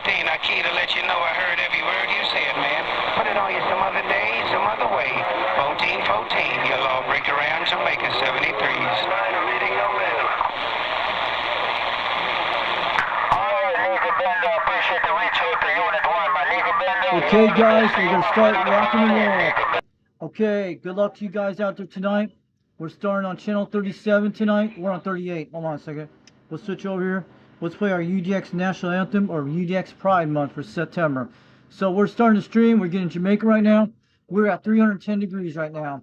I key to let you know I heard every word you said, man. Put it on you some other day, some other way. 1414, your lawbreaker around Jamaica 73s. Okay, guys, we're going to start rocking and roll. Okay, good luck to you guys out there tonight. We're starting on channel 37 tonight. We're on 38. Hold on a second. Let's switch over here. Let's play our UDX National Anthem or UDX Pride Month for September. So we're starting to stream. We're getting Jamaica right now. We're at 310 degrees right now.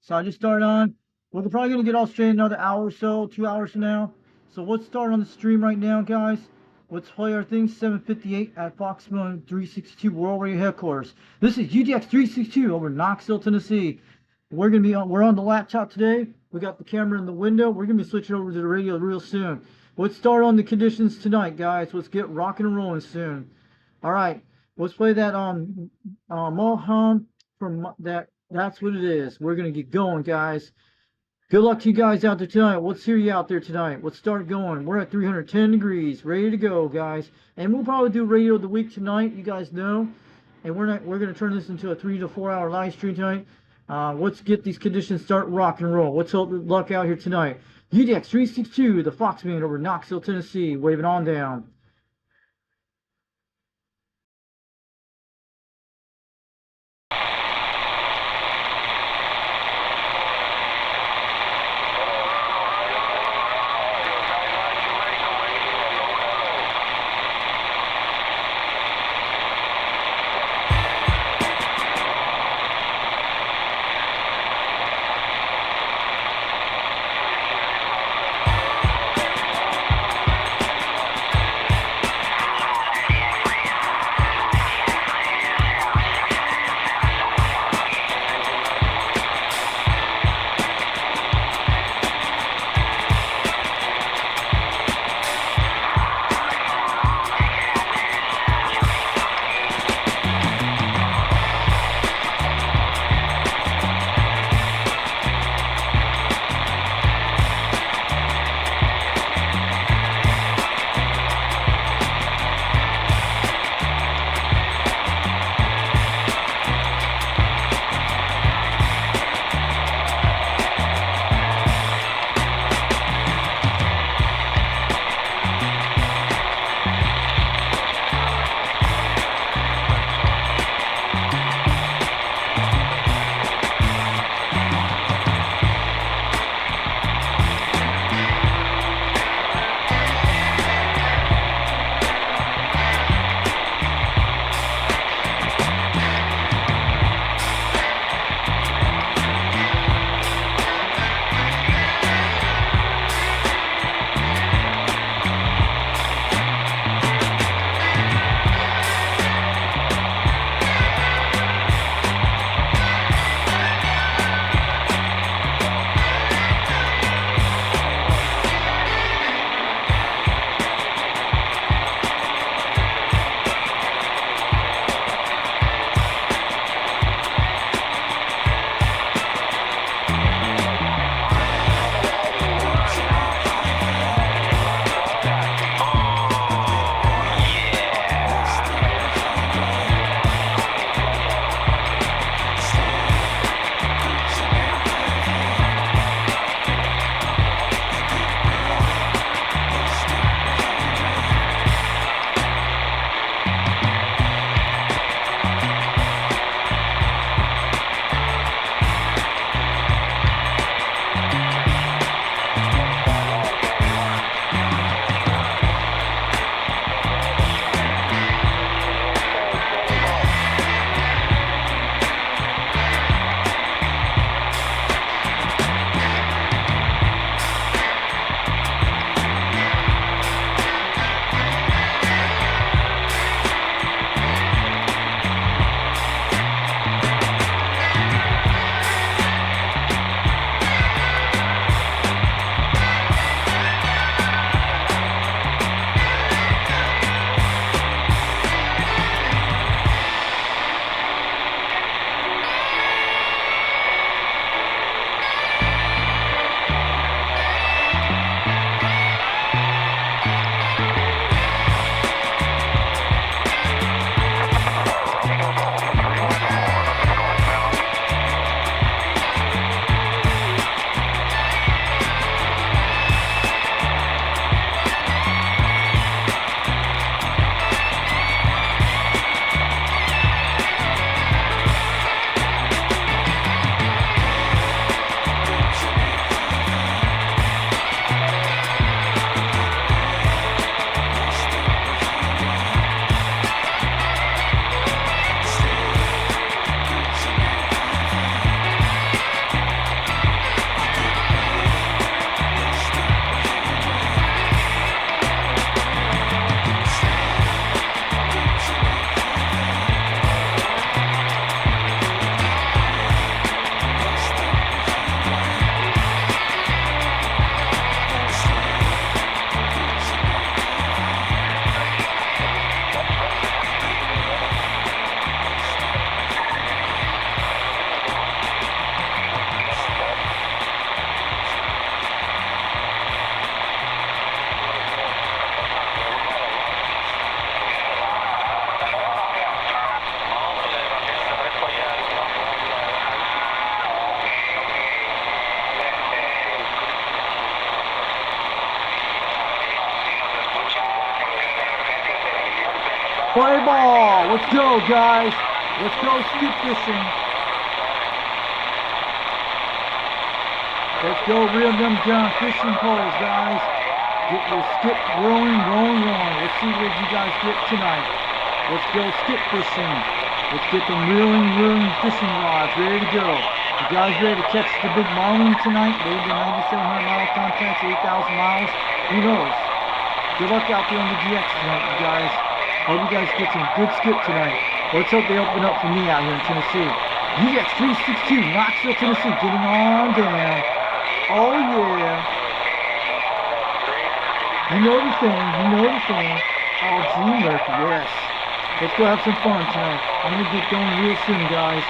So I just started on. We're probably going to get all straight in another hour or so, 2 hours from now. So let's start on the stream right now, guys. Let's play our thing, 758 at Foxmoon 362 World Radio Headquarters. This is UDX 362 over in Knoxville, Tennessee. We're on the laptop today. We got the camera in the window. We're gonna be switching over to the radio real soon. Let's start on the conditions tonight, guys. Let's get rocking and rolling soon. All right, let's play that Moham from that. That's what it is. We're gonna get going, guys. Good luck to you guys out there tonight. Let's hear you out there tonight. Let's start going. We're at 310 degrees, ready to go, guys. And we'll probably do radio of the week tonight, you guys know. And we're gonna turn this into a 3 to 4 hour live stream tonight. Let's get these conditions start rock and roll. Let's hope luck out here tonight. UDX 362, the Foxman over Knoxville, Tennessee, waving on down. Play ball. Let's go, guys. Let's go skip fishing. Let's go reel them down fishing poles, guys. Get your skip rolling. Let's see what you guys get tonight. Let's go skip fishing. Let's get them reeling fishing rods ready to go. You guys ready to catch the big marlin tonight? Maybe the 9,700 mile contest, 8,000 miles. Who knows? Good luck out there on the DX tonight, you guys. Hope you guys get some good skip tonight. Let's hope they open up for me out here in Tennessee. UDX 362, Knoxville, Tennessee, getting on down. Oh yeah. You know the thing. Oh, G Murphy, yes. Let's go have some fun tonight. I'm gonna get going real soon, guys.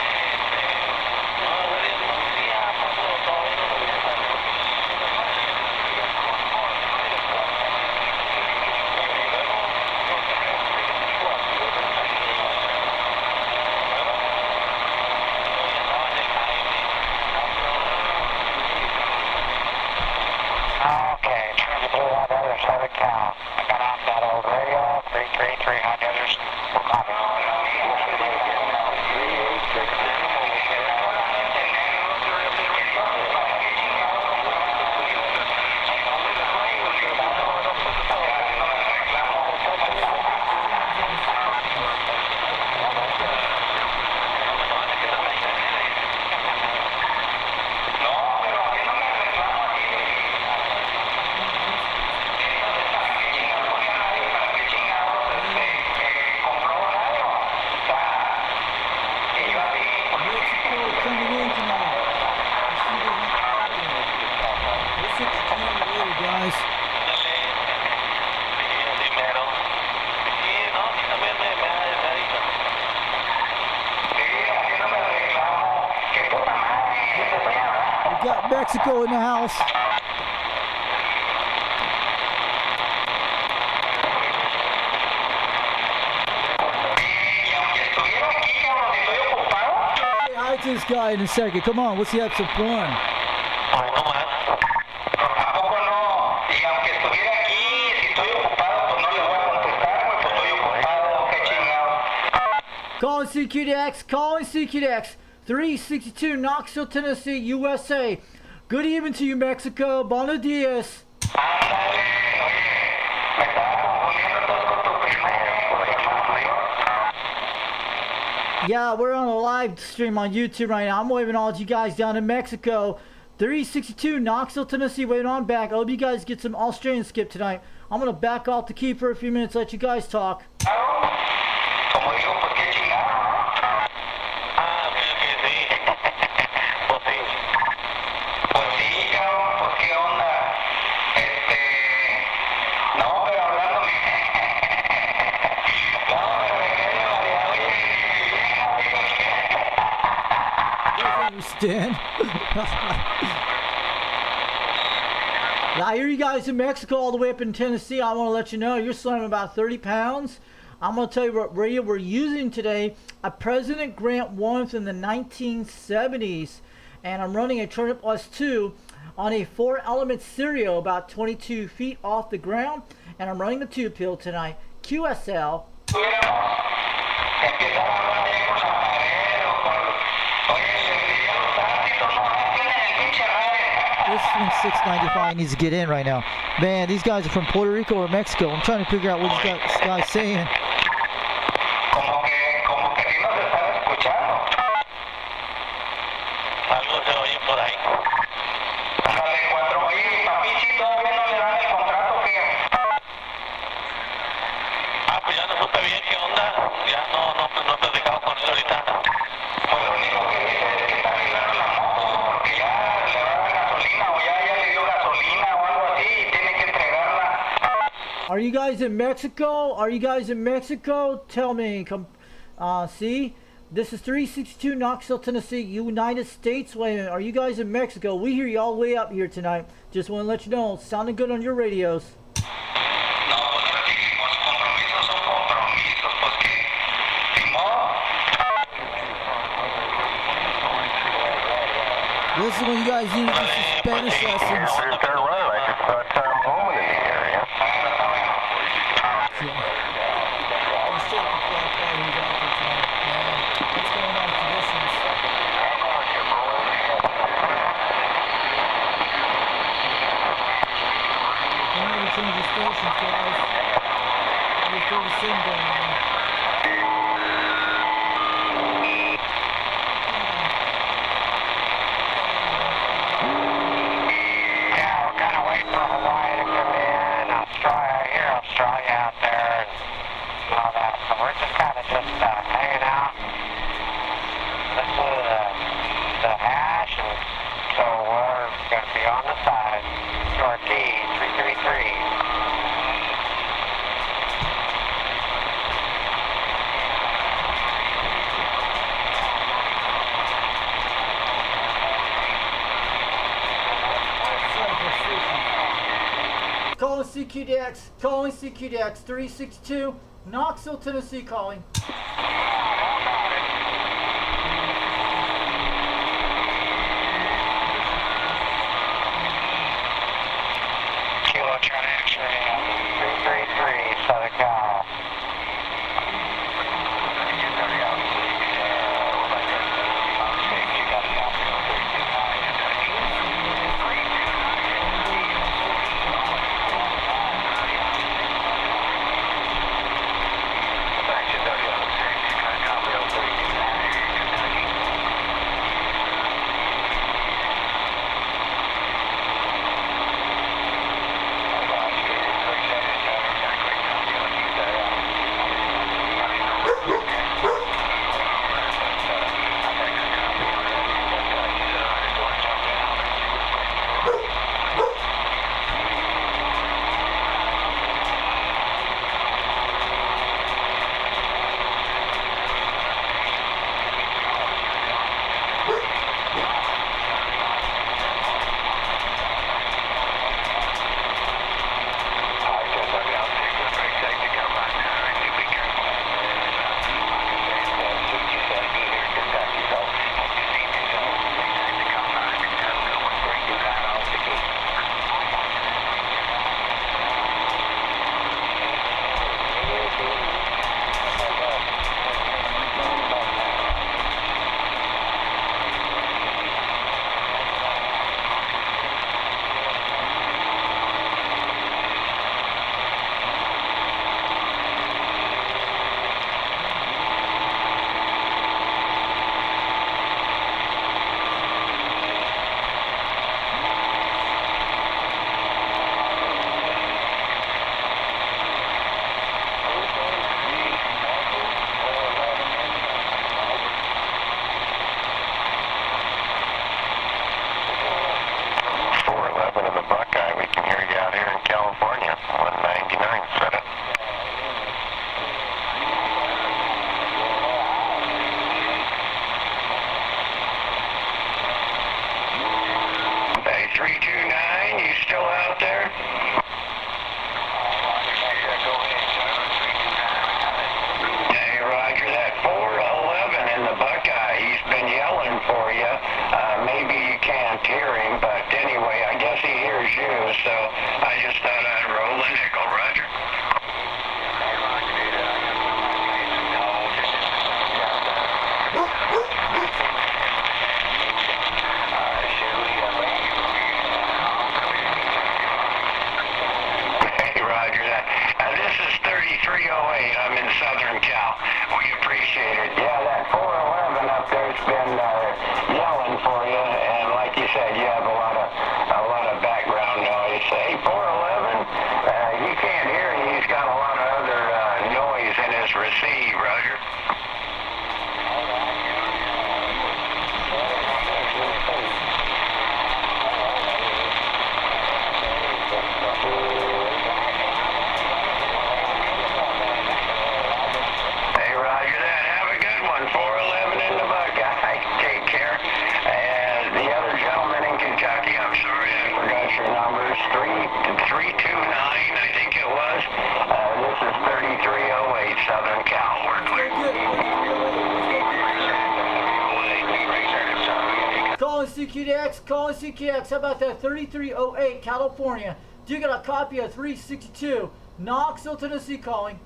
Got Mexico in the house. Say hi to this guy in a second. Come on, let's have some fun. Calling CQDX, calling CQDX. 362 Knoxville, Tennessee, USA. Good evening to you, Mexico. Buenos dias. Yeah, we're on a live stream on YouTube right now. I'm waving all of you guys down in Mexico. 362 Knoxville, Tennessee, waving on back. I hope you guys get some Australian skip tonight. I'm going to back off the key for a few minutes, let you guys talk. Understand? Now, I hear you guys in Mexico all the way up in Tennessee. I want to let you know you're slamming about 30 pounds. I'm going to tell you what radio we're using today. A President Grant 1 from the 1970s. And I'm running a Turnip Plus 2 on a 4-element stereo about 22 feet off the ground. And I'm running the tube pill tonight. QSL. This one's 695 needs to get in right now. Man, these guys are from Puerto Rico or Mexico. I'm trying to figure out what this guy's saying. Are you guys in Mexico? Are you guys in Mexico? Tell me. See? This is 362 Knoxville, Tennessee, United States. Wait, are you guys in Mexico? We hear you all the way up here tonight. Just want to let you know, it's sounding good on your radios. This is when you guys need to do some Spanish lessons. stations, guys. We're 37 going on. Yeah, we're kind of waiting for Hawaii to come in. Australia, I hear Australia out there and all that. So we're just kind of hanging out. This is the hash, and so we're going to be on the side. Short T 333. Calling CQDX, calling CQDX 362, Knoxville, Tennessee calling. Kilo Charlie X-ray 333, Southern Cal. So I just thought I'd roll a nickel, Roger. Hey, Roger. This is 3308. I'm in Southern Cal. We appreciate it. Yeah, that 411 up there's been yelling for you, and like you said, you have a lot of background noise. Hey, 411, you can't hear him. He's got a lot of other noise in his receive, Roger. Hey, Roger that. Have a good one. 411 in the Buckeye. Take care. And the other gentleman in Kentucky, I'm sorry I forgot your numbers. 329, I think it was. This is 3308 Southern Cal. We're clear. Calling CQDX, how about that 3308 California? Do you got a copy of 362 Knoxville, Tennessee calling?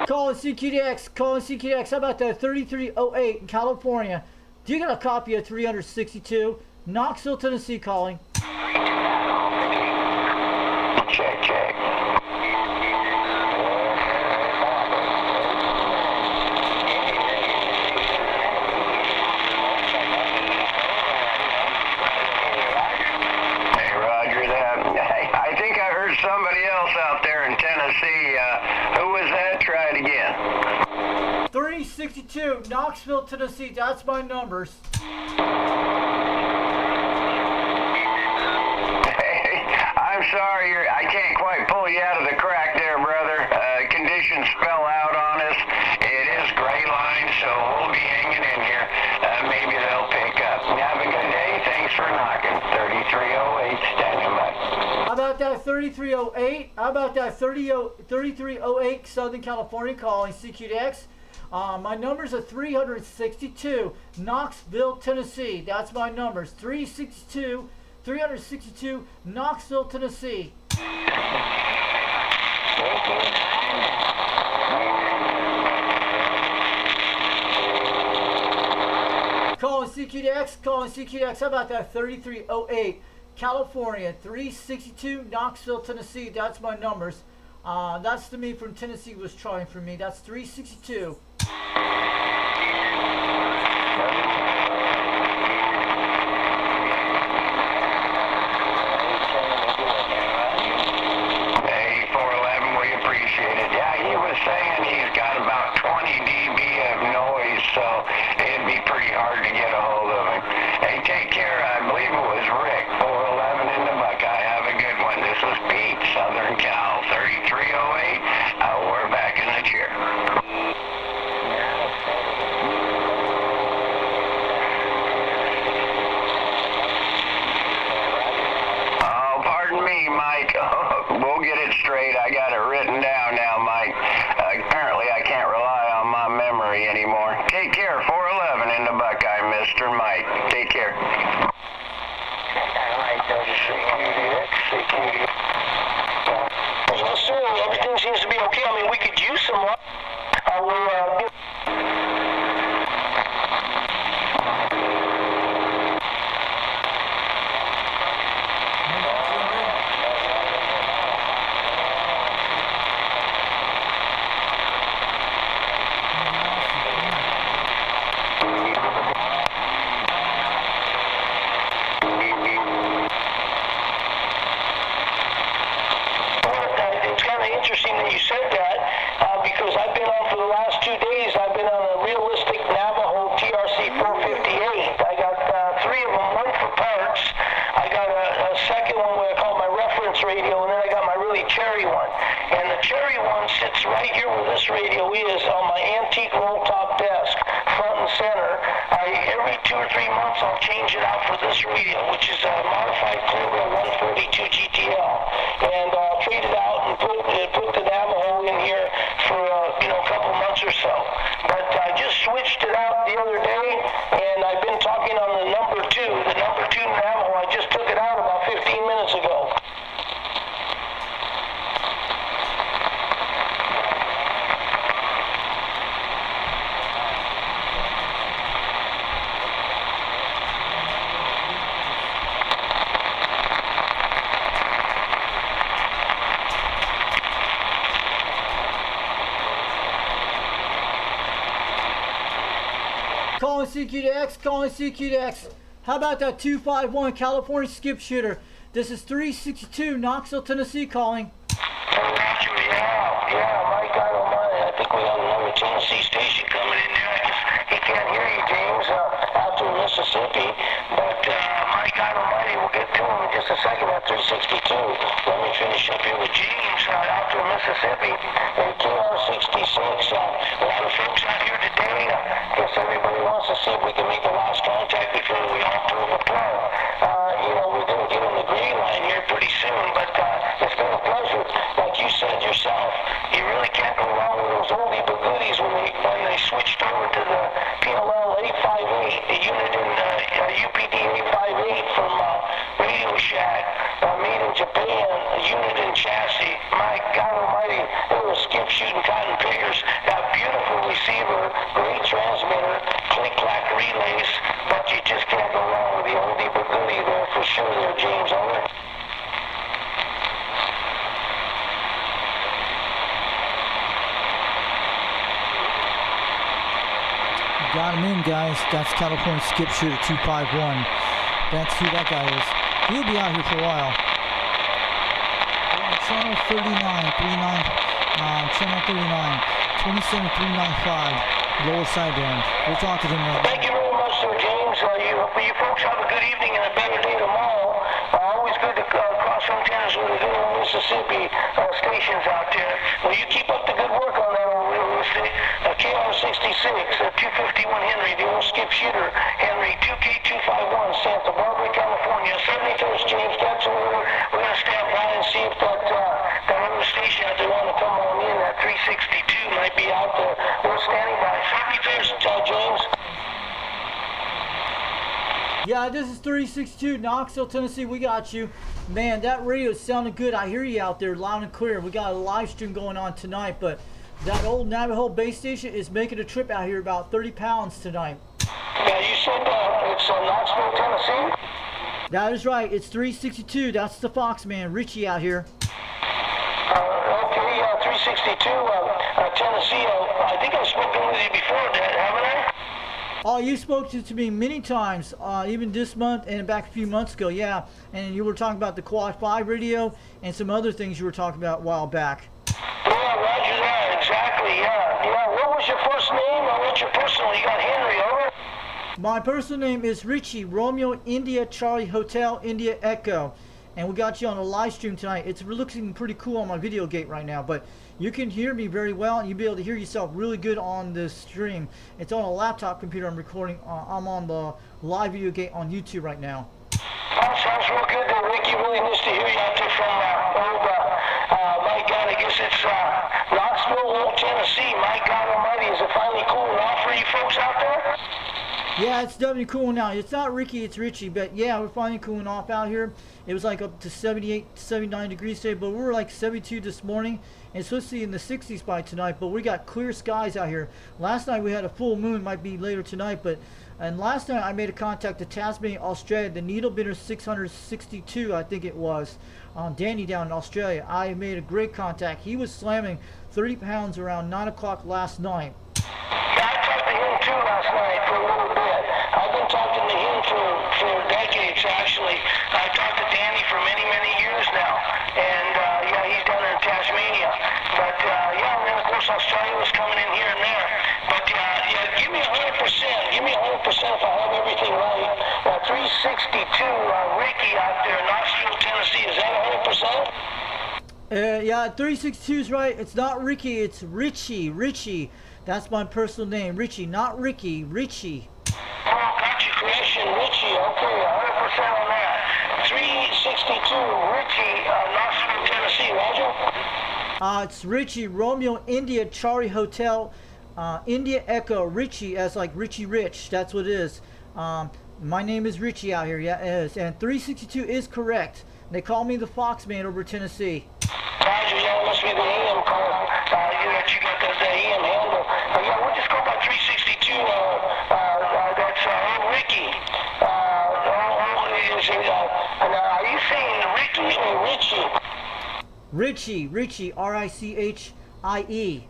Calling CQDX, how about that 3308 California? Do you got a copy of 362 Knoxville, Tennessee calling. Check, check. Hey, Roger that. Hey, I think I heard somebody else out there in Tennessee. Who was that? Try it again. 362 Knoxville, Tennessee. That's my numbers. I'm sorry, I can't quite pull you out of the crack there, brother. Conditions spell out on us. It is gray line, so we'll be hanging in here. Maybe they'll pick up. Have a good day. Thanks for knocking. 3308, standing by. How about that 3308? How about that 3308 Southern California calling CQDX? My numbers are 362 Knoxville, Tennessee. That's my numbers. 362 Knoxville, Tennessee. Calling CQDX. How about that 3308 California, 362 Knoxville, Tennessee. That's my numbers. That's the me from Tennessee was trying for me. That's 362. Saying he's got about 20 dB of noise, so it'd be pretty hard to get a hold of him. Hey, take care. I believe it was Rick, 411 in the Buckeye. Have a good one. This was Pete, Southern Cal, 3308. We're back in the chair. Oh, pardon me, Mike. We'll get it straight. I got it written down now, Mike. Apparently I can't rely on my memory anymore. Take care, 411 in the Buckeye, Mr. Mike. Take care. Yes, sir. Everything seems to be okay. I mean, we could use some luck. Interesting that you said that because I've been on for the last 2 days. I've been on a realistic Navajo TRC 458. I got 3 of them, one for parts. I got a second one where I call my reference radio, and then I got my really cherry one. And the cherry one sits right here where this radio is on my antique roll top desk, front and center. Every 2 or 3 months I'll change it out for this radio, which is a modified Cobra 142 GTL. And I'll trade it out and put the Navajo in here for a couple months or so. But I just switched it out the other day, and I've been talking on the number 2. The number 2 Navajo, I just took it out about 15 minutes ago. Calling CQDX. How about that 251 California skip shooter? This is 362 Knoxville, Tennessee calling. Yeah, Mike, I don't mind. I think we have another Tennessee station coming in there. He can't hear you, James, out to Mississippi. But Mike, I don't mind. We'll get to him in just a second at 362. Let me finish up here with James out to Mississippi and KR66. A lot of folks out here today. Guess everybody wants to see if we can make the last contact before we all pull the plug. We're going to get on the green line here pretty soon, but it's been a pleasure. Like you said yourself, you really can't go wrong with those oldie but goodies when they switched over to the PLL 858, the unit in UPD 858 from Radio Shack, made in Japan, a unit in chassis. My God Almighty, they were skip shooting cotton pickers. That beautiful receiver, great transmitter, click-clack relays, but you just can't go wrong with the oldie but goodies. Got him in, guys. That's California Skip Shooter 251. That's who that guy is. He'll be out here for a while. Channel 39, 39, channel 39, 27395, lower side end. We'll talk to them right now. Thank you very much, Sir James. You folks have a good evening and a better day tomorrow. Always good to cross antennas with the good old Mississippi stations out there. Well, you keep up the good work on that old real estate. KR66, 251 Henry, the old Skip Shooter, Henry, 2K251, Santa Barbara, California. 71st, James, that's the order. We're going to stand by and see if that other station, if they want to come on in, that 362 might be out there. We're standing by. 71st, James. Yeah, this is 362, Knoxville, Tennessee. We got you. Man, that radio is sounding good. I hear you out there loud and clear. We got a live stream going on tonight, but that old Navajo base station is making a trip out here about 30 pounds tonight. Yeah, you said it's Knoxville, Tennessee? That is right. It's 362. That's the Foxman, Richie out here. Okay, 362, Tennessee. I think I've spoken with you before, haven't I? Oh, you spoke to me many times, even this month and back a few months ago, yeah. And you were talking about the Quad 5 radio and some other things you were talking about a while back. Yeah, roger that, exactly, yeah. What was your first name or what's your personal? You got Henry, over? My personal name is Richie, Romeo, India, Charlie, Hotel, India, Echo. And we got you on a live stream tonight. It's looking pretty cool on my video gate right now, but you can hear me very well, and you'll be able to hear yourself really good on this stream. It's on a laptop computer I'm recording. I'm on the live video gate on YouTube right now. Oh, sounds real good there, Ricky. Really nice to hear you out there from my God, I guess it's Knoxville, Old Tennessee. My God Almighty, is it finally cooling off for you folks out there? Yeah, it's definitely cooling now. It's not Ricky, it's Richie, but yeah, we're finally cooling off out here. It was like up to 78, 79 degrees today, but we were like 72 this morning. And it's supposed to be in the 60s by tonight, but we got clear skies out here. Last night we had a full moon, might be later tonight, and last night I made a contact to Tasmania, Australia, the needle bidder 662, I think it was, Danny down in Australia. I made a great contact. He was slamming 30 pounds around 9 o'clock last night. Yeah, I talked to him too last night for a little bit. I've been talking to him for decades, actually. I talked to Danny for many, many years now. And, yeah, he's down there in Tasmania. But, yeah, and then, of course, Australia was coming in here and there. But, yeah, give me 100%. Give me 100% if I have everything right. 362, Ricky out there in Knoxville, Tennessee. Is that 100%? Yeah, 362 is right. It's not Ricky, it's Richie. Richie. That's my personal name. Richie, not Ricky. Richie. Oh, got you. Correction. Richie. Okay, 100% on that. 362, Richie, Knoxville, Tennessee. Roger? It's Richie, Romeo, India, Charlie, Hotel, India, Echo, Richie, as like Richie Rich. That's what it is. My name is Richie out here. Yeah, it is. And 362 is correct. They call me the Foxman over Tennessee. Roger, yeah, it must be the AM call. You got the AM handle. Yeah, we'll just go by 362. That's Ricky. Are you saying Ricky or Richie? Richie, R-I-C-H-I-E.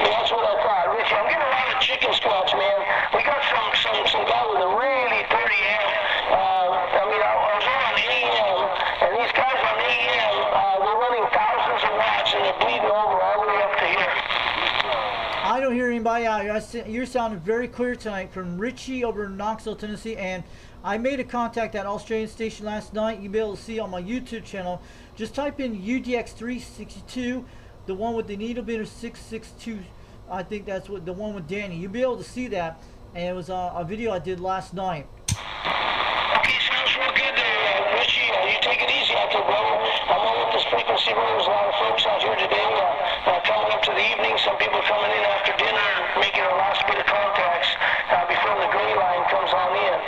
Yeah, that's what I thought. Richie, I'm getting a lot of chicken scratch, man. We got some guy with a really dirty amp. I was on AM, and these guys on AM, they're running thousands of watts, and they're bleeding over all the way up to here. I don't hear anybody out here. You're sounding very clear tonight from Richie over in Knoxville, Tennessee, and I made a contact at Australian station last night. You'll be able to see on my YouTube channel. Just type in UDX 362, the one with the needle bidder 662. I think that's what the one with Danny. You'll be able to see that, and it was a video I did last night. Okay, sounds real good there, Richie. You take it easy out there, brother. I'm on with this frequency where there's a lot of folks out here today coming up to the evening. Some people coming in after dinner and making a last bit of contacts before the gray line comes on in.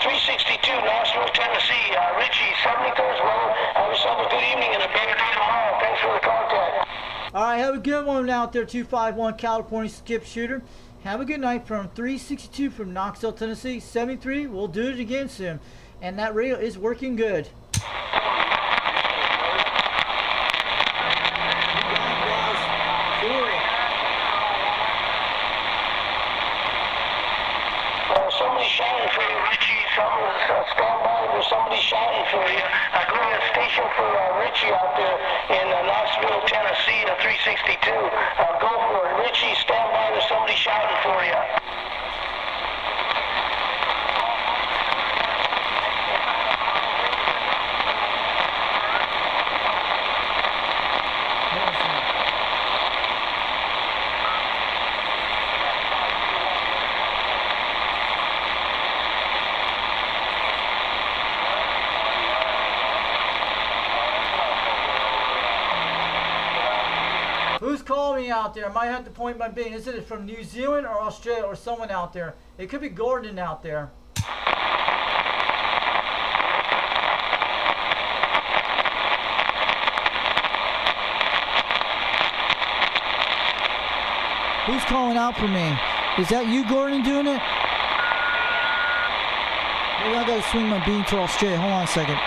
362, Knoxville, Tennessee. Richie, 73rd, brother. Have yourself a good evening and a better day tomorrow. Thanks for the contact. All right, have a good one out there, 251 California Skip Shooter. Have a good night from 362 from Knoxville, Tennessee. 73, we'll do it again soon. And that radio is working good. stand by. There's somebody shouting for you. Go to the station for Richie out there in Knoxville, Tennessee, 362. Go for it. Richie, stand by. There's somebody shouting for you. Who's calling me out there? I might have to point my beam. Is it from New Zealand or Australia or someone out there? It could be Gordon out there. Who's calling out for me? Is that you, Gordon, doing it? Maybe I gotta swing my beam to Australia. Hold on a second.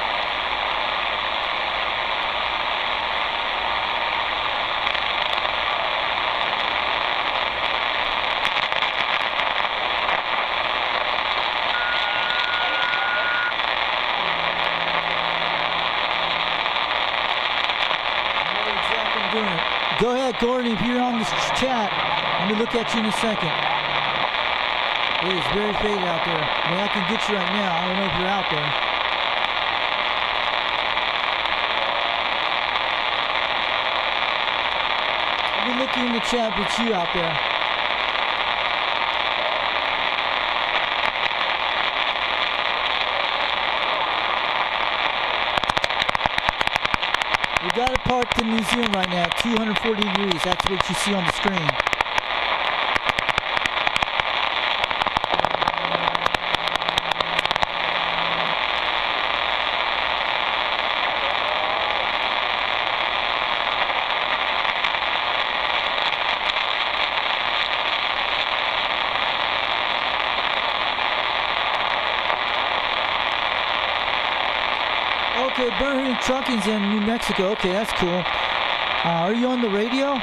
Go ahead, Gordon, if you're on this chat, let me look at you in a second. It is very faded out there. I mean, I can get you right now. I don't know if you're out there. Let me look in the chat if it's you out there. We got it parked in New Zealand right now at 240 degrees. That's what you see on the screen. Okay, Burning Trucking's in New Mexico. Okay, that's cool. Are you on the radio?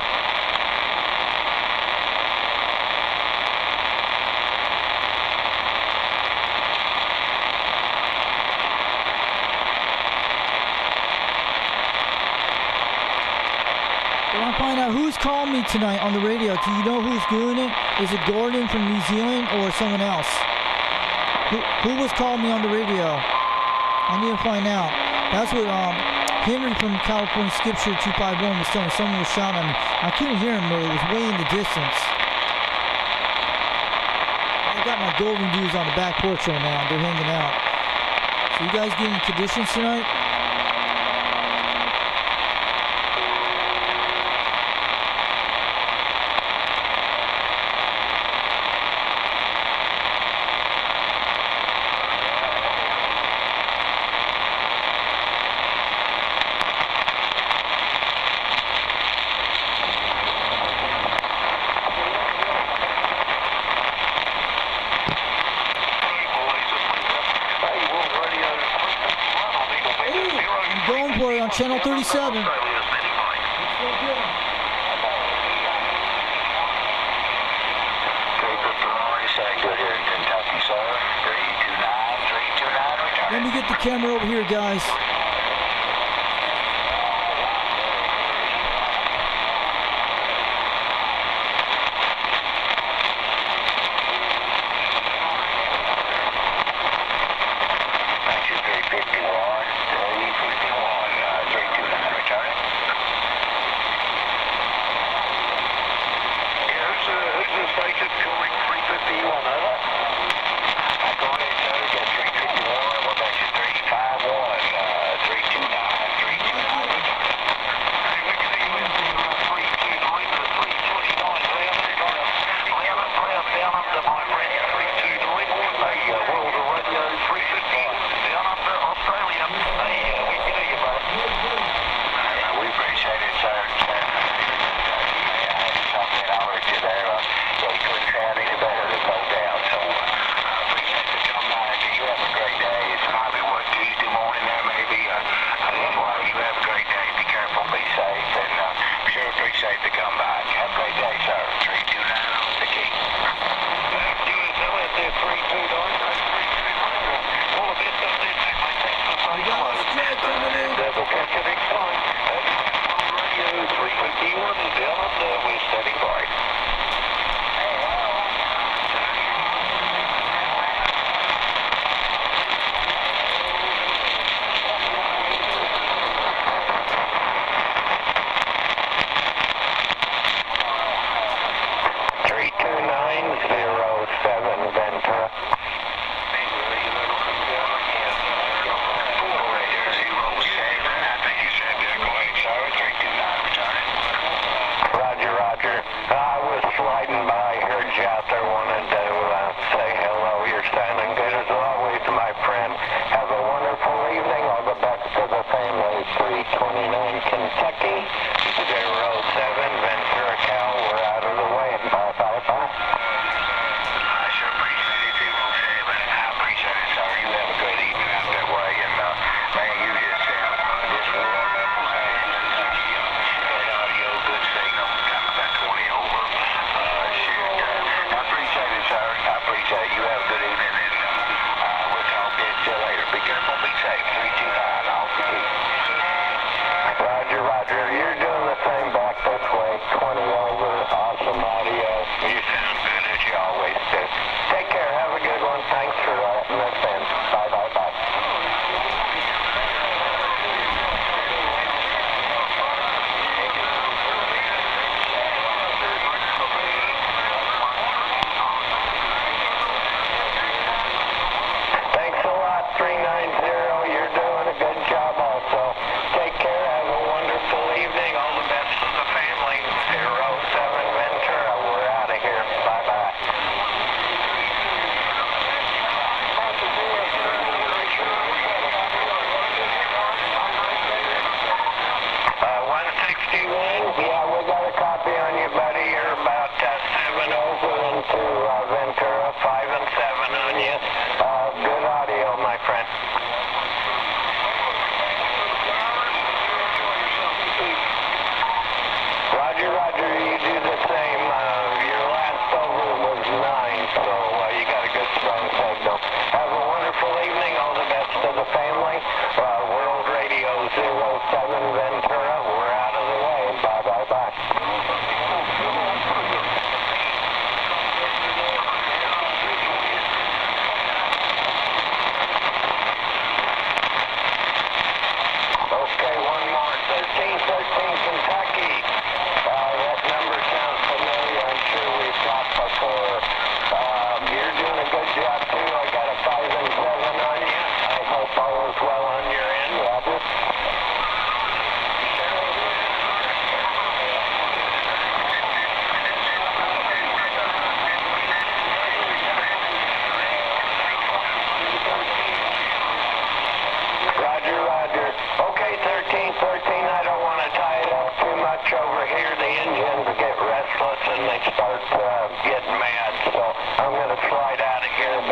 I want to find out who's calling me tonight on the radio. Do you know who's doing it? Is it Gordon from New Zealand or someone else? Who was calling me on the radio? I need to find out. That's what Henry from California Skipshare 251 was telling me. Someone was shouting at me. I couldn't hear him, but it was way in the distance. I got my golden dudes on the back porch right now. They're hanging out. So you guys getting conditions tonight? On channel 37. Let me get the camera over here, guys.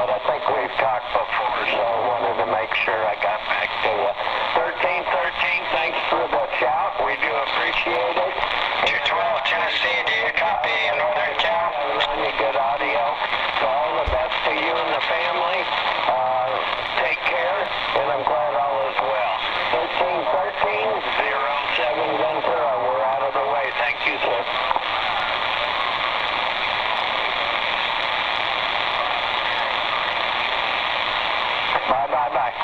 but I think we've talked before, so I wanted to make sure I got back to you. 1313, thanks for the shout. We do appreciate it. 212 Tennessee, do you copy Northern Cal? You good audio. So all the best to you and the family. Take care, and I'm glad all is well. 1313-07 Ventura. We're out of the way. Thank you, sir. Bye.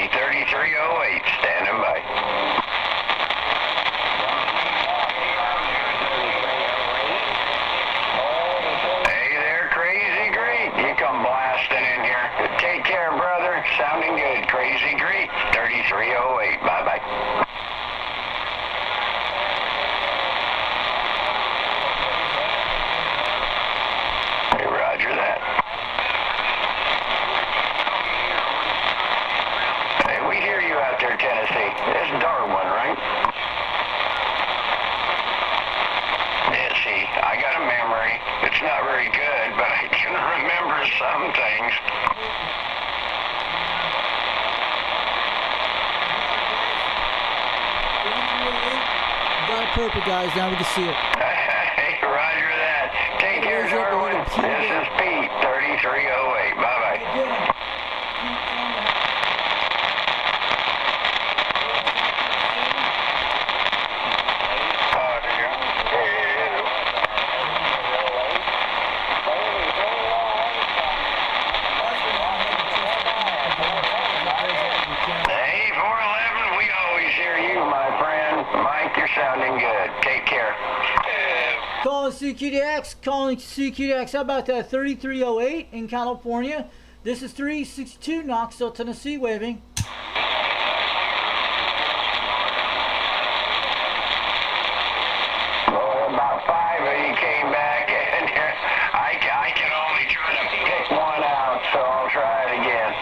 3308, standing by. Hey there, Crazy Great. You come blasting in here. Take care, brother. Sounding good, Crazy Great. 3308. Bye-bye. Hey, roger that. Hey, we hear you out there, Tennessee. This is Darwin, right? Yeah, see, I got a memory. It's not very good, but I can remember some things. Got it perfect, guys. Now we can see it. Hey, roger that. Take care, Darwin. This is Pete, 3308. Bye-bye. Hey, 411, we always hear you, my friend. Mike, you're sounding good. Take care. Calling CQDX, calling CQDX. How about that? 3308 in California. This is 362 Knoxville, Tennessee, waving. Well, about 5 of you came back, and I can only try to pick one out, so I'll try it again.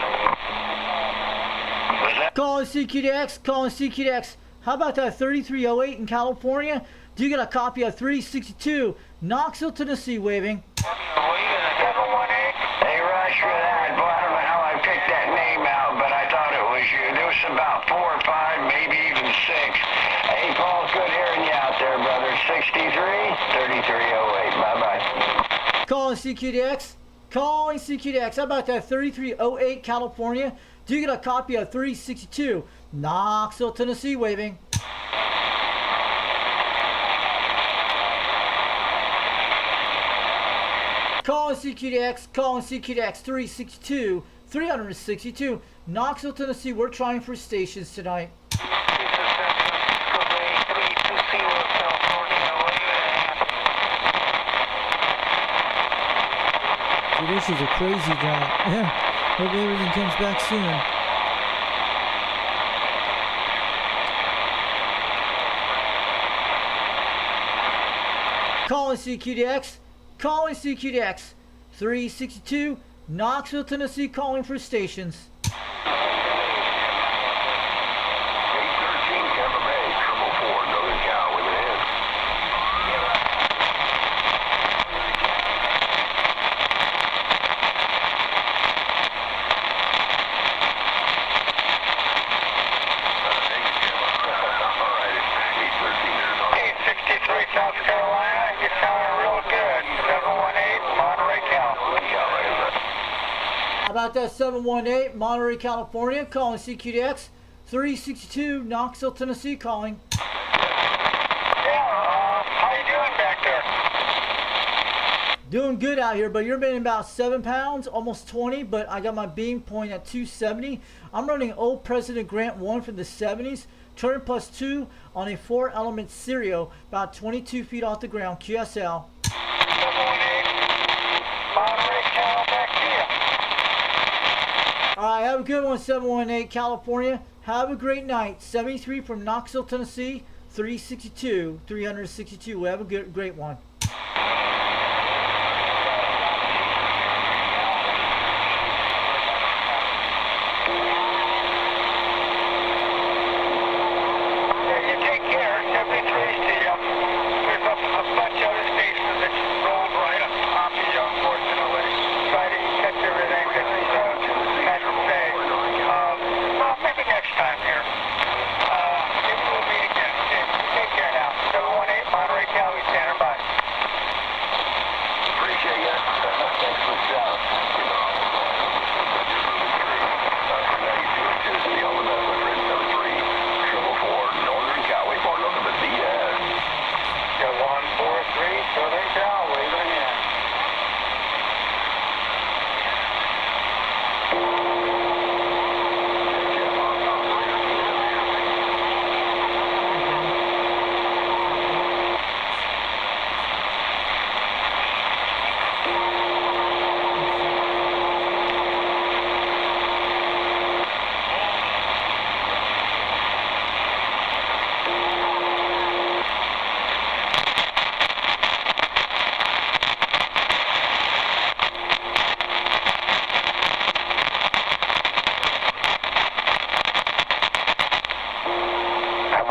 Was that? Calling CQDX, calling CQDX. How about that? 3308 in California. Do you get a copy of 362 Knoxville, Tennessee, waving? Hey, rush for that. Boy, I don't know how I picked that name out, but I thought it was you. There was about 4 or 5, maybe even 6. Hey, Paul, good hearing you out there, brother. 63, 3308. Bye-bye. Calling CQDX, calling CQDX. How about that? 3308 California. Do you get a copy of 362 Knoxville, Tennessee, waving? Calling CQDX, calling CQDX 362, 362, Knoxville, Tennessee. We're trying for stations tonight. Dude, this is a crazy drive. Yeah, hope everything comes back soon. Calling CQDX, calling CQDX 362, Knoxville, Tennessee, calling for stations. 813 Tampa Bay, 444, Northern Cal, women in. All right, 813 Arizona. 863 South Carolina, you're sounding real good. 718 Monterey, Cal. How about that? 718, Monterey, California, calling CQDX 362, Knoxville, Tennessee, calling. How you doing back there? Doing good out here, but you're been about 7 pounds, almost 20, but I got my beam point at 270. I'm running old President Grant 1 from the 70s, turn plus 2 on a 4-element stereo, about 22 feet off the ground, QSL. 718, Monterey, Cal, back to you. All right, have a good one, 718, California. Have a great night. 73 from Knoxville, Tennessee, 362, 362. Have a great one. You take care. 73 to you. There's a bunch of other stations that rolled right off of you, unfortunately. Try to catch everything that had to say. Well, maybe next time here. Maybe we'll meet again. Okay, take care now. 718 Monterey, Cal, we standing by.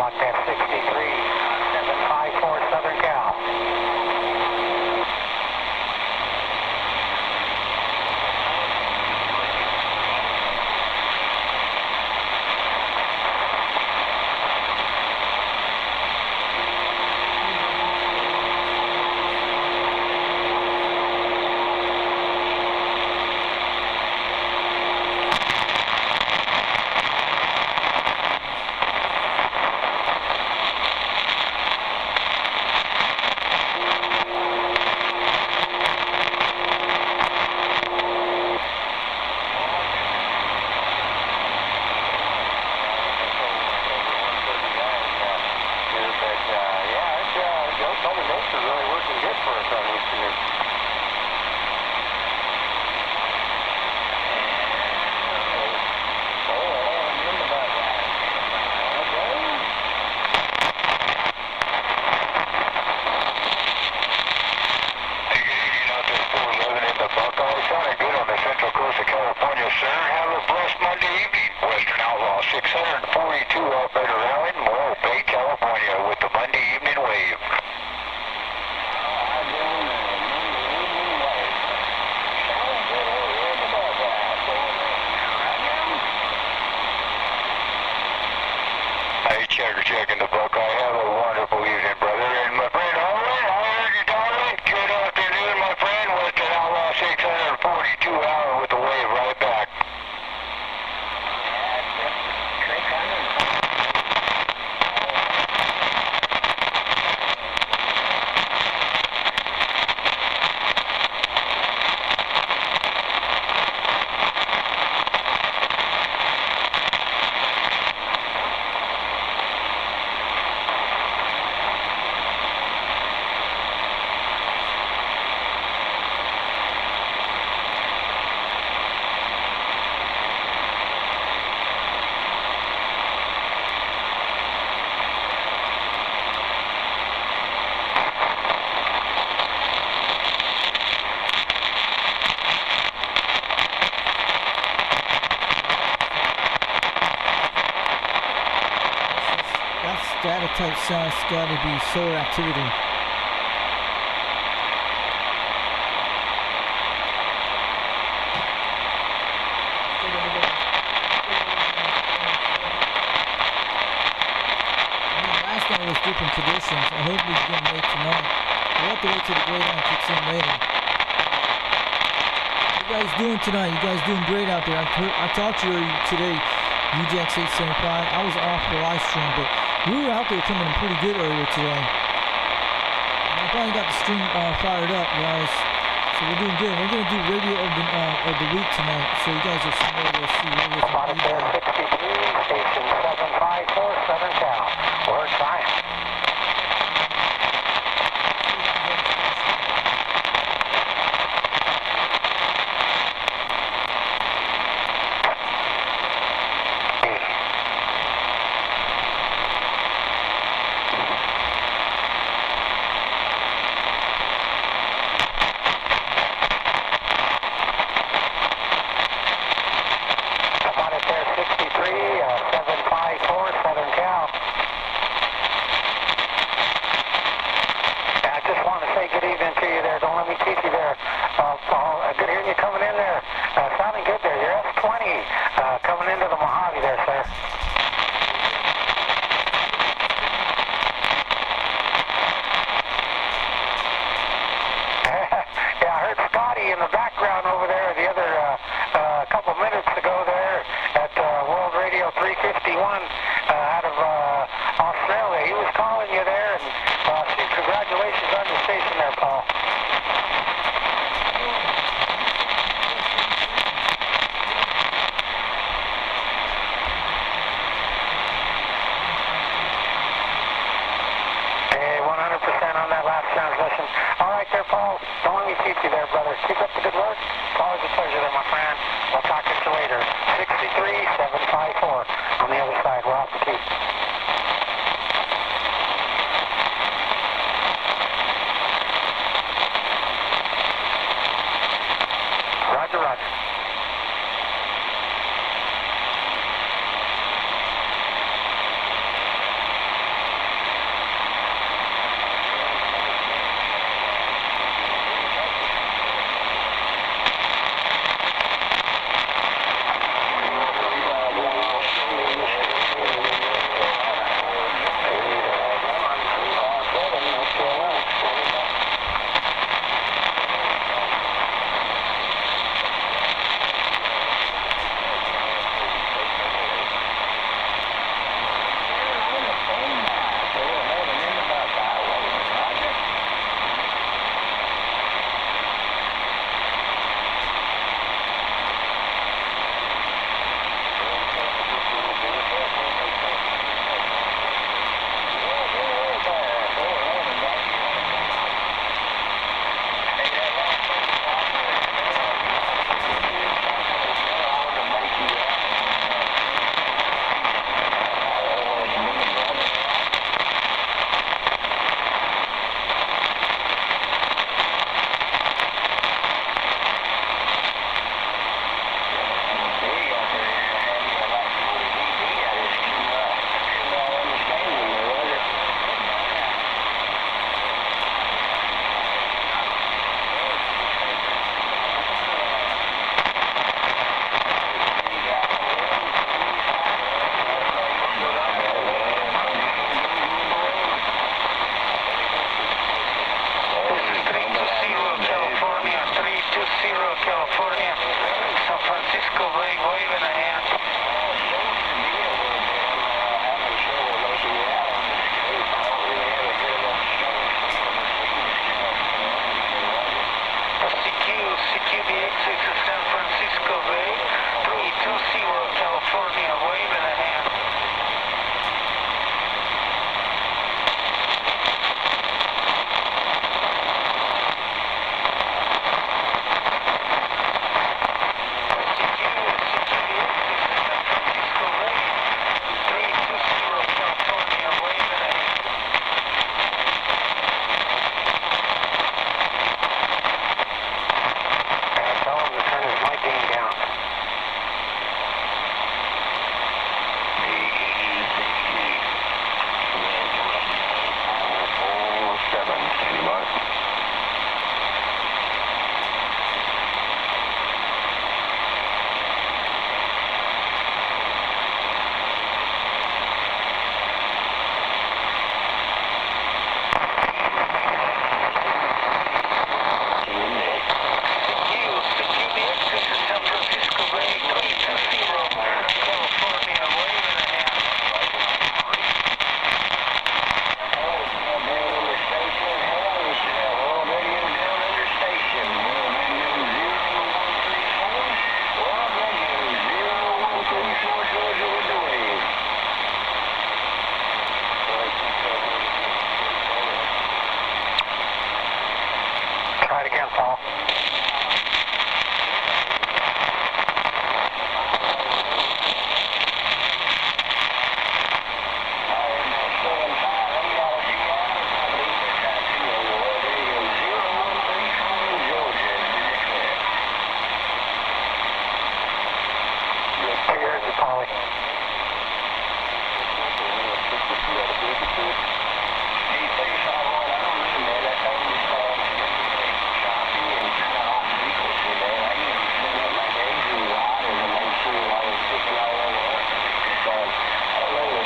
Montana 63, 754 Southern Cal. Checking the book. I have a wonderful evening, brother. And my friend Owen, I heard you, darling. Good afternoon, my friend. Western Outlaw 642 hour with the wave right back. Data type sound's gotta be solar activity. Last night was different conditions. I hope we can late tonight. We'll have to wait till the gray line kicks in later. How you guys doing tonight? You guys doing great out there. I talked to you today, UDX 875. I was off the live stream, but we were out there coming in pretty good earlier today. I finally got the stream fired up, guys. So we're doing good. We're going to do radio of the week tonight. So you guys are able to see radio from Montana 63, station 754 Southern Cal. We're trying.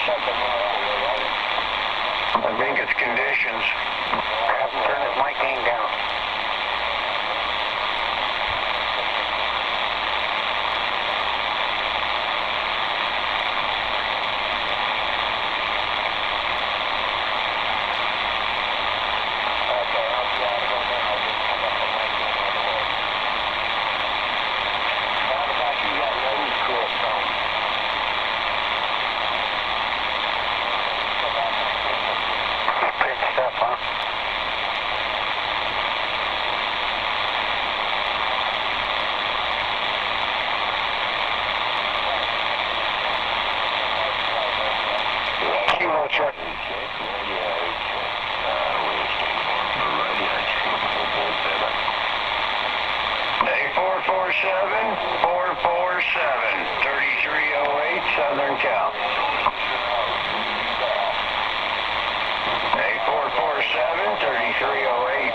I think it's conditions. Have him turn his mic gain down. Check. A447, 3308, Southern Cal. A447, 3308.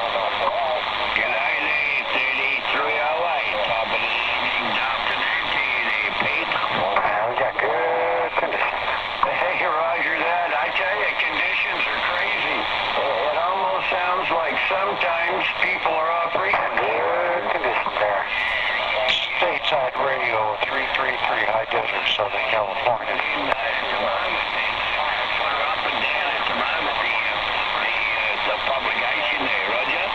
United 3308, top of the evening, Dr. Nancy, the Pete. We got good condition. Hey, roger that. I tell you, conditions are crazy. It almost sounds like sometimes people are off frequency. Good condition there. Stateside Radio 333, High Desert, Southern California. The publication there, Roger.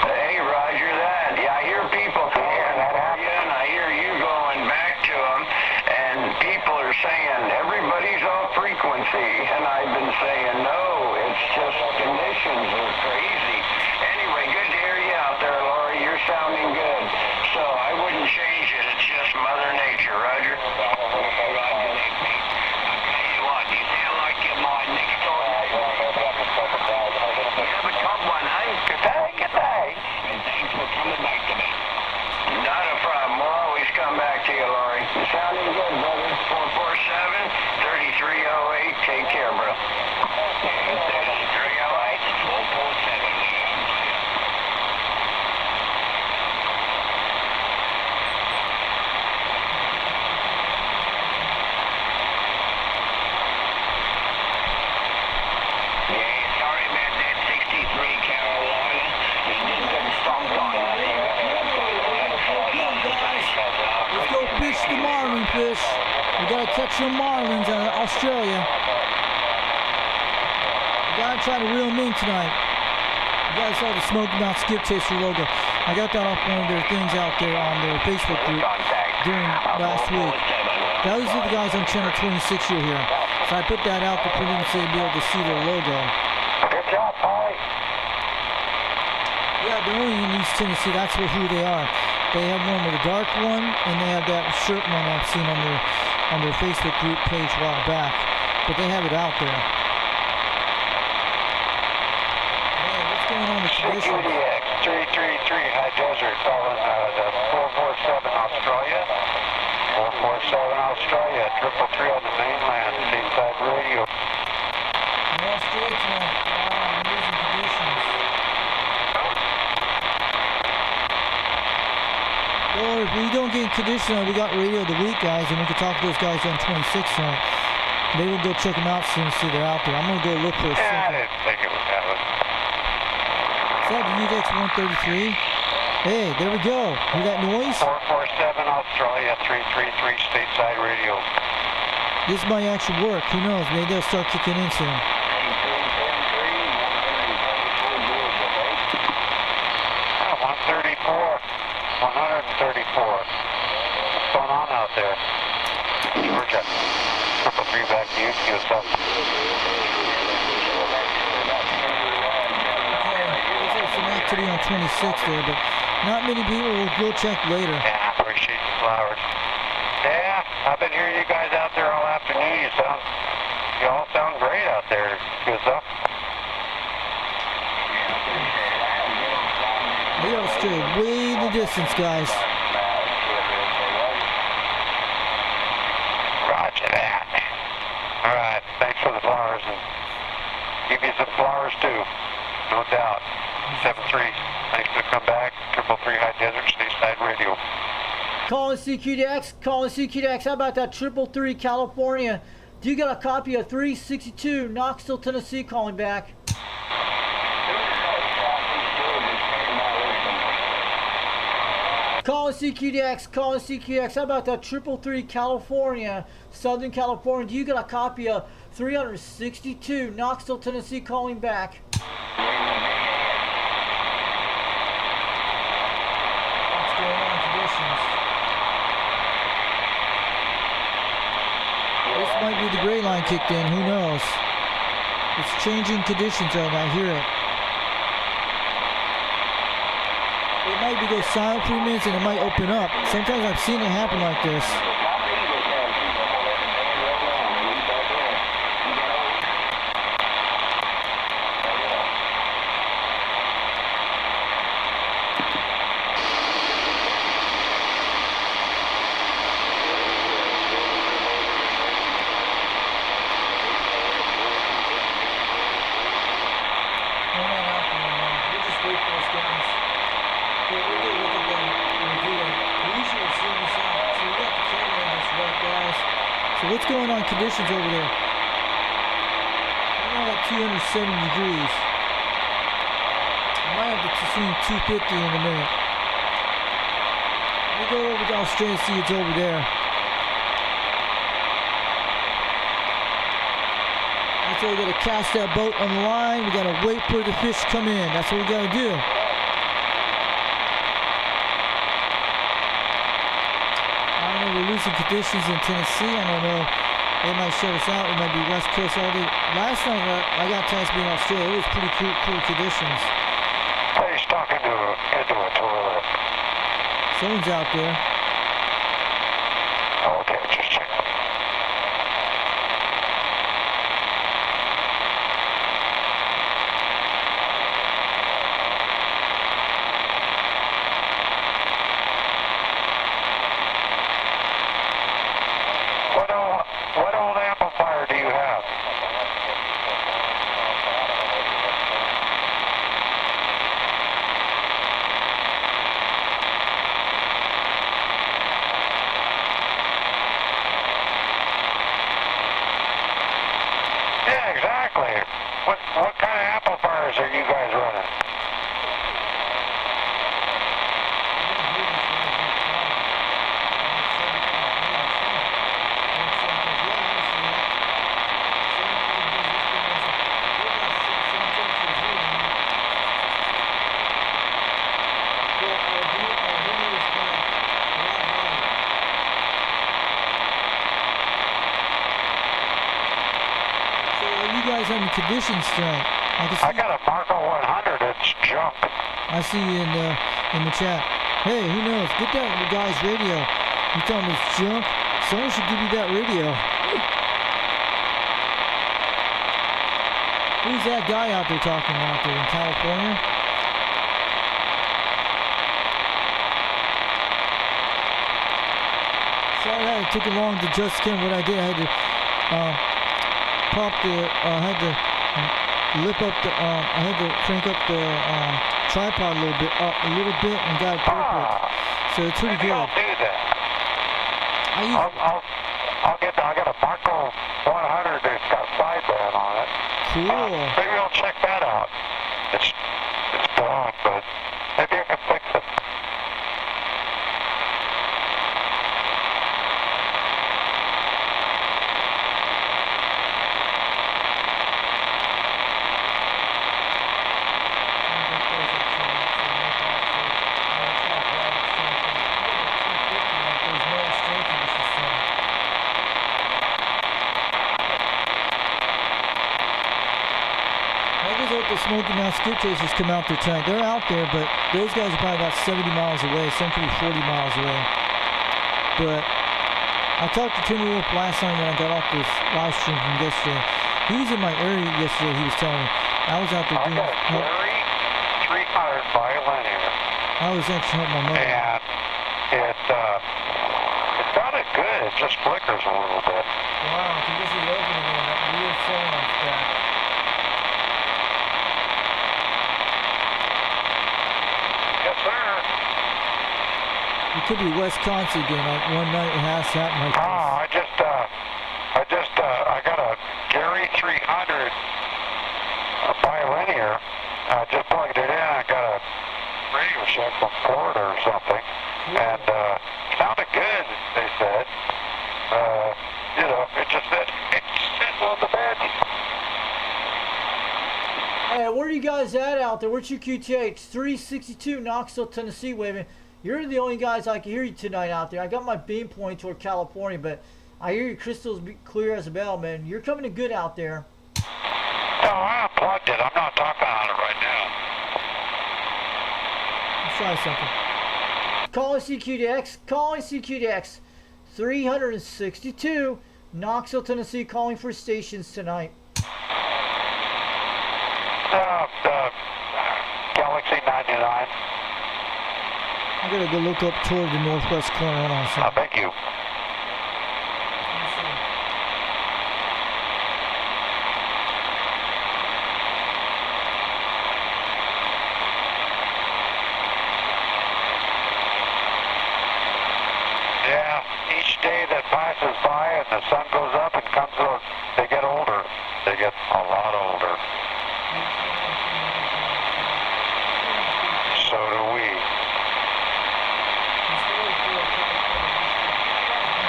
Hey, roger that. Yeah, I hear people calling you, and I hear you going back to them, and people are saying everybody's off frequency, and I've been saying no, it's just conditions are crazy. Anyway, good to hear you out there, Lori. You're sounding good. So I wouldn't change it. It's just Mother Nature, Roger. Roger, Pete. I'll tell you what, you sound like you're my next door. You have a tough one, eh? Good day, good day. And thanks for coming back to me. Not a problem. We'll always come back to you, Laurie. You're sounding good, brother. 447-3308. Take care, bro. 3308, 447. Sorry about that 63 Carolina. You just couldn't stop on it. Let's go fish the marlin fish. We gotta catch some marlins out of Australia. We gotta try to reel them in tonight. You guys saw the Smoke Not Skip Chaser logo. I got that off one of their things out there on their Facebook group during last week. Those are the guys on channel 26 you'll hear. So I put that out there for them to be able to see their logo. Good job, Polly. Yeah, they're only in East Tennessee. That's who they are. They have one with a dark one, and they have that shirt one I've seen on their Facebook group page a while back. But they have it out there. Man, what's going on with conditions? UDX 333, High Desert, calling the 447 Australia. 447 Australia, 333 on the mainland, Stateside Radio. No straight tonight. Wow, amazing conditions. Or if we don't get condition, we got Radio of the Week guys, and we can talk to those guys on 26 tonight. Maybe we'll go check them out soon and see they're out there. I'm gonna go look for a Yeah, I second. didn't think it was happening. Is that the UDX 133? Hey, there we go. Hear that noise? 447 Australia, 333 Stateside Radio. This might actually work. Who knows? Maybe they'll start kicking in soon. 134. 134. What's going on out there? Georgia. 333 back to you. QS up. Some activity on 26 there, but not many people will go check later. Yeah, I appreciate the flowers. Yeah, I've been hearing you guys out there all afternoon. You all sound great out there. Good stuff. They are straight way in the distance, guys. Roger that. All right, thanks for the flowers, and give you some flowers too, no doubt. 7-3, thanks for coming back. 333 High Desert, Stateside Radio. Calling CQDX, calling CQDX. How about that 333 California Do you got a copy of 362 Knoxville, Tennessee calling back? Calling CQDX, calling CQDX. How about that 333 California, Southern California? Do you got a copy of 362 Knoxville, Tennessee calling back? What's going on, conditions? This might be the gray line kicked in, who knows? It's changing conditions right now, I hear it. It might be go silent for 3 minutes and it might open up. Sometimes I've seen it happen like this. So what's going on conditions over there? We're at 270 degrees. I might have to swing 250 in a minute. Let me go over to Australia and see it's over there. That's why we gotta cast that boat on the line. We gotta wait for the fish to come in. That's what we gotta do. We're losing conditions in Tennessee. I don't know. They might shut us out. It might be West Coast all day. Last night I got a chance to be in Australia. It was pretty cool conditions. He's talking into a toilet. Someone's out there. Oh, okay, just check. What old amplifier do you have? Yeah, exactly. What kind of amplifiers are you guys running? Having conditions tonight. I got a Marco 100. It's junk. I see you in the chat. Hey, who knows? Get that guy's radio. You tell him it's junk. Someone should give you that radio. Who's that guy out there talking out there in California? Sorry that it took long to just scan what I did. I had to had to lip up the, I had to crank up the tripod a little bit and got it perfect. So it's pretty good. I'll do that. I got a Marco 100 that's got sideband on it. Cool. Maybe I'll check that out. It's blown, but maybe I can fix it. The Smoky Mountain Skip Chasers come out there tonight. They're out there, but those guys are probably about 70 miles away. Some could be 40 miles away. But I talked to Timmy Wolf last night when I got off this live stream from yesterday. He was in my area yesterday, he was telling me. I was out there doing... I got a 300 violin here. I was actually helping my mother. And it sounded good. It just flickers a little bit. Wow, so this is open again. That weird sound back. Yes, sir. It could be Wisconsin again. Like one night it has happened like this. I 3300 bilinear. I just plugged it in. I got a radio check from Florida or something, and sounded good. They said, you know, it just fit on the bed. Hey, where are you guys at out there? Where's your QTH? 362 Knoxville, Tennessee, waving. You're the only guys I can hear you tonight out there. I got my beam pointing toward California, but I hear your crystals clear as a bell, man. You're coming in good out there. No, I unplugged it. I'm not talking on it right now. Let's try something. Calling CQDX. Calling CQDX. 362 Knoxville, Tennessee, calling for stations tonight. Galaxy 99. I'm gonna go look up toward the northwest corner. Hold on a second. Thank you. Yeah, each day that passes by and the sun goes up and comes up, they get older. They get a lot older. So do we.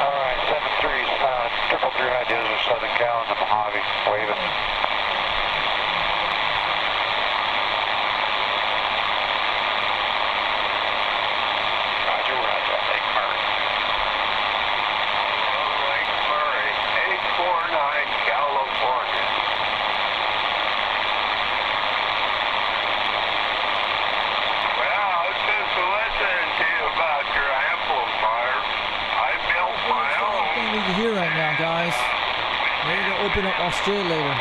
All right, 7-3, 3 ideas of Southern Cal and the Mojave, waving. Roger, Roger, Lake Murray. Lake Murray, 849, California. Well, I was just listening to you about your amplifier. I built my own. Thing we can hear right now, guys. Maybe they'll open up Australia later.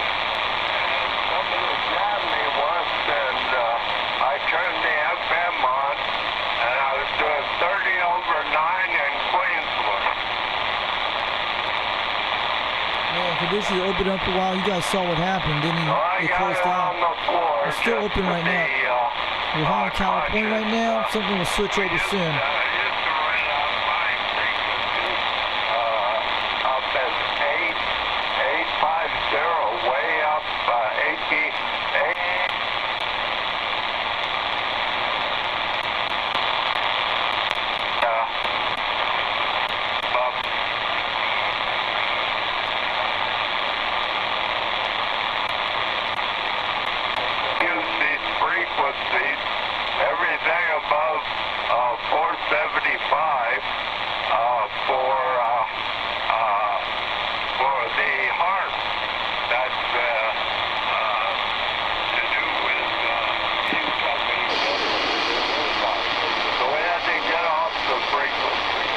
Somebody grabbed me once, and I turned the FM on, and I was doing 30/9 in Queensland. Yeah, Kadisha opened up a while. You guys saw what happened, didn't you? So I They got closed it on down. the floor. It's still just open right with now. the, We're home in California right now. Something will switch over soon. used to rent out my frequency up at 850, way up 88. Use these frequencies, everything above 475 for the heart. That's to do with incoming. So we had to get off the frequency.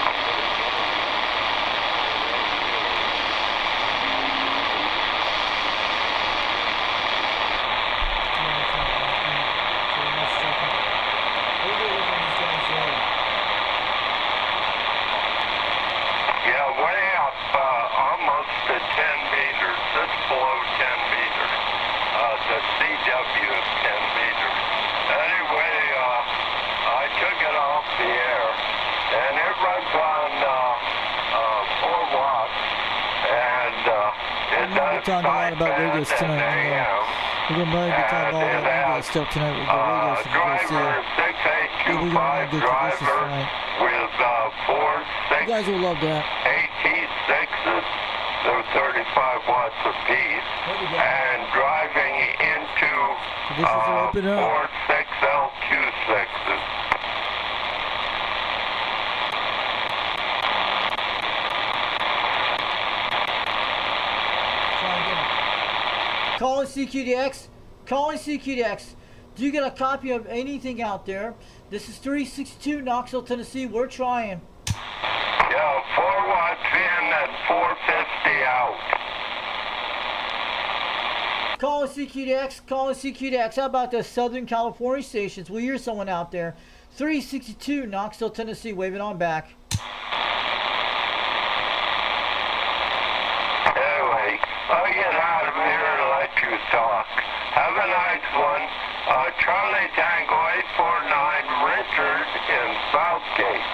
Yeah, way up, almost to 10 meters. It's below 10 meters. The CW is 10 meters. Anyway, I took it off the air, and it runs on 4 watts, and it We're does talking a lot about radios sideband and tonight. AM. We're gonna probably be talking about all that radio stuff tonight with the radios. If you guys see Driver it. We're gonna 6825 do Kadisha driver tonight. with 4 You guys will love that. AT6s, they're 35 watts apiece, There we go. and driving into This is an open up. 4 6LQ6s. Try again. Calling CQDX. Calling CQDX. Do you get a copy of anything out there? This is 362 Knoxville, Tennessee. We're trying. Yeah, 4 watts in and 450 out. Calling CQDX. Calling CQDX. How about the Southern California stations? We hear someone out there. 362 Knoxville, Tennessee. Waving on back. Anyway, I'll get out of here and let you talk. Have a nice one. Charlie Tango 849 Richard in Southgate.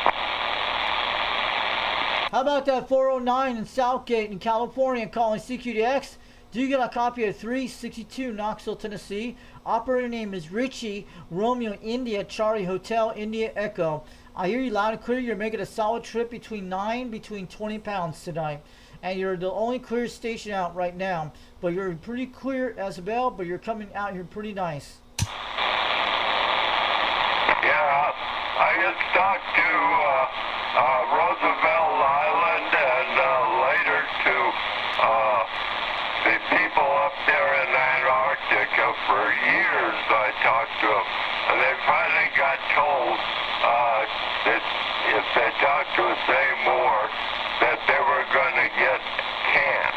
How about that 409 in Southgate in California calling CQDX? Do you get a copy of 362 Knoxville, Tennessee? Operator name is Richie, Romeo, India, Charlie, Hotel, India, Echo. I hear you loud and clear. You're making a solid trip between 20 pounds tonight. And you're the only clear station out right now. But you're pretty clear as well, but you're coming out here pretty nice. Yeah, I just talked to Roosevelt Island and later to the people up there in Antarctica. For years I talked to them, and they finally got told that if they talked to us anymore, that they were going to get canned.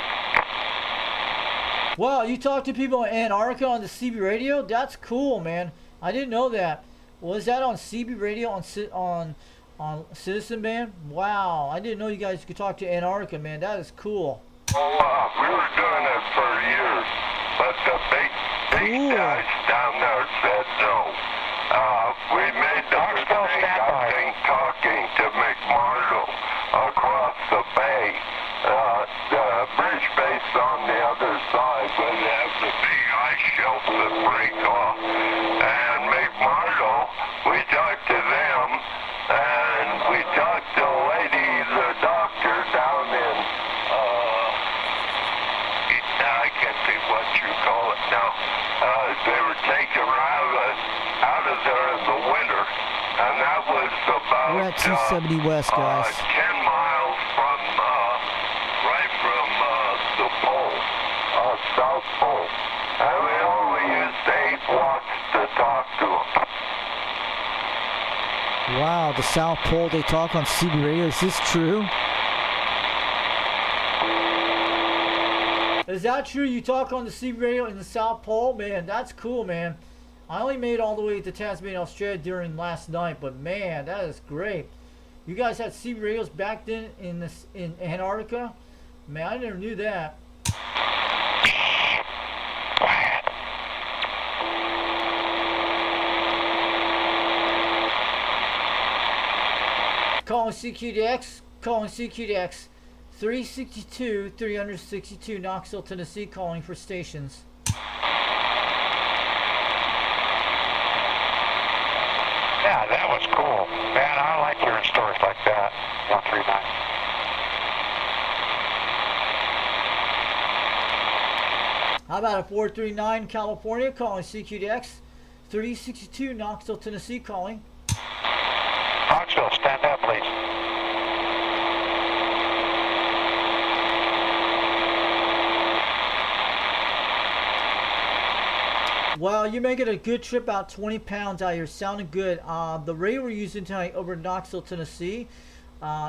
Wow, you talk to people in Antarctica on the CB radio? That's cool, man. I didn't know that. Was that on CB radio on Citizen Band? Wow, I didn't know you guys could talk to Antarctica, man. That is cool. Oh, we were doing it for years, but the big guys down there said no. We made the mistake, I think, talking to McMarshall across the bay. The bridge base on the other side would have the big ice shelf that break off. And McMarshall, we talked to them, and we talked to a lady, the doctor down in, I can't think what you call it now. They were taking her out of there in the winter, and that was about We're at 270 West, guys. 10 miles from, right from the pole, South Pole. And we only used 8 watts to talk to them. Wow, the South Pole, they talk on CB radio. Is this true? Is that true? You talk on the CB radio in the South Pole? Man, that's cool, man. I only made it all the way to Tasmania, Australia during last night, but man, that is great. You guys had CB radios back then in Antarctica? Man, I never knew that. Calling CQDX, calling CQDX. 362, 362 Knoxville, Tennessee, calling for stations. Yeah, that was cool. Man, I like hearing stories like that. 139. How about a 439 California, calling CQDX. 362 Knoxville, Tennessee, calling. Knoxville, stand up, please. Well, you're making a good trip, out 20 pounds out here. Sounding good. The radio we're using tonight over in Knoxville, Tennessee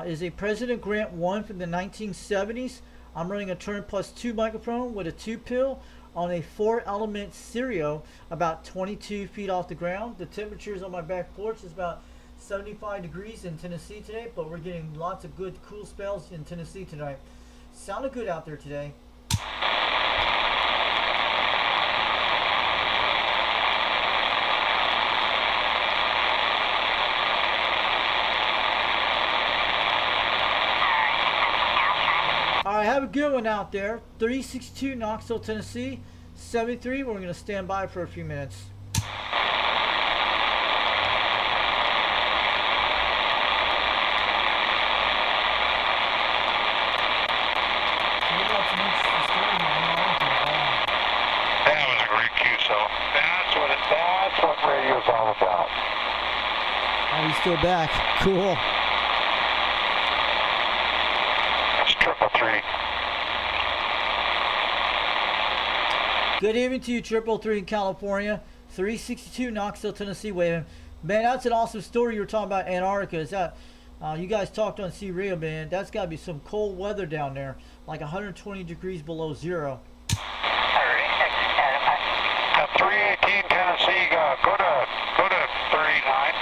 is a President Grant 1 from the 1970s. I'm running a Turn Plus 2 microphone with a 2-pill on a 4-element stereo about 22 feet off the ground. The temperatures on my back porch is about 75 degrees in Tennessee today, but we're getting lots of good cool spells in Tennessee tonight. Sounded good out there today. Alright, have a good one out there. 362 Knoxville, Tennessee. 73, we're going to stand by for a few minutes. That was a great cue, so that's what radio's all about. Oh, he's still back. Cool. That's 333. Good evening to you, 333 in California. 362 Knoxville, Tennessee, waving. Man, that's an awesome story you were talking about Antarctica. Is that you guys talked on C Radio, man? That's got to be some cold weather down there, like 120 degrees below zero. 318 Tennessee, go to 39.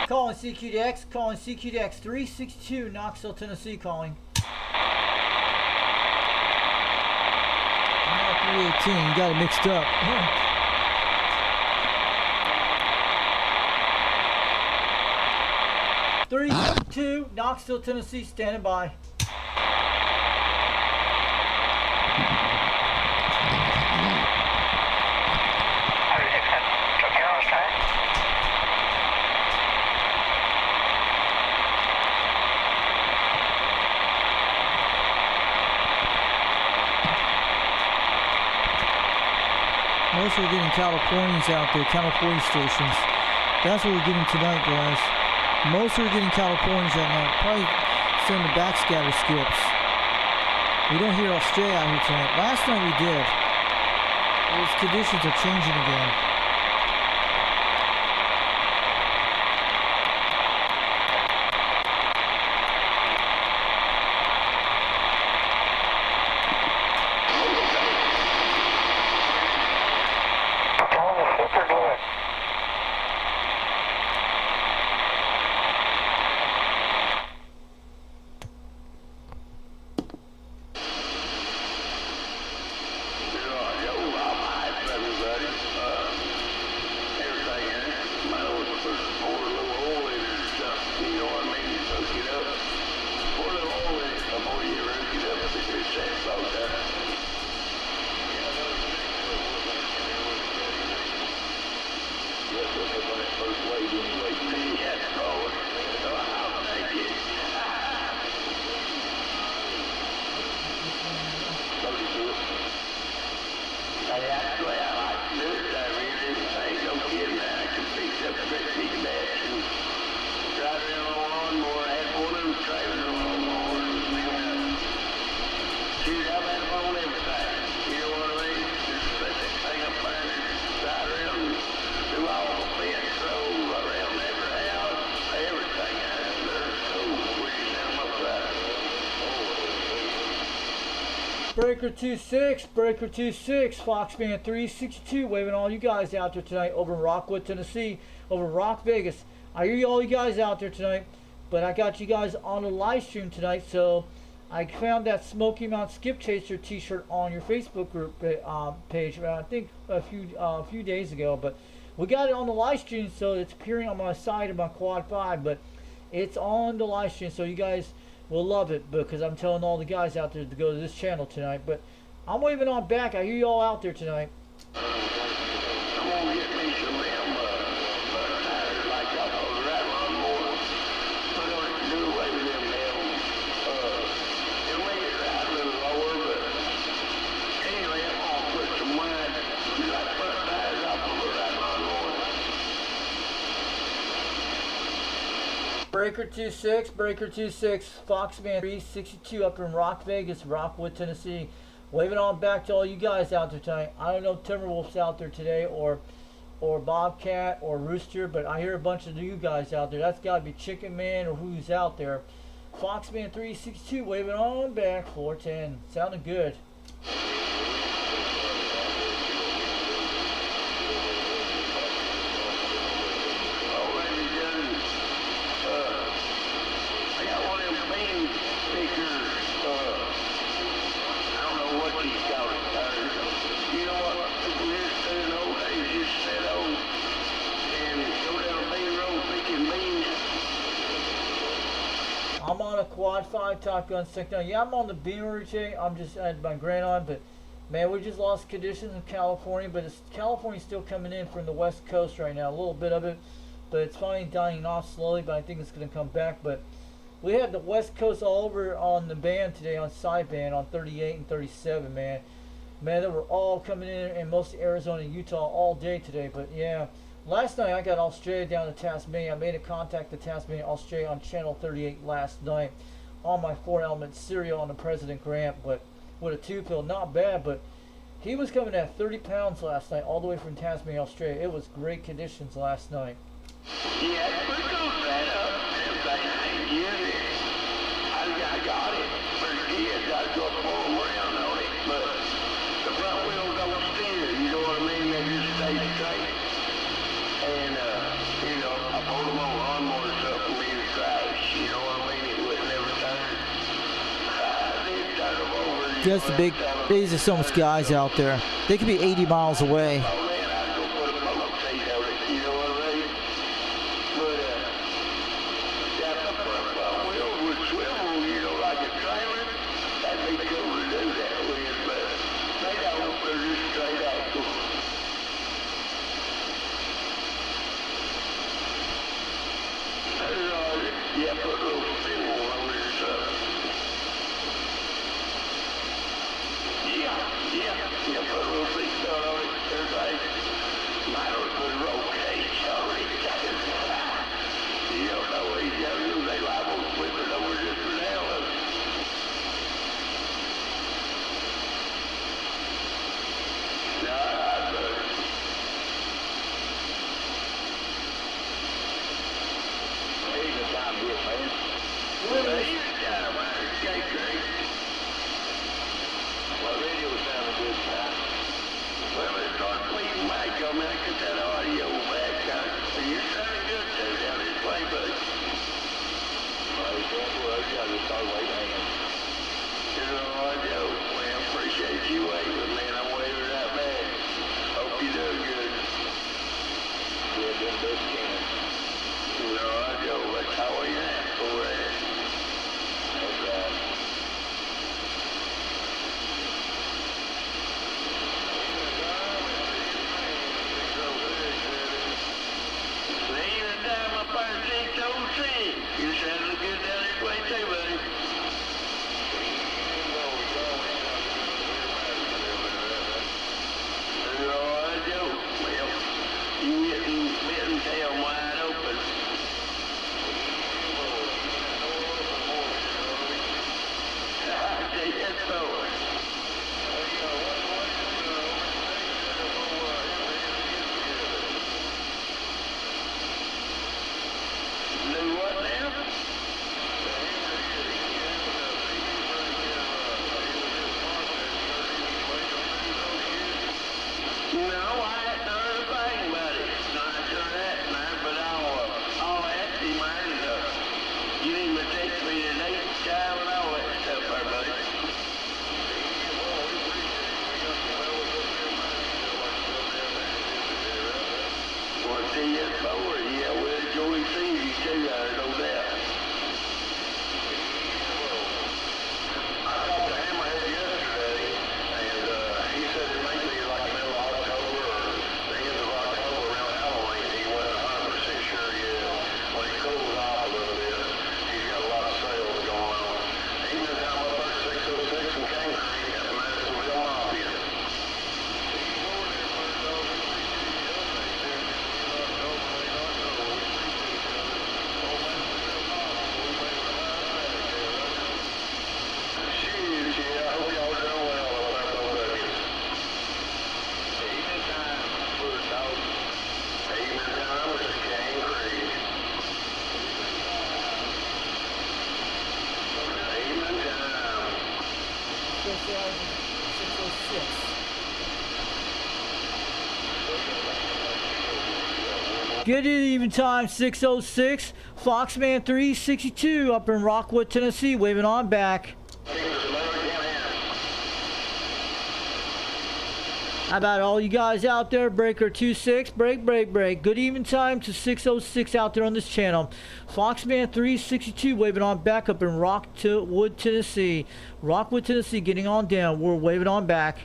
Calling CQDX, calling CQDX 362 Knoxville, Tennessee, calling. 318, you got it mixed up. 3-2, Knoxville, Tennessee, standing by. Most we're getting Californians out there, California stations. That's what we're getting tonight, guys. Most are getting Californians at night. Probably some of the backscatter skips. We don't hear Australia out here tonight. Last night we did. Those conditions are changing again. Breaker 26, Breaker 26, Foxman 362, waving all you guys out there tonight over in Rockwood, Tennessee, over in Rock Vegas. I hear all you guys out there tonight, but I got you guys on the live stream tonight, so I found that Smoky Mountain Skip Chaser t-shirt on your Facebook group page, I think a few days ago, but we got it on the live stream, so it's appearing on my side of my Quad 5, but it's on the live stream, so you guys will love it, because I'm telling all the guys out there to go to this channel tonight. But I'm waving on back. I hear you all out there tonight. Breaker 26, Breaker 26, Foxman 362 up in Rock Vegas, Rockwood, Tennessee. Waving on back to all you guys out there tonight. I don't know if Timberwolf's out there today or Bobcat or Rooster, but I hear a bunch of you guys out there. That's got to be Chicken Man or who's out there. Foxman 362 waving on back, 410. Sounding good. I'm on a Quad 5 Top Gun stick now. Yeah, I'm on the Beamer today. I'm just had my Grand on, but man, we just lost conditions in California, but California's still coming in from the West Coast right now. A little bit of it, but it's finally dying off slowly, but I think it's going to come back. But we had the West Coast all over on the band today, on sideband, on 38 and 37, man. Man, they were all coming in most of Arizona and Utah all day today, but yeah. Last night I got Australia down to Tasmania. I made a contact to Tasmania, Australia on channel 38 last night on my 4-element serial on the President Grant, but with a 2-pill, not bad, but he was coming at 30 pounds last night all the way from Tasmania, Australia. It was great conditions last night. Yeah, pretty cool setup. I got it. First gear, got to go full around on it, but the front wheel don't steer, you know what I mean? They just stay straight. And, you know, I pulled them on lawnmowers up for me to crash, you know what I mean? It wouldn't never turn. I did turn them over. Just the big, these are so much guys out there. They could be 80 miles away. That Yeah, put a little fuel on it or something. Yeah, put a little seatbelt on it. Everybody might have put a roll cage on it. You don't know what he's gonna do. They liable to flip it over just for now. Nah, but ain't the time to get, man. Well, ain't the time, man. Okay, great. My radio sounded good, man. Well, it started bleeding back on me. I cut that audio back, huh? You're sounding good, too, down this way, buddy. Well, I just started waving hands. You're all right, Joe. Well, I appreciate you waving, man. I'm waving right back. Hope you're doing good. Yeah, doing best you can. You're all right, Joe. That's how we act for that. That's right. See the time up there, 606. You're sounding good down this way, too, buddy. You're all right, Joe. Well, you getting tail wide open. I take that forward. Do what now? No, I hadn't heard a thing about it. Not sure that, man, but I'll ask him, man. You need to text me the date, time, and all that stuff, there, buddy. Well, see you forward. Yeah, we'll enjoy seeing you too, no doubt. I talked to Hammerhead yesterday, and he said it may be like middle of October or the end of October around Halloween. He wasn't 100% sure yet. When he cools off a little bit, he's got a lot of sales going on. Even if I'm up there 606 and King Creek at the Madisonville Mafia. Let's go out 606. Good even time, 606. Foxman 362 up in Rockwood, Tennessee, waving on back. How about all you guys out there? Breaker 26, break. Good evening time to 606 out there on this channel. Foxman 362 waving on back up in Rockwood, Tennessee. Rockwood, Tennessee, getting on down. We're waving on back.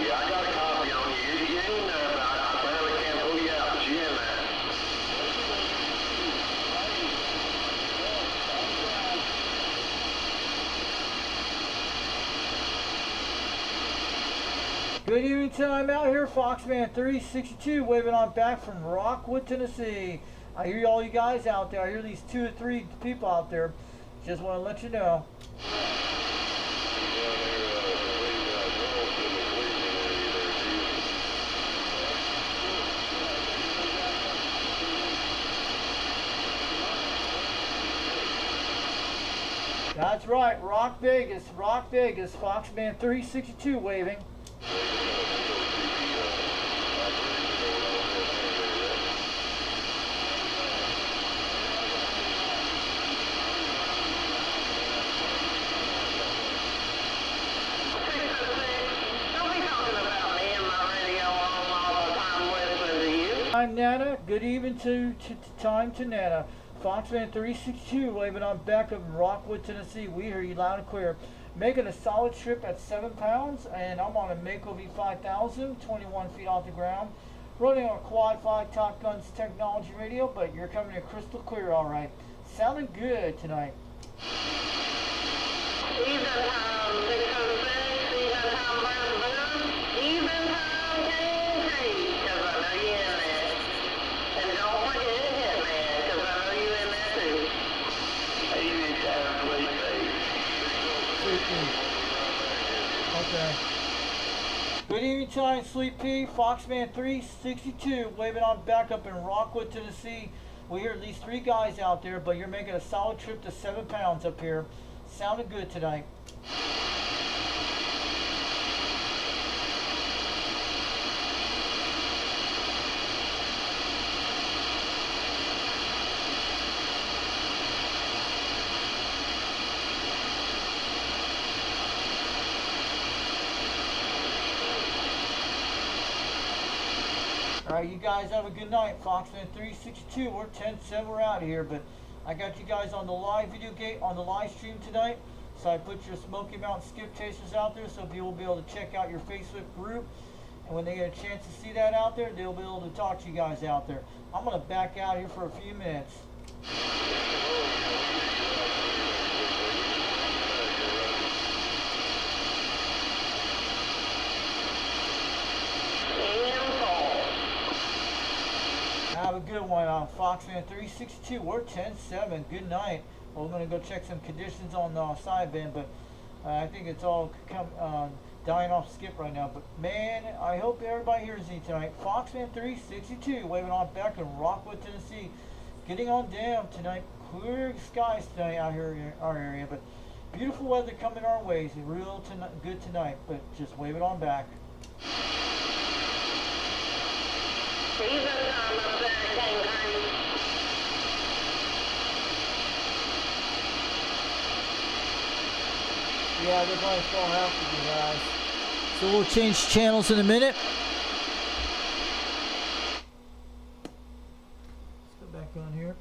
Yeah, I got a copy on you. You in there, but I barely can pull you out, but you in there. Good evening time out here, Foxman 362 waving on back from Rockwood, Tennessee. I hear all you guys out there. I hear these 2 or 3 people out there. Just want to let you know. That's right, Rock Vegas, Foxman 362 waving. time, Nana. Good evening to time to Nana. Foxman 362, waving on back of Rockwood, Tennessee. We hear you loud and clear. Making a solid trip at 7 pounds, and I'm on a Mako V5000, 21 feet off the ground. Running on Quad 5 Top Guns technology radio, but you're coming in crystal clear, all right. Sounding good tonight. Even time 606, even time Brown, even time King Creek, because I know you're in there. And don't forget to hit, man, because I know you're in there too. Even time, what you say? Okay. Good evening time, Sweet Pea. Foxman 362, waving on back up in Rockwood, Tennessee. We hear at least 3 guys out there, but you're making a solid trip to 7 pounds up here. Sounded good tonight. Alright, you guys have a good night. Foxman 362, we're 10-7, we're out of here, but I got you guys on the live video gate on the live stream tonight. So I put your Smoky Mountain Skip Chasers out there so people will be able to check out your Facebook group. And when they get a chance to see that out there, they'll be able to talk to you guys out there. I'm going to back out here for a few minutes. Have a good one on Foxman 362. We're 10-7. Good night. Well, we're going to go check some conditions on the sideband, but I think it's all dying off skip right now. But man, I hope everybody hears me tonight. Foxman 362, waving on back in Rockwood, Tennessee. Getting on down tonight. Clear skies tonight out here in our area, but beautiful weather coming our way. It's real good tonight, but just wave it on back. Even time up there in King Creek. Yeah, they're probably still after you guys. So we'll change channels in a minute. Let's go back on here.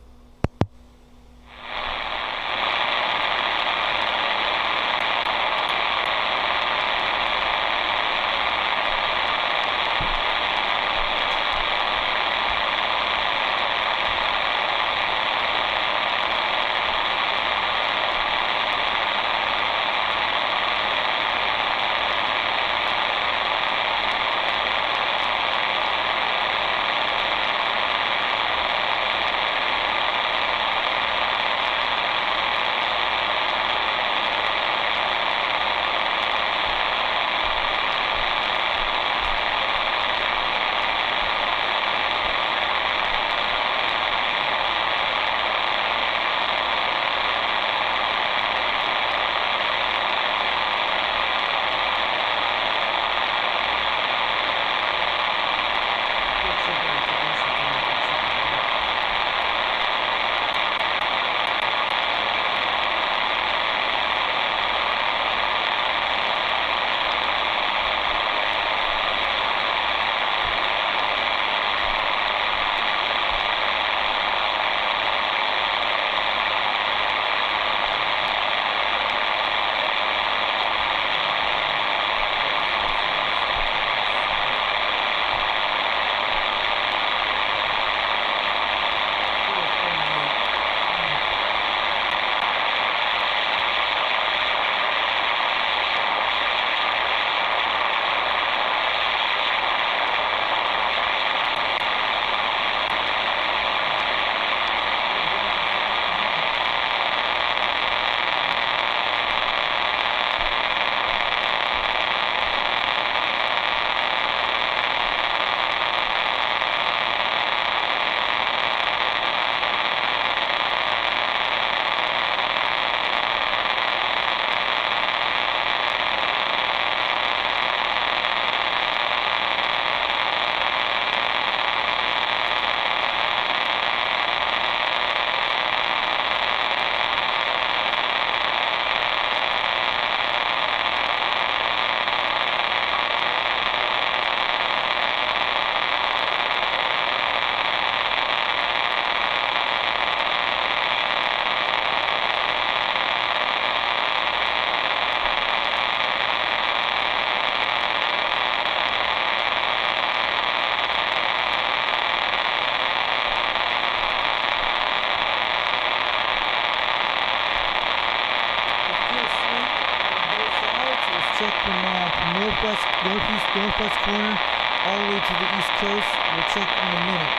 Northwest corner all the way to the East Coast. We'll check in a minute.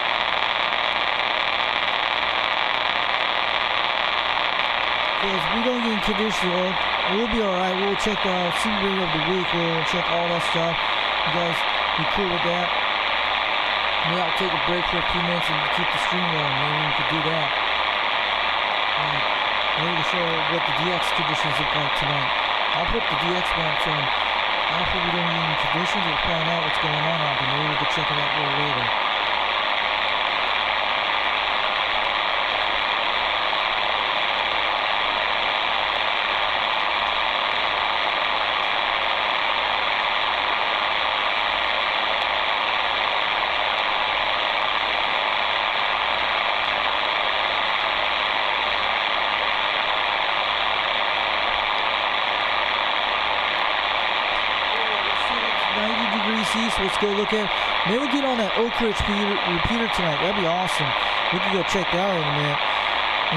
Because we don't get in condition, we'll be alright. We'll check the seed rate of the week. We'll check all that stuff. You guys be cool with that? Maybe I'll take a break for a few minutes and keep the stream rolling. Maybe we could do that. Maybe we'll show what the DX conditions look like tonight. I'll put the DX maps on. After we don't get in conditions, we'll find out what's going on out there. Maybe we can check it out a little later. East. Let's go look at, maybe we'll get on that Oak Ridge repeater tonight. That'd be awesome. We could go check that out in a minute.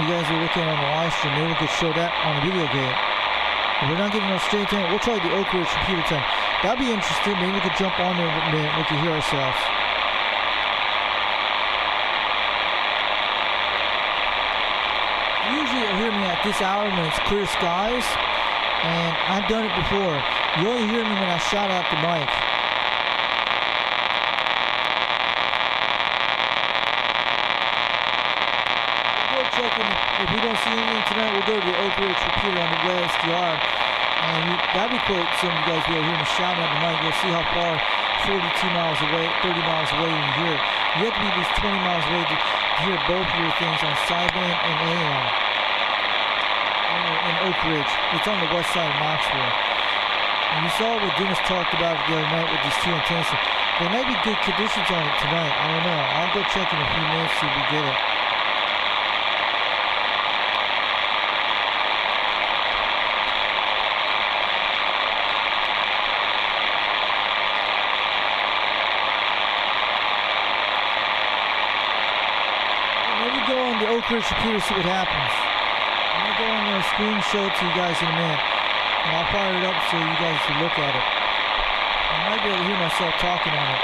You guys are looking on the live stream. Maybe we could show that on the video game. If we're not getting on straight tonight, we'll try the Oak Ridge repeater tonight. That'd be interesting. Maybe we could jump on there in a minute. We could hear ourselves. Usually you'll hear me at this hour when it's clear skies, and I've done it before. You only hear me when I shout out the mic. If we don't see anything tonight, we'll go to the Oak Ridge repeater on the WSDR. And that'd be cool. Some of you guys will hear me shouting at the mic. You'll see how far 42 miles away, 30 miles away you can hear it. You have to be at least 20 miles away to hear both of your things on sideband and AM. In Oak Ridge. It's on the west side of Knoxville. And you saw what Dennis talked about the other night with these two antennas. There might be good conditions on it tonight. I don't know. I'll go check in a few minutes, see if we get it. Oak Ridge repeater, see what happens. I'm going to go on the screen and show it to you guys in a minute. And I'll fire it up so you guys can look at it. I might be able to hear myself talking on it.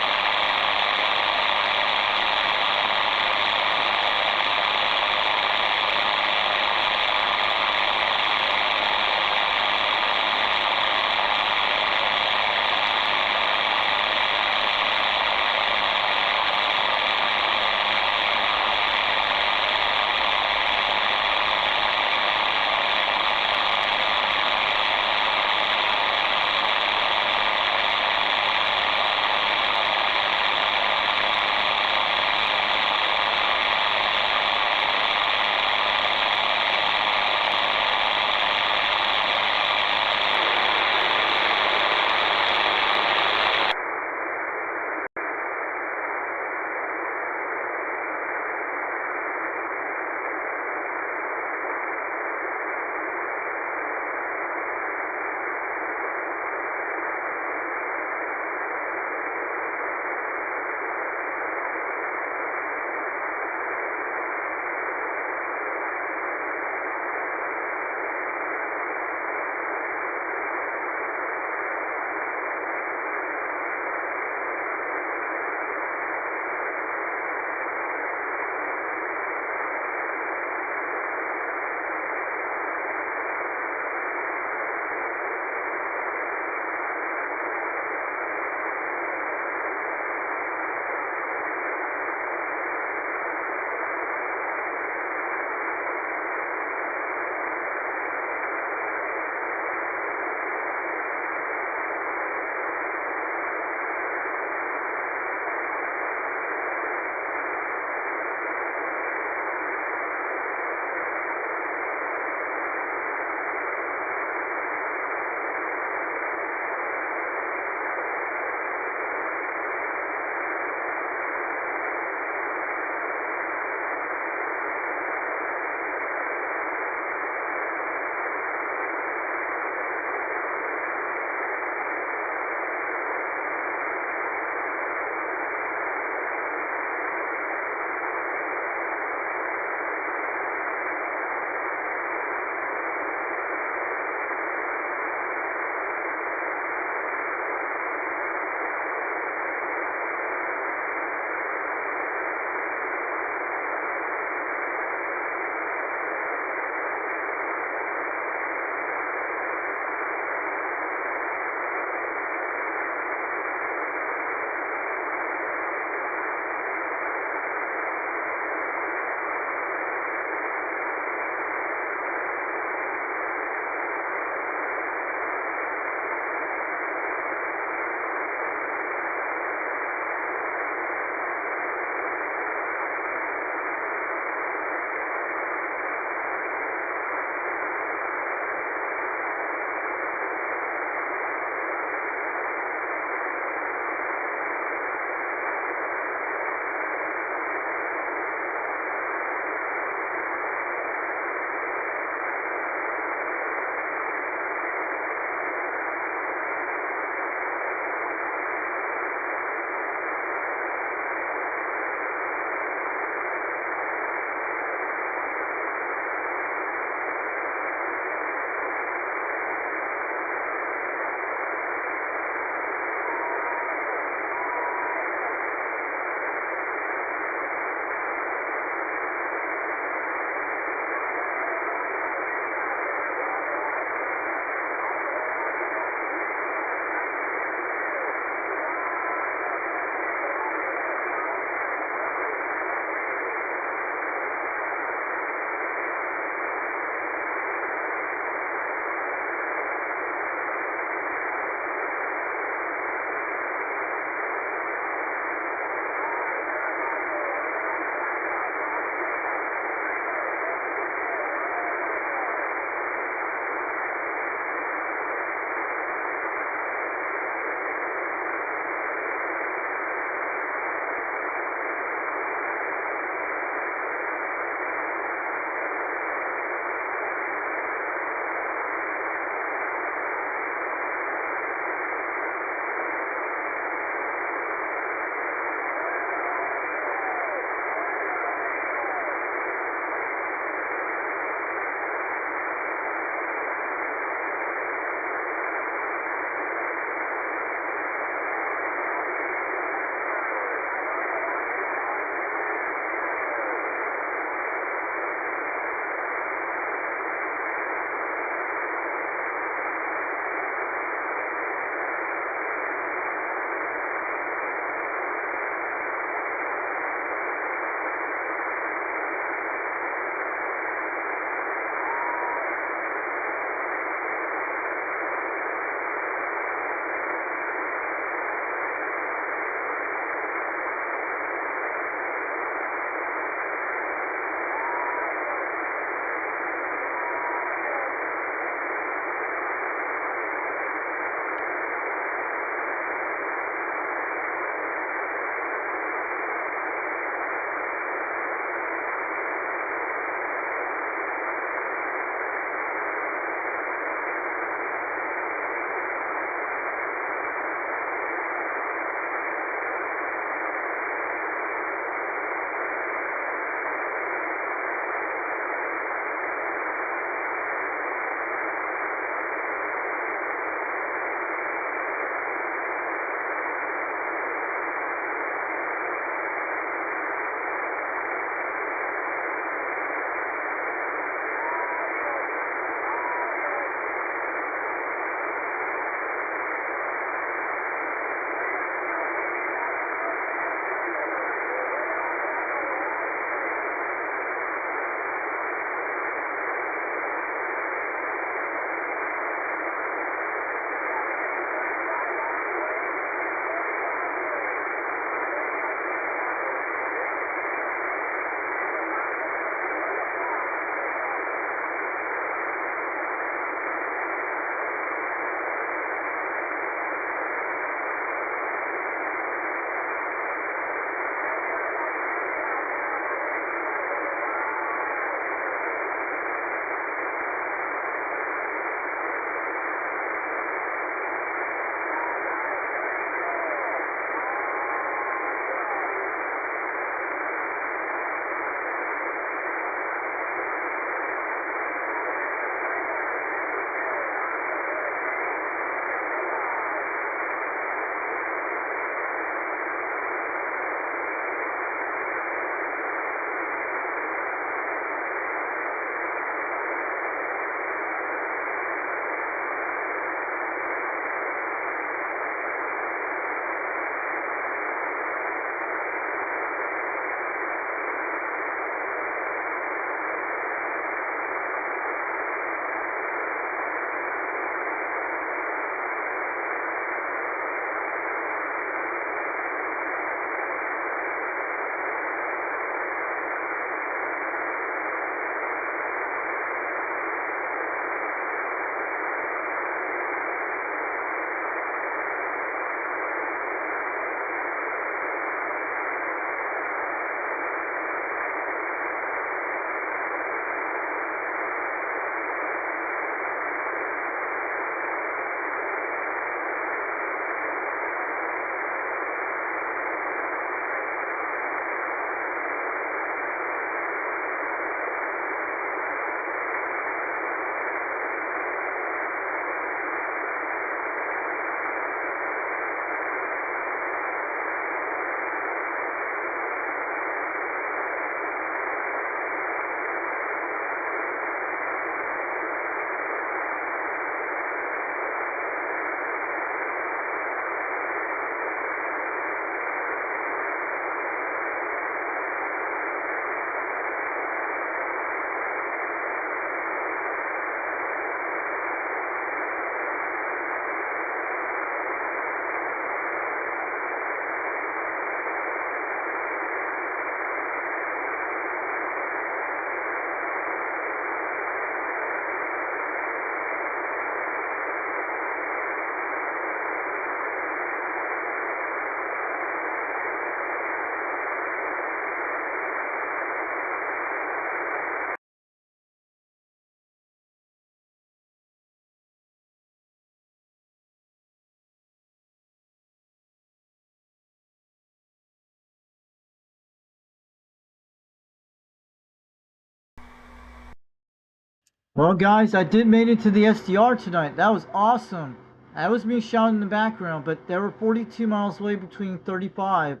Well, guys, I did made it to the SDR tonight. That was awesome. That was me shouting in the background, but there were 42 miles away between 35.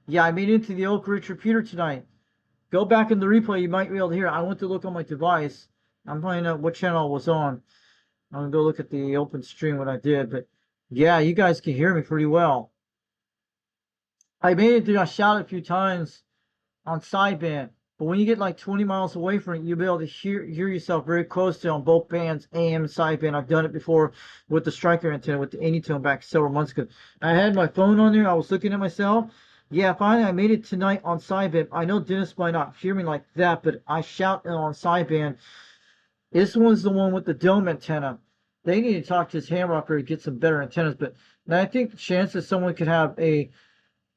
Yeah, I made it to the Oak Ridge repeater tonight. Go back in the replay, you might be able to hear it. I went to look on my device. I'm finding out what channel it was on. I'm gonna go look at the open stream what I did, but yeah, you guys can hear me pretty well. I made it through. I shouted a few times on sideband, but when you get like 20 miles away from it, you'll be able to hear yourself very close to on both bands, AM and sideband. I've done it before with the striker antenna with the Anytone back several months ago. I had my phone on there. I was looking at myself. Yeah, finally I made it tonight on sideband. I know Dennis might not hear me like that, but I shout on sideband. This one's the one with the dome antenna. They need to talk to his hammer operator to get some better antennas. But I think the chances someone could have a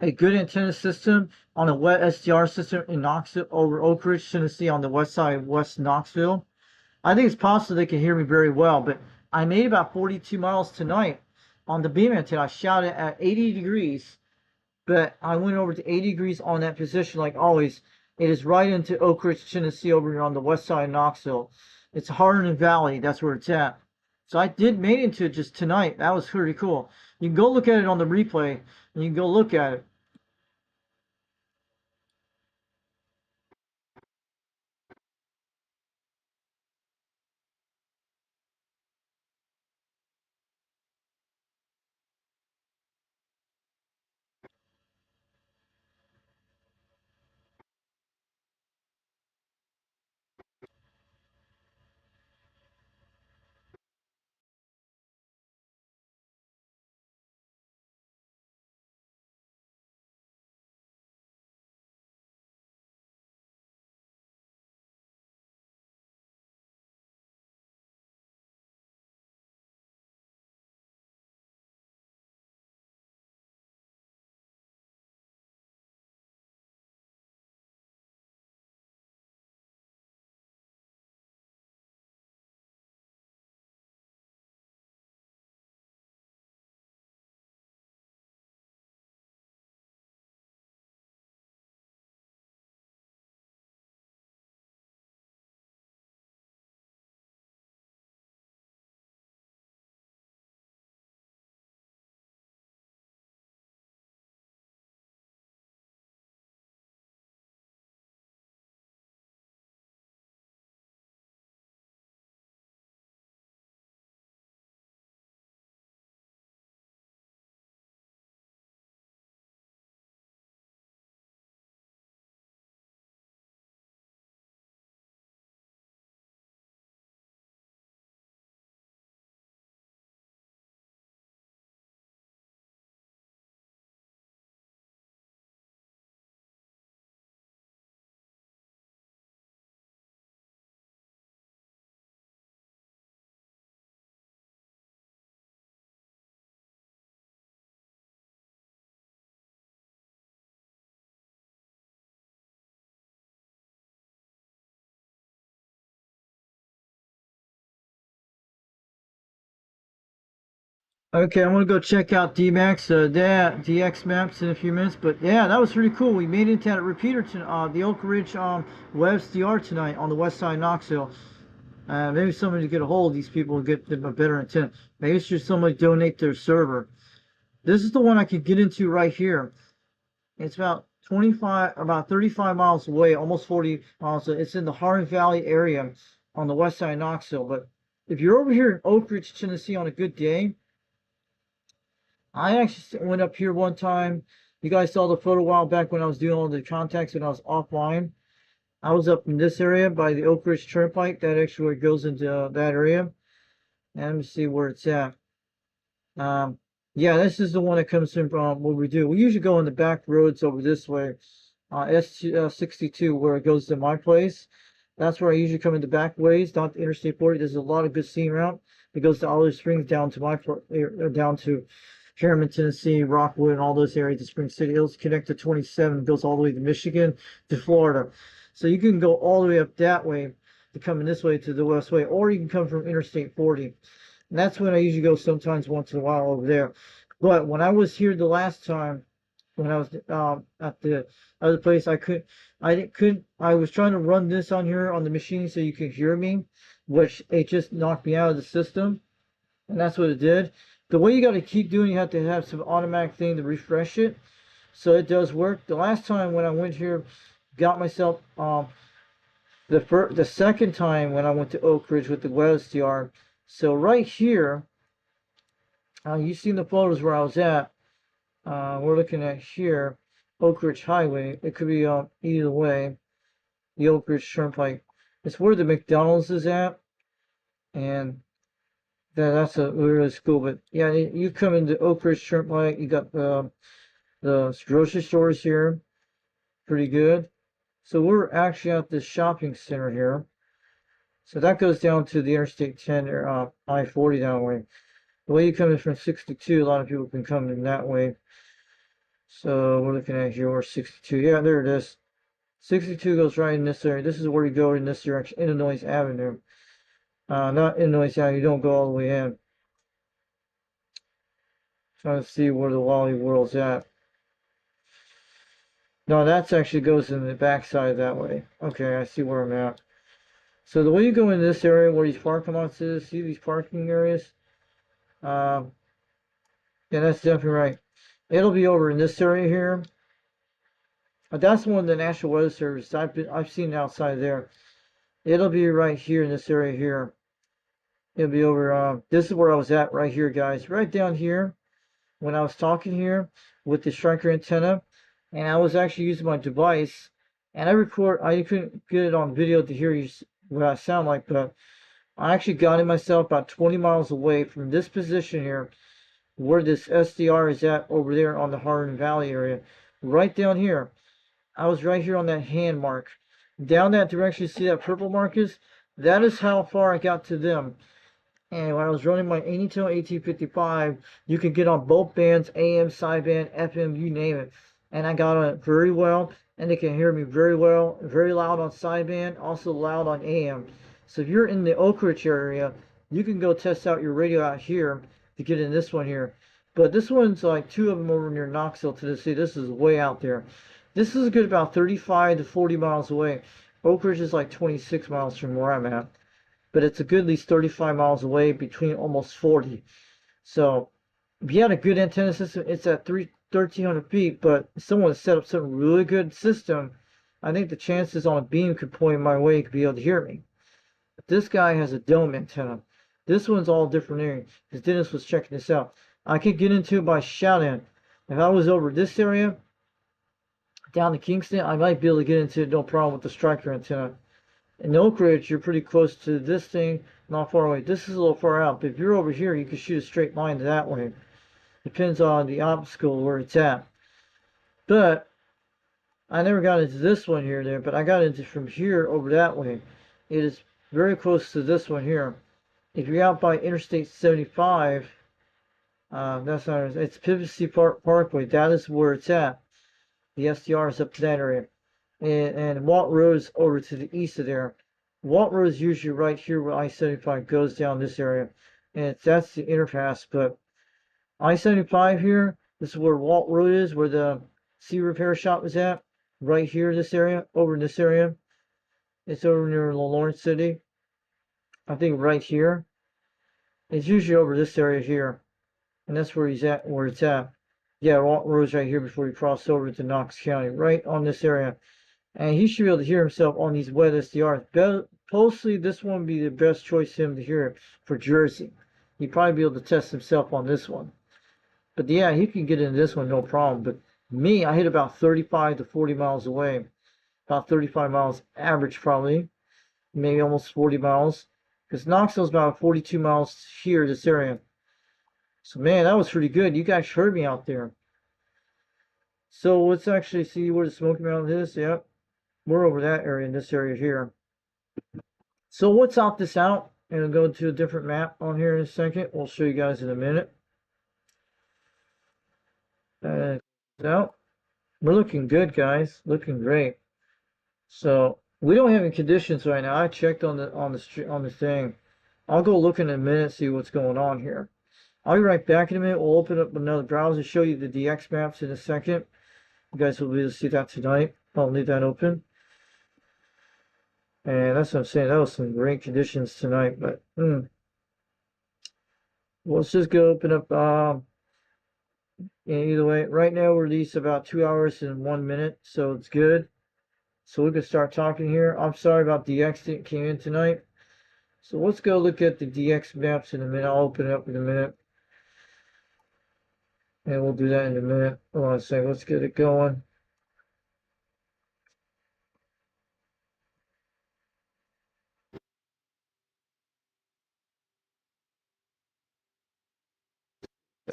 good antenna system on a wet SDR system in Knoxville over Oak Ridge, Tennessee on the west side of West Knoxville. I think it's possible they can hear me very well, but I made about 42 miles tonight on the beam antenna. I shot it at 80 degrees, but I went over to 80 degrees on that position like always. It is right into Oak Ridge, Tennessee over here on the west side of Knoxville. It's Hardin Valley. That's where it's at. So I did made it to it just tonight. That was pretty cool. You can go look at it on the replay, and you can go look at it. Okay, I'm gonna go check out DMAX, DX maps in a few minutes. But yeah, that was pretty cool. We made it to that repeater to the Oak Ridge Web SDR tonight on the west side of Knoxville. Maybe somebody to get a hold of these people and get them a better antenna. Maybe it's just somebody donate their server. This is the one I could get into right here. It's about 35 miles away, almost 40 miles. It's in the Hardin Valley area on the west side of Knoxville. But if you're over here in Oak Ridge, Tennessee on a good day, I actually went up here one time. You guys saw the photo a while back when I was doing all the contacts when I was offline. I was up in this area by the Oak Ridge Turnpike. That actually goes into that area. And let me see where it's at. Yeah, this is the one that comes in from what we do. We usually go on the back roads over this way. S62 where it goes to my place. That's where I usually come in the back ways, down to Interstate 40. There's a lot of good scene route. It goes to Olive Springs, down to Harriman, Tennessee, Rockwood, and all those areas to Spring City. It'll connect to 27, goes all the way to Michigan, to Florida. So you can go all the way up that way to come in this way to the west way, or you can come from Interstate 40. And that's when I usually go sometimes once in a while over there. But when I was here the last time, when I was at the other place, I was trying to run this on here on the machine so you could hear me. which it just knocked me out of the system, and that's what it did. The way you got to keep doing, you have to have some automatic thing to refresh it, so it does work. The last time when I went here, got myself the second time when I went to Oak Ridge with the web SDR. So right here, you've seen the photos where I was at. We're looking at here, Oak Ridge Highway. It could be either way. The Oak Ridge Turnpike. It's where the McDonald's is at, and that's a really cool. But yeah, you come into Oak Ridge Turnpike. You got the grocery stores here, pretty good. So we're actually at this shopping center here. So that goes down to the Interstate 10 or I-40 that way. The way you come in from 62, a lot of people can come in that way. So we're looking at here, we're 62. Yeah, there it is. 62 goes right in this area. This is where you go in this direction, Illinois Avenue. Not Illinois Avenue, you don't go all the way in. Trying to see where the Wally World's at. No, that actually goes in the backside that way. Okay, I see where I'm at. So the way you go in this area where these parking lots is, see these parking areas? Yeah, that's definitely right. It'll be over in this area here. That's one of the National Weather Service I've seen outside there. It'll be right here in this area here. It'll be over. This is where I was at right here, guys. Right down here, when I was talking here with the striker antenna, and I was actually using my device, and I couldn't get it on video to hear you what I sound like, but I actually got it myself about 20 miles away from this position here, where this SDR is at over there on the Hardin Valley area. Right down here. I was right here on that hand mark. Down that direction, you see that purple mark is? That is how far I got to them. And when I was running my Anytone AT55, you can get on both bands, AM, sideband, FM, you name it. And I got on it very well, and they can hear me very well, very loud on sideband, also loud on AM. So if you're in the Oak Ridge area, you can go test out your radio out here to get in this one here. But this one's like two of them over near Knoxville, Tennessee. This is way out there. This is a good about 35 to 40 miles away. Oak Ridge is like 26 miles from where I'm at. But it's a good at least 35 miles away, between almost 40. So if you had a good antenna system, it's at 1,300 feet. But if someone set up some really good system, I think the chances on a beam could point my way, could be able to hear me. But this guy has a dome antenna. This one's all different area. Because Dennis was checking this out. I could get into it by shouting. If I was over this area, down to Kingston, I might be able to get into it, no problem, with the striker antenna. In Oak Ridge, you're pretty close to this thing, not far away. This is a little far out, but if you're over here, you can shoot a straight line that way. Depends on the obstacle where it's at. But I never got into this one here there, but I got into from here over that way. It is very close to this one here. If you're out by Interstate 75, that's not, it's 57 Parkway. That is where it's at. The SDR is up to that area. And Walt Road is over to the east of there. Walt Road is usually right here where I-75 goes down this area. And that's the interpass. But I-75 here, this is where Walt Road is, where the C repair shop is at. Right here, this area, over in this area. It's over near Lawrence City. I think right here. It's usually over this area here. And that's where he's at, where it's at. Yeah, Walt Road's right here before you cross over to Knox County, right on this area. And he should be able to hear himself on these wet SDRs. Mostly, this one would be the best choice for him to hear for Jersey. He'd probably be able to test himself on this one. But yeah, he can get into this one, no problem. But me, I hit about 35 to 40 miles away. About 35 miles average, probably. Maybe almost 40 miles. Because Knoxville's about 42 miles here, this area. So man, that was pretty good. You guys heard me out there. So let's actually see where the Smoky Mountain is. Yep. We're over that area in this area here. So let's out this out and go to a different map on here in a second. We'll show you guys in a minute. Out. We're looking good, guys. Looking great. So we don't have any conditions right now. I checked on the thing. I'll go look in a minute, see what's going on here. I'll be right back in a minute. We'll open up another browser, show you the DX maps in a second. You guys will be able to see that tonight. I'll leave that open. And that's what I'm saying. That was some great conditions tonight. But let's just go open up. And either way, right now we're at least about 2 hours and 1 minute, so it's good. So we can start talking here. I'm sorry about DX that came in tonight. So let's go look at the DX maps in a minute. I'll open it up in a minute. And we'll do that in a minute. Hold on a second. Let's get it going.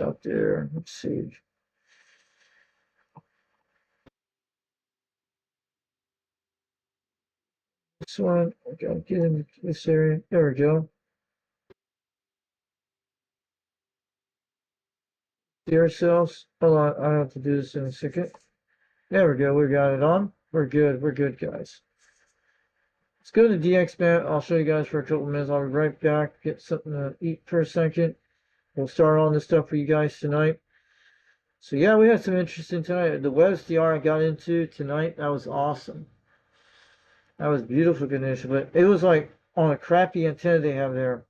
Out there. Let's see. This one. Okay, I'll get in this area. There we go. See ourselves. Hold on. I have to do this in a second. There we go. We got it on. We're good. We're good, guys. Let's go to DX map. I'll show you guys for a couple minutes. I'll be right back. Get something to eat for a second. We'll start on this stuff for you guys tonight. So yeah, we had some interesting tonight. The WebSDR I got into tonight, that was awesome. That was beautiful condition, but it was like on a crappy antenna they have there.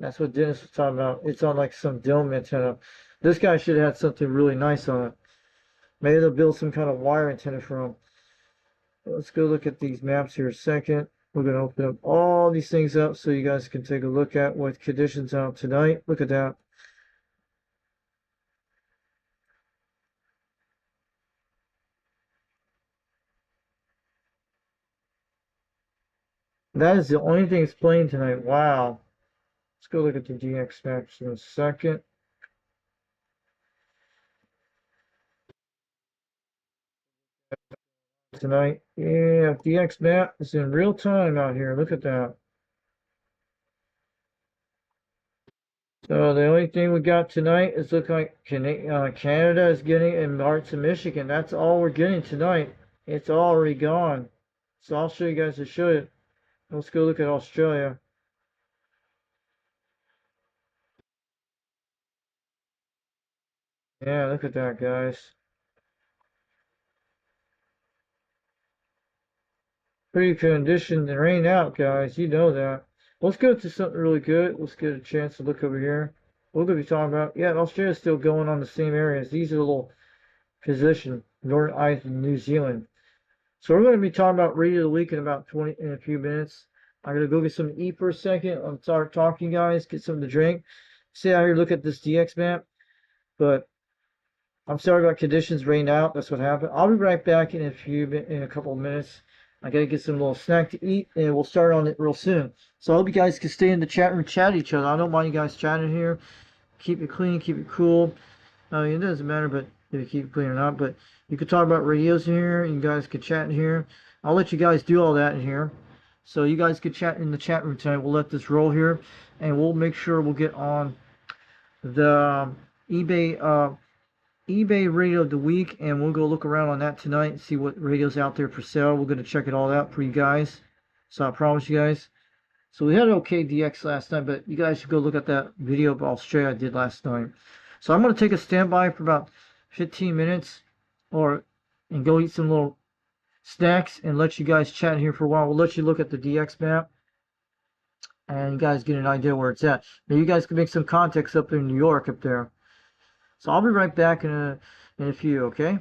That's what Dennis was talking about. It's on like some dome antenna. This guy should have had something really nice on it. Maybe they'll build some kind of wire antenna for him. Let's go look at these maps here a second. We're going to open up all these things up so you guys can take a look at what conditions out tonight. Look at that. That is the only thing it's playing tonight. Wow. Let's go look at the DX maps in a second. Tonight. Yeah, DX map is in real time out here. Look at that. So the only thing we got tonight is look like Canada is getting in parts of Michigan. That's all we're getting tonight. It's already gone. So I'll show you guys to show it. Let's go look at Australia. Yeah, look at that, guys. Pretty conditioned and rain out, guys. You know that. Let's go to something really good. Let's get a chance to look over here. We're going to be talking about, yeah, Australia's still going on the same areas. These are the little position, Northern Iceland, New Zealand. So we're going to be talking about radio of the week in about in a few minutes. I'm going to go get something to eat for a second. I'll start talking, guys. Get something to drink. Sit out here, look at this DX map. But I'm sorry about conditions rained out. That's what happened. I'll be right back in a couple of minutes. I gotta get some little snack to eat, and we'll start on it real soon. So I hope you guys can stay in the chat room, chat each other. I don't mind you guys chatting here. Keep it clean, keep it cool. It doesn't matter, but if you keep it clean or not. But you can talk about radios in here. You guys can chat in here. I'll let you guys do all that in here. So you guys can chat in the chat room tonight. We'll let this roll here, and we'll make sure we'll get on the eBay radio of the week, and we'll go look around on that tonight and see what radio's out there for sale. We're going to check it all out for you guys. So I promise you guys. So we had an okay DX last night, but you guys should go look at that video of Australia I did last night. So I'm going to take a standby for about 15 minutes and go eat some little snacks and let you guys chat here for a while. We'll let you look at the DX map and you guys get an idea where it's at. Now you guys can make some contacts up in New York up there. So I'll be right back in a few, okay?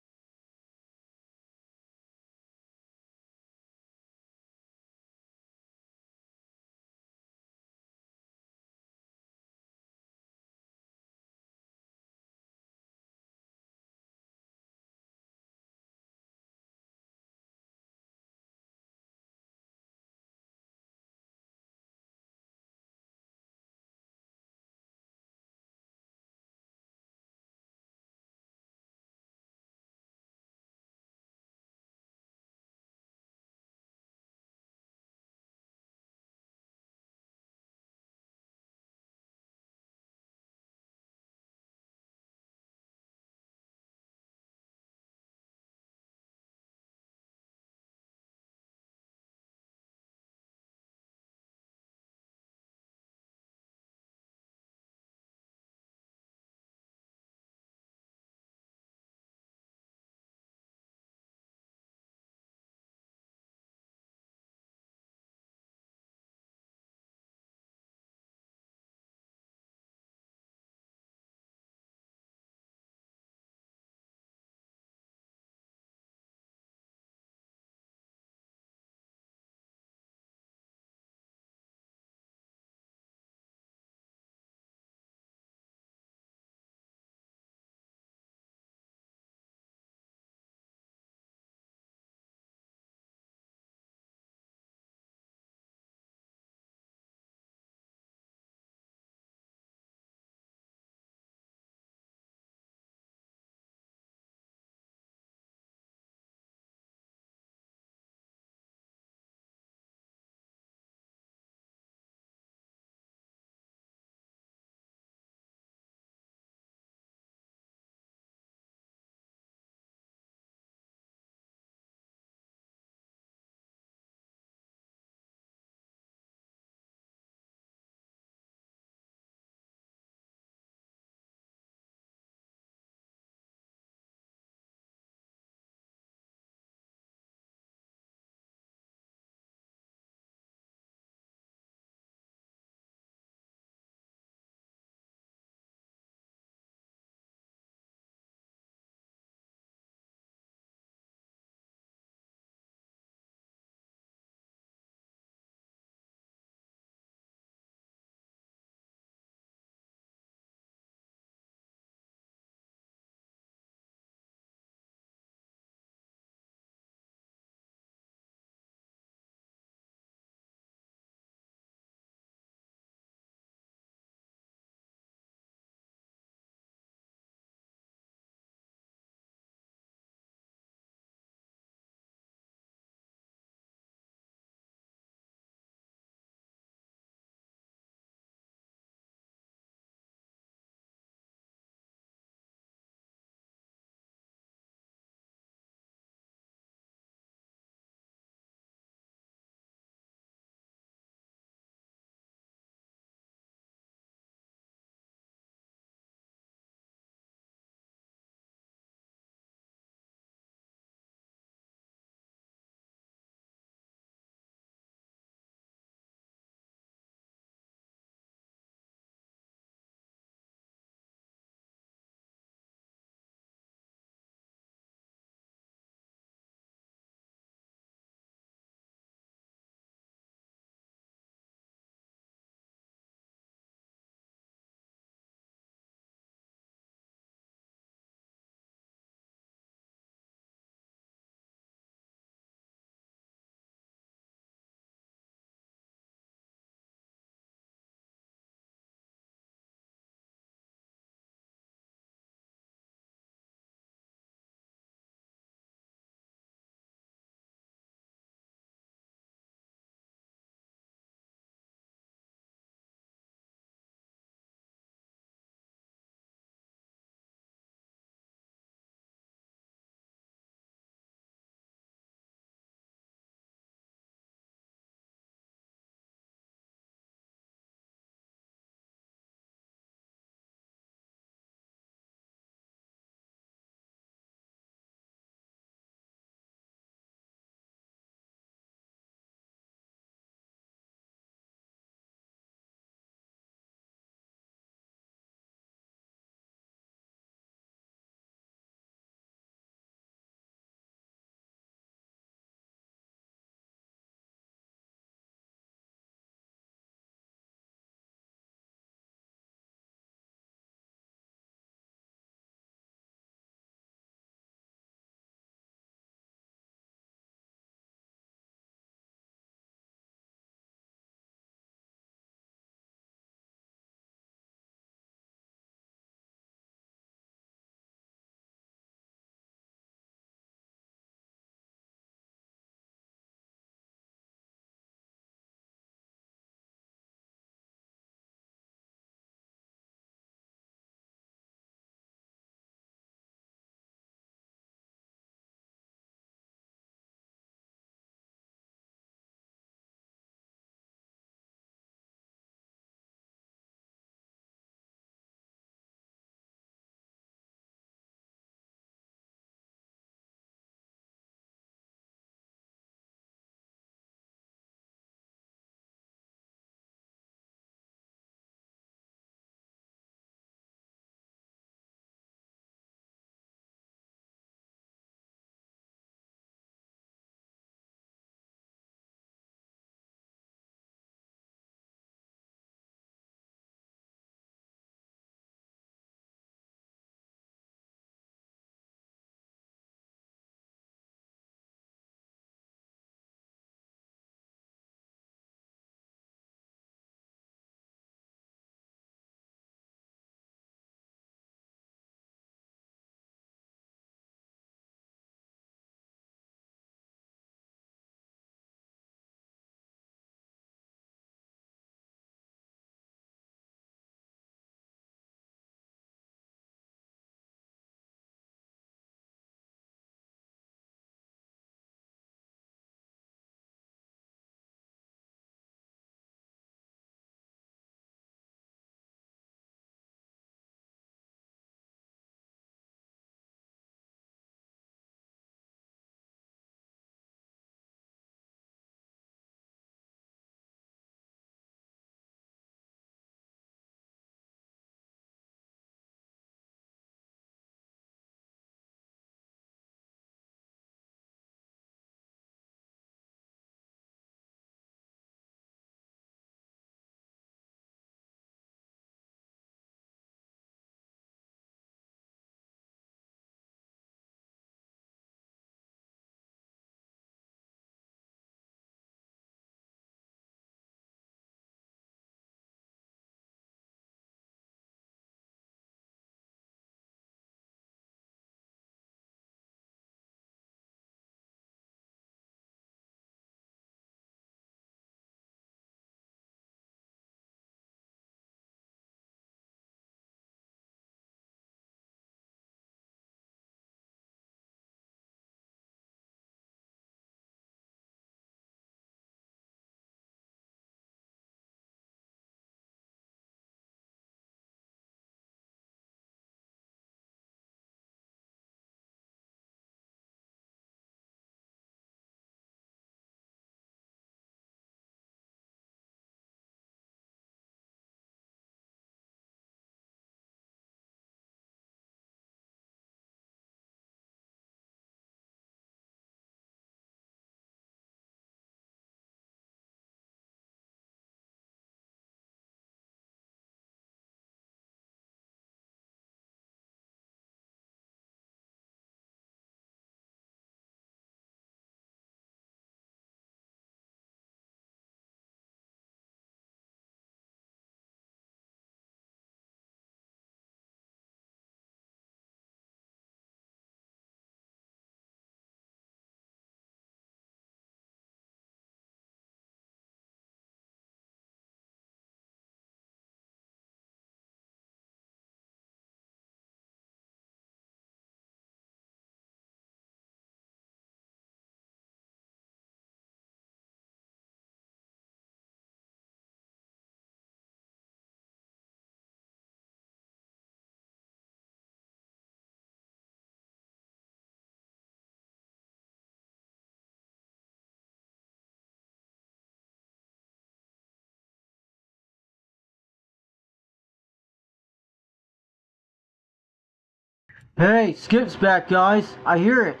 Hey, Skip's back, guys. I hear it.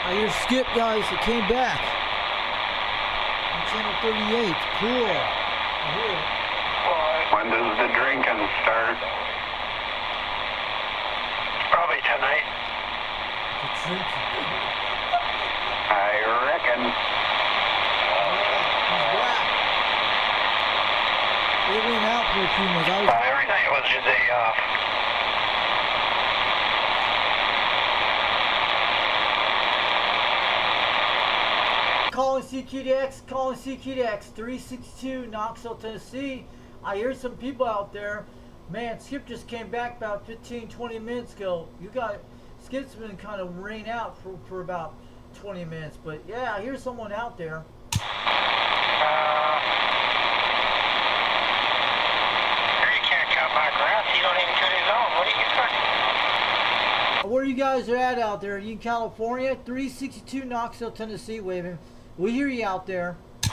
I hear Skip, guys. It came back. On channel 38. Cool. I hear it. When does the drinking start? Probably tonight. The drinking. I reckon. He's back. It went out for a few months. Every night was your day off. Calling CQDX, calling CQDX, 362 Knoxville, Tennessee. I hear some people out there. Man, Skip just came back about 15-20 minutes ago. Skip's been kind of rain out for about 20 minutes, but yeah, I hear someone out there. He can't cut my grass. He don't even cut his own. What are you talking? Where you guys are at out there? You in California? 362 Knoxville, Tennessee, waving. We hear you out there. I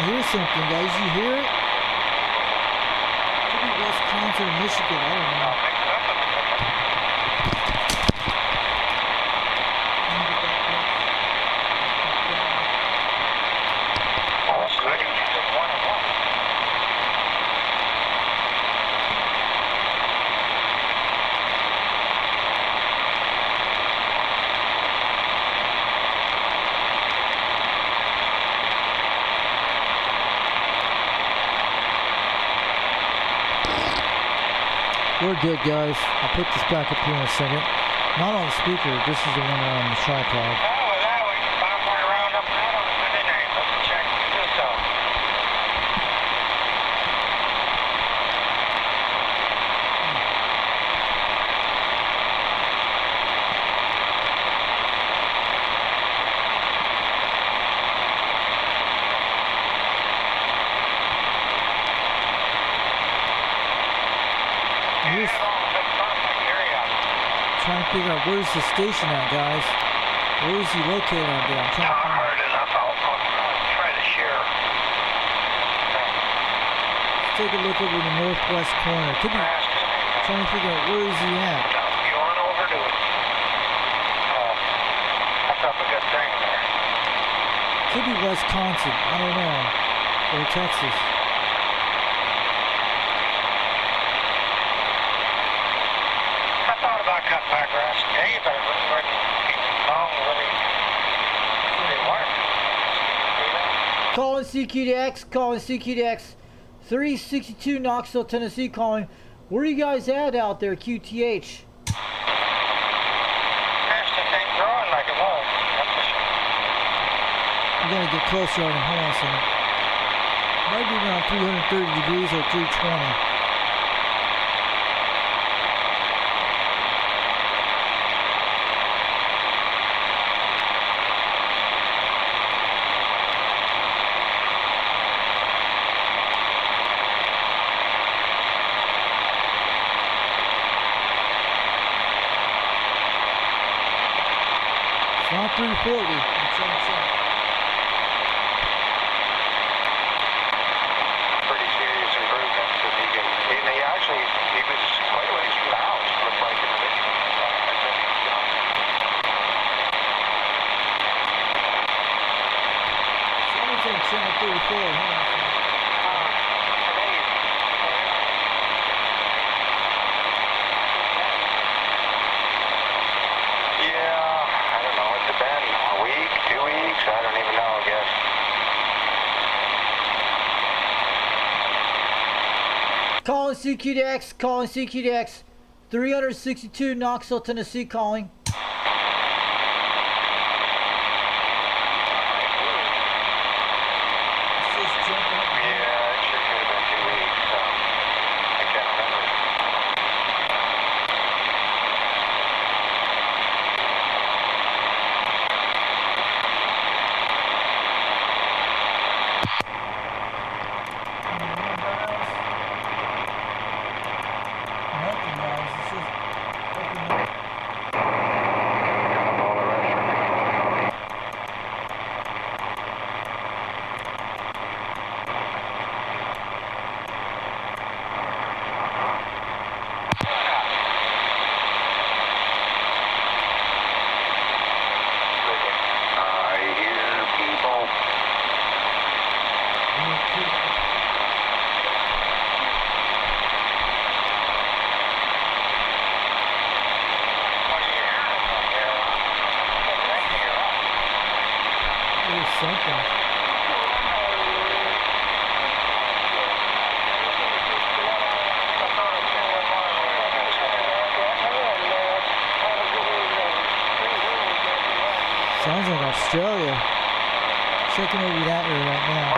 hear something, guys. You hear it? Could be Wisconsin or Michigan. I don't know. We're good, guys. I'll put this back up here in a second. Not on the speaker. This is the one on the tripod. Trying to figure out where's the station at, guys. Where is he located out there? I'm trying to find hard enough. I'll try to share. Let's take a look over the northwest corner. Could be trying to figure out where is he at. You want to overdo it? That's up a good thing there. Could be Wisconsin. I don't know. Or Texas. About cut back grass today, but it wouldn't long really work. Calling CQDX, 362 Knoxville, Tennessee, calling. Where are you guys at out there, QTH? There's the thing growing like it was. I'm gonna get closer on him. Hold on a second. Might be around 330 degrees or 320. It's not 340. Pretty serious improvements. If he can, and he was quite a ways from the house. Looked like in the video. Someone's on channel 34. Hold on a second. I don't even know, I guess. Calling CQDX, 362 Knoxville, Tennessee, calling. Yeah, it sure could have been 2 weeks. something. Sounds like Australia. Checking over that area right now.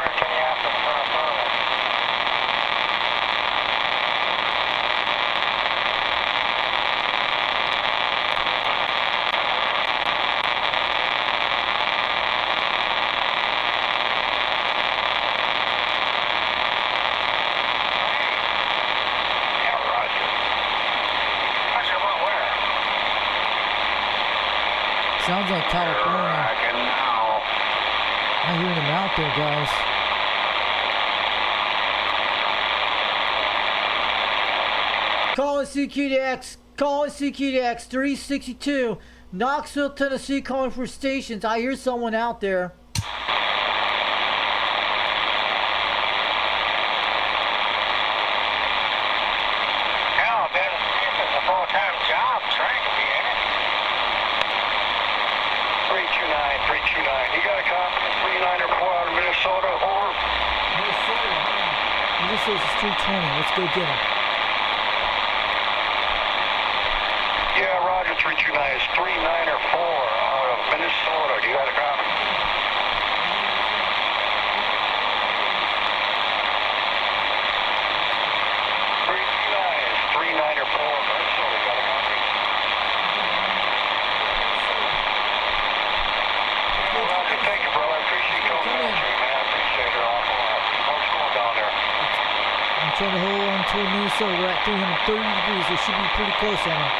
Sounds like California. I'm hearing them out there, guys. Calling CQDX. Calling CQDX 362. Knoxville, Tennessee, calling for stations. I hear someone out there. Hell, Ben, this is a full-time job. Train to be in it. 329. You got a copy of 39 or 4 out of Minnesota? Over. Minnesota. This says it's 320. Let's go get him. Yeah, Roger, 329 is 39 or 4 out of Minnesota. You got a copy? Trying to hold on toward Minnesota. We're at 330 degrees. We should be pretty close on them.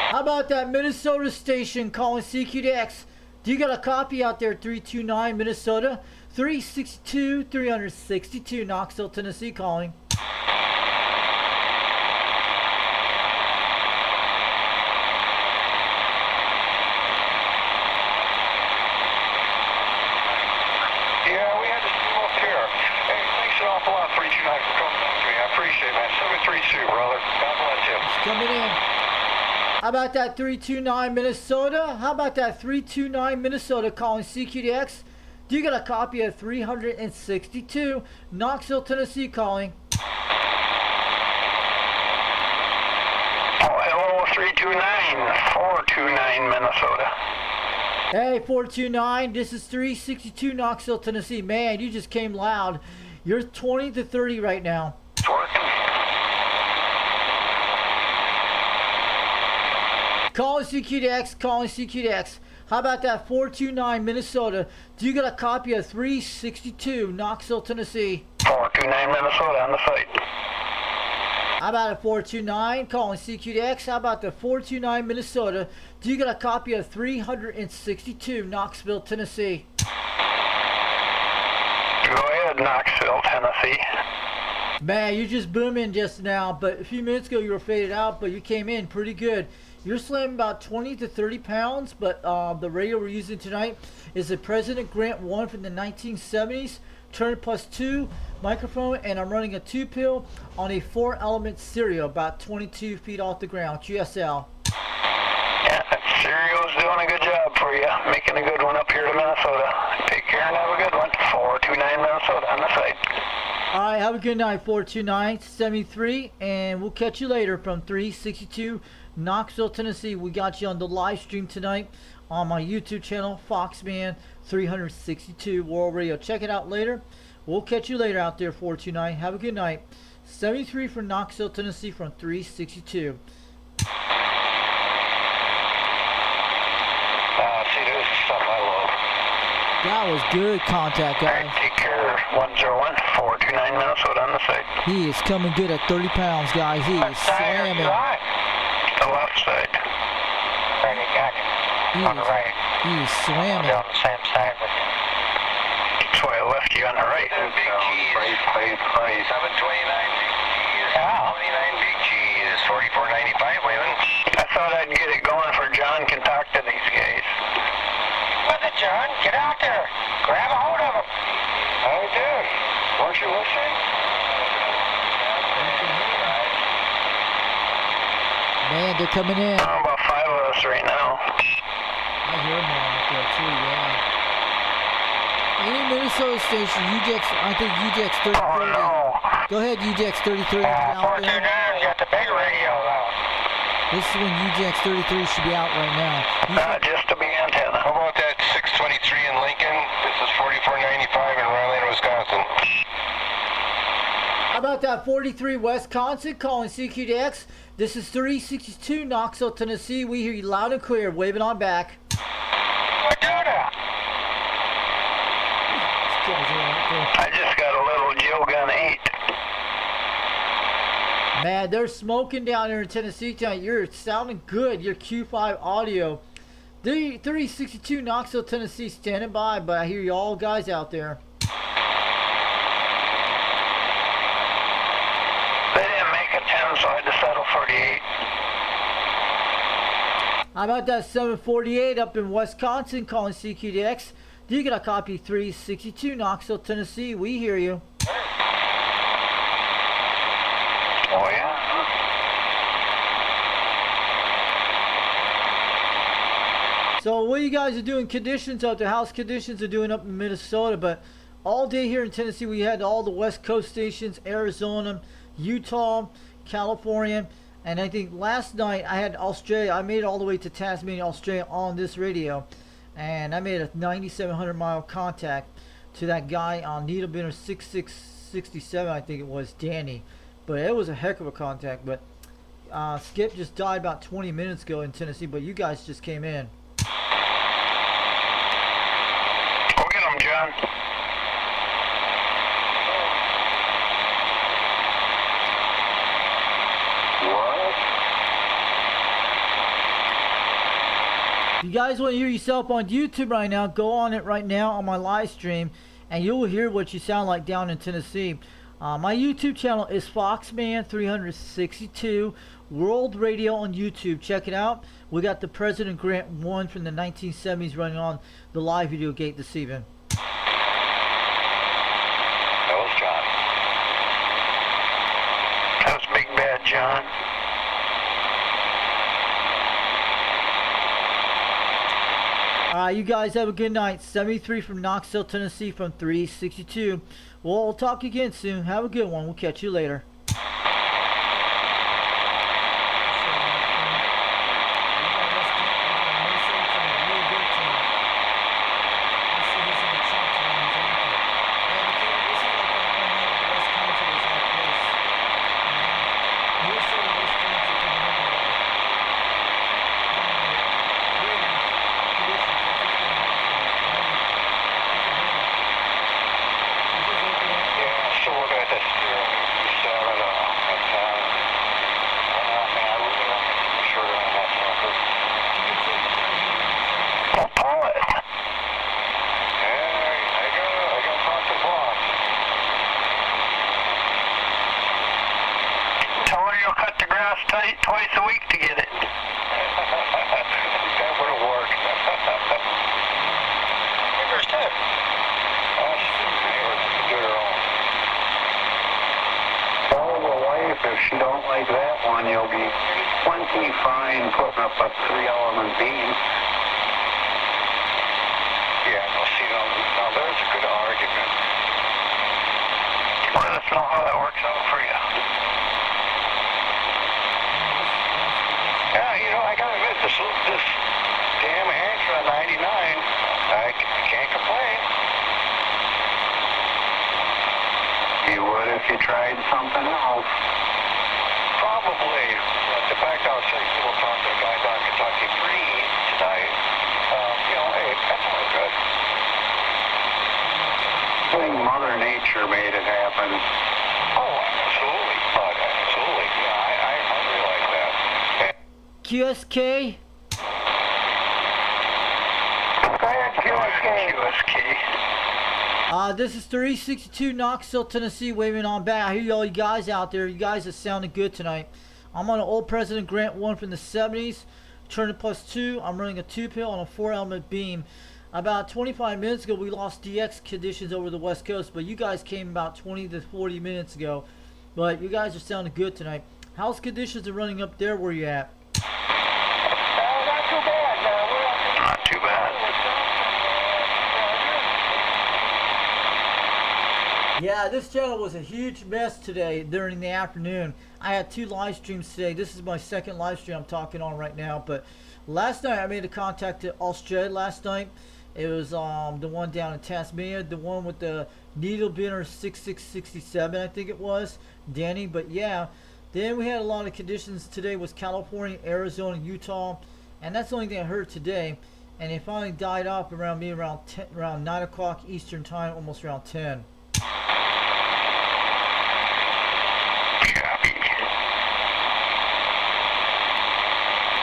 How about that Minnesota station calling CQDX? Do you got a copy out there? 329 Minnesota, 362 Knoxville, Tennessee calling. Yeah, we had to smoke here. Hey, thanks an awful lot, 329, for coming back to me. I appreciate it, man. 732, brother. God bless you. It's coming in. How about that 329 Minnesota? How about that 329 Minnesota calling CQDX? Do you got a copy of 362 Knoxville, Tennessee calling? Oh, hello, 329, 429 Minnesota. Hey, 429, this is 362 Knoxville, Tennessee. Man, you just came loud. You're 20 to 30 right now. It's working. Calling CQDX, calling CQDX. How about that 429 Minnesota? Do you got a copy of 362 Knoxville, Tennessee? 429 Minnesota on the site. How about a 429 calling CQDX? How about the 429 Minnesota? Do you got a copy of 362 Knoxville, Tennessee? Go ahead, Knoxville, Tennessee. Man, you just booming just now, but a few minutes ago you were faded out, but you came in pretty good. You're slamming about 20 to 30 pounds, but the radio we're using tonight is a President Grant 1 from the 1970s, Turner Plus 2 microphone, and I'm running a 2-pill on a 4-element stereo about 22 feet off the ground, QSL. Yeah, that stereo's doing a good job for you. Making a good one up here to Minnesota. Take care and have a good one. 429 Minnesota on the site. All right, have a good night, 429-73, and we'll catch you later from 362 Knoxville, Tennessee. We got you on the live stream tonight on my YouTube channel, Foxman 362 World Radio. Check it out later. We'll catch you later out there, 429. Have a good night. 73 for Knoxville, Tennessee from 362. See, this is something I love. That was good contact, All guys. right, take care. 101 429 Minnesota on the site. He is coming good at 30 pounds, guys. He is slamming. The left side. Right, got you. On the right. He is slamming. On the same side with you. That's why I left you on the right. Big cheese. 729 big cheese. Yeah. 29 big cheese. 44.95, women. I thought I'd get it going for John can talk to these guys. What's it, John? Get out there. Grab a hold of him. I did. Weren't you listening? Man, they're coming in. About 5 of us right now. I hear them all out there too, yeah. Any Minnesota station, UDX, I think UDX 33. Oh, no. Go ahead, UDX 33. Out there. 429's got the big radio out. This is when UDX 33 should be out right now. Just to be antenna. How about that 623 in Lincoln? This is 4495 in Ryland, Wisconsin. How about that 43 Wisconsin calling CQDX? This is 362 Knoxville, Tennessee. We hear you loud and clear. Waving on back. I just got a little Joe Gun 8. Man, they're smoking down here in Tennessee tonight. You're sounding good. Your Q5 audio. 362 Knoxville, Tennessee, standing by. But I hear you all guys out there. They didn't make a 10, so I had to settle for the 8. How about that 748 up in Wisconsin calling CQDX? Do you get a copy 362 Knoxville, Tennessee? We hear you. Oh, yeah? So what you guys are doing conditions up there, house conditions are doing up in Minnesota, but all day here in Tennessee we had all the West Coast stations, Arizona, Utah, California, and I think last night I had Australia. I made it all the way to Tasmania, Australia on this radio, and I made a 9,700 mile contact to that guy on needle bender 6667, I think it was, Danny. But it was a heck of a contact. But Skip just died about 20 minutes ago in Tennessee, but you guys just came in. Go get him, John. What? If you guys want to hear yourself on YouTube right now, go on it right now on my live stream, and you'll hear what you sound like down in Tennessee. My YouTube channel is Foxman362 World Radio on YouTube. Check it out. We got the President Grant 1 from the 1970s running on the live video gate this evening. That was John. That was Big Bad John. You guys have a good night. 73 from Knoxville, Tennessee from 362. We'll talk again soon. Have a good one. We'll catch you later. Twice a week to get it. That would have worked. Where's Ted? Tell the wife if she don't like that one, you'll be plenty fine putting up a 3-element beam. Yeah, no, see, now there's a good argument. Let us know how that works out for you. Yeah, you know, I gotta admit, this damn Antra 99, I can't complain. You would if you tried something else. Probably. The fact I was saying, we'll talk to the guy down Kentucky Free tonight, you know, hey, that's all good. I think Mother Nature made it happen. Oh, absolutely, bud, absolutely. Yeah, I realize that. QSK? Go ahead, QSK. This is 362 Knoxville, Tennessee, waving on back. I hear all you guys out there. You guys are sounding good tonight. I'm on an old President Grant 1 from the 70s. Turning +2. I'm running a 2-pill on a 4-element beam. About 25 minutes ago, we lost DX conditions over the West Coast, but you guys came about 20 to 40 minutes ago. But you guys are sounding good tonight. How's conditions are running up there where you at? Not too bad. Not too bad. Yeah, this channel was a huge mess today during the afternoon. I had 2 live streams today. This is my second live stream I'm talking on right now. But last night I made a contact to Australia last night. It was the one down in Tasmania, the one with the needle binner 6667, I think it was, Danny. But yeah, then we had a lot of conditions today. Was California, Arizona, Utah, and that's the only thing I heard today. And it finally died off around me around 9 o'clock Eastern time, almost around 10.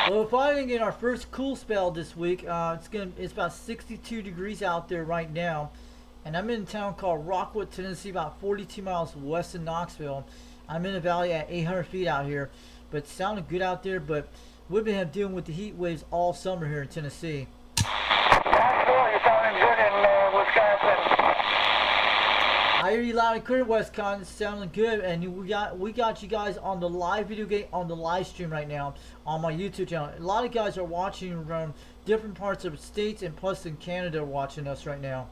Well, we're finally getting our first cool spell this week. It's about 62 degrees out there right now, and I'm in a town called Rockwood, Tennessee, about 42 miles west of Knoxville. I'm in a valley at 800 feet out here, but it's sounding good out there. But we've been dealing with the heat waves all summer here in Tennessee. Knoxville, you're sounding good in Wisconsin. I hear you loud and clear, Wisconsin. Sounding good, and we got you guys on the live video game on the live stream right now on my YouTube channel. A lot of guys are watching from different parts of the states, and plus in Canada are watching us right now.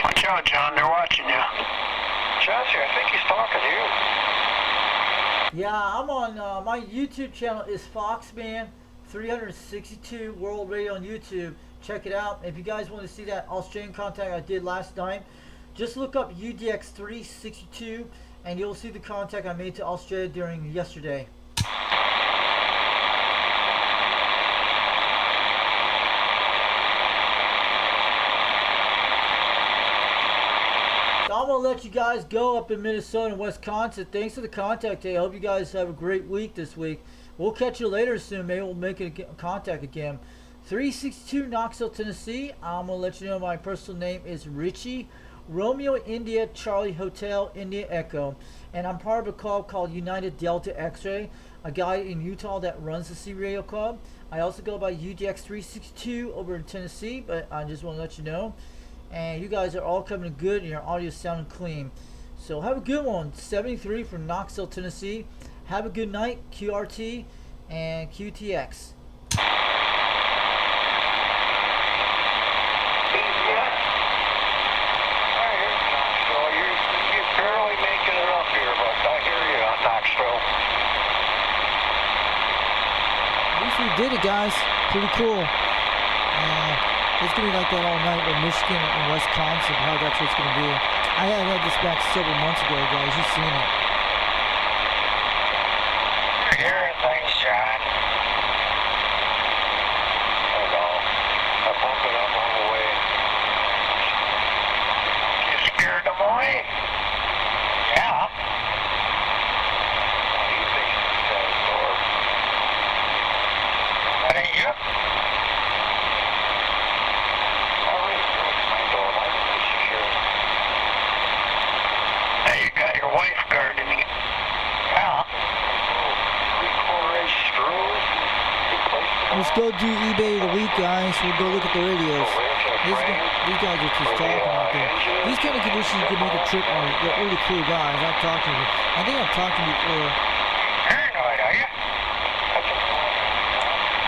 Watch out, John. They're watching you. Chauncey, I think he's talking to you. Yeah, I'm on my YouTube channel is Foxman 362 World Radio on YouTube. Check it out. If you guys want to see that Australian contact I did last night, just look up UDX 362 and you'll see the contact I made to Australia during yesterday. So I'm going to let you guys go up in Minnesota and Wisconsin. Thanks for the contact today. I hope you guys have a great week this week. We'll catch you later soon. Maybe we'll make a contact again. 362 Knoxville, Tennessee. I'm going to let you know my personal name is Richie. Romeo India Charlie Hotel India Echo. And I'm part of a club called United Delta X-Ray, a guy in Utah that runs the C Radio Club. I also go by UDX 362 over in Tennessee, but I just want to let you know. And you guys are all coming good and your audio is sounding clean. So have a good one. 73 from Knoxville, Tennessee. Have a good night, QRT and QTX. We did it, guys. Pretty cool. It's gonna be like that all night with Michigan and Wisconsin. How that's what it's gonna be. I had this back several months ago, guys. You've seen it. You're hearing things, John. Hold on. I bumped it up all the way. You scared them away? Yeah. You think it's that door? That ain't you? Wife gardening. Yeah. Let's go do eBay of the week, guys. We'll go look at the radios. These guys are just talking out there. These kind of conditions you can make a trip on. They're really cool guys. I've talked to them. I think I've talked to them before. Paranoid, are you?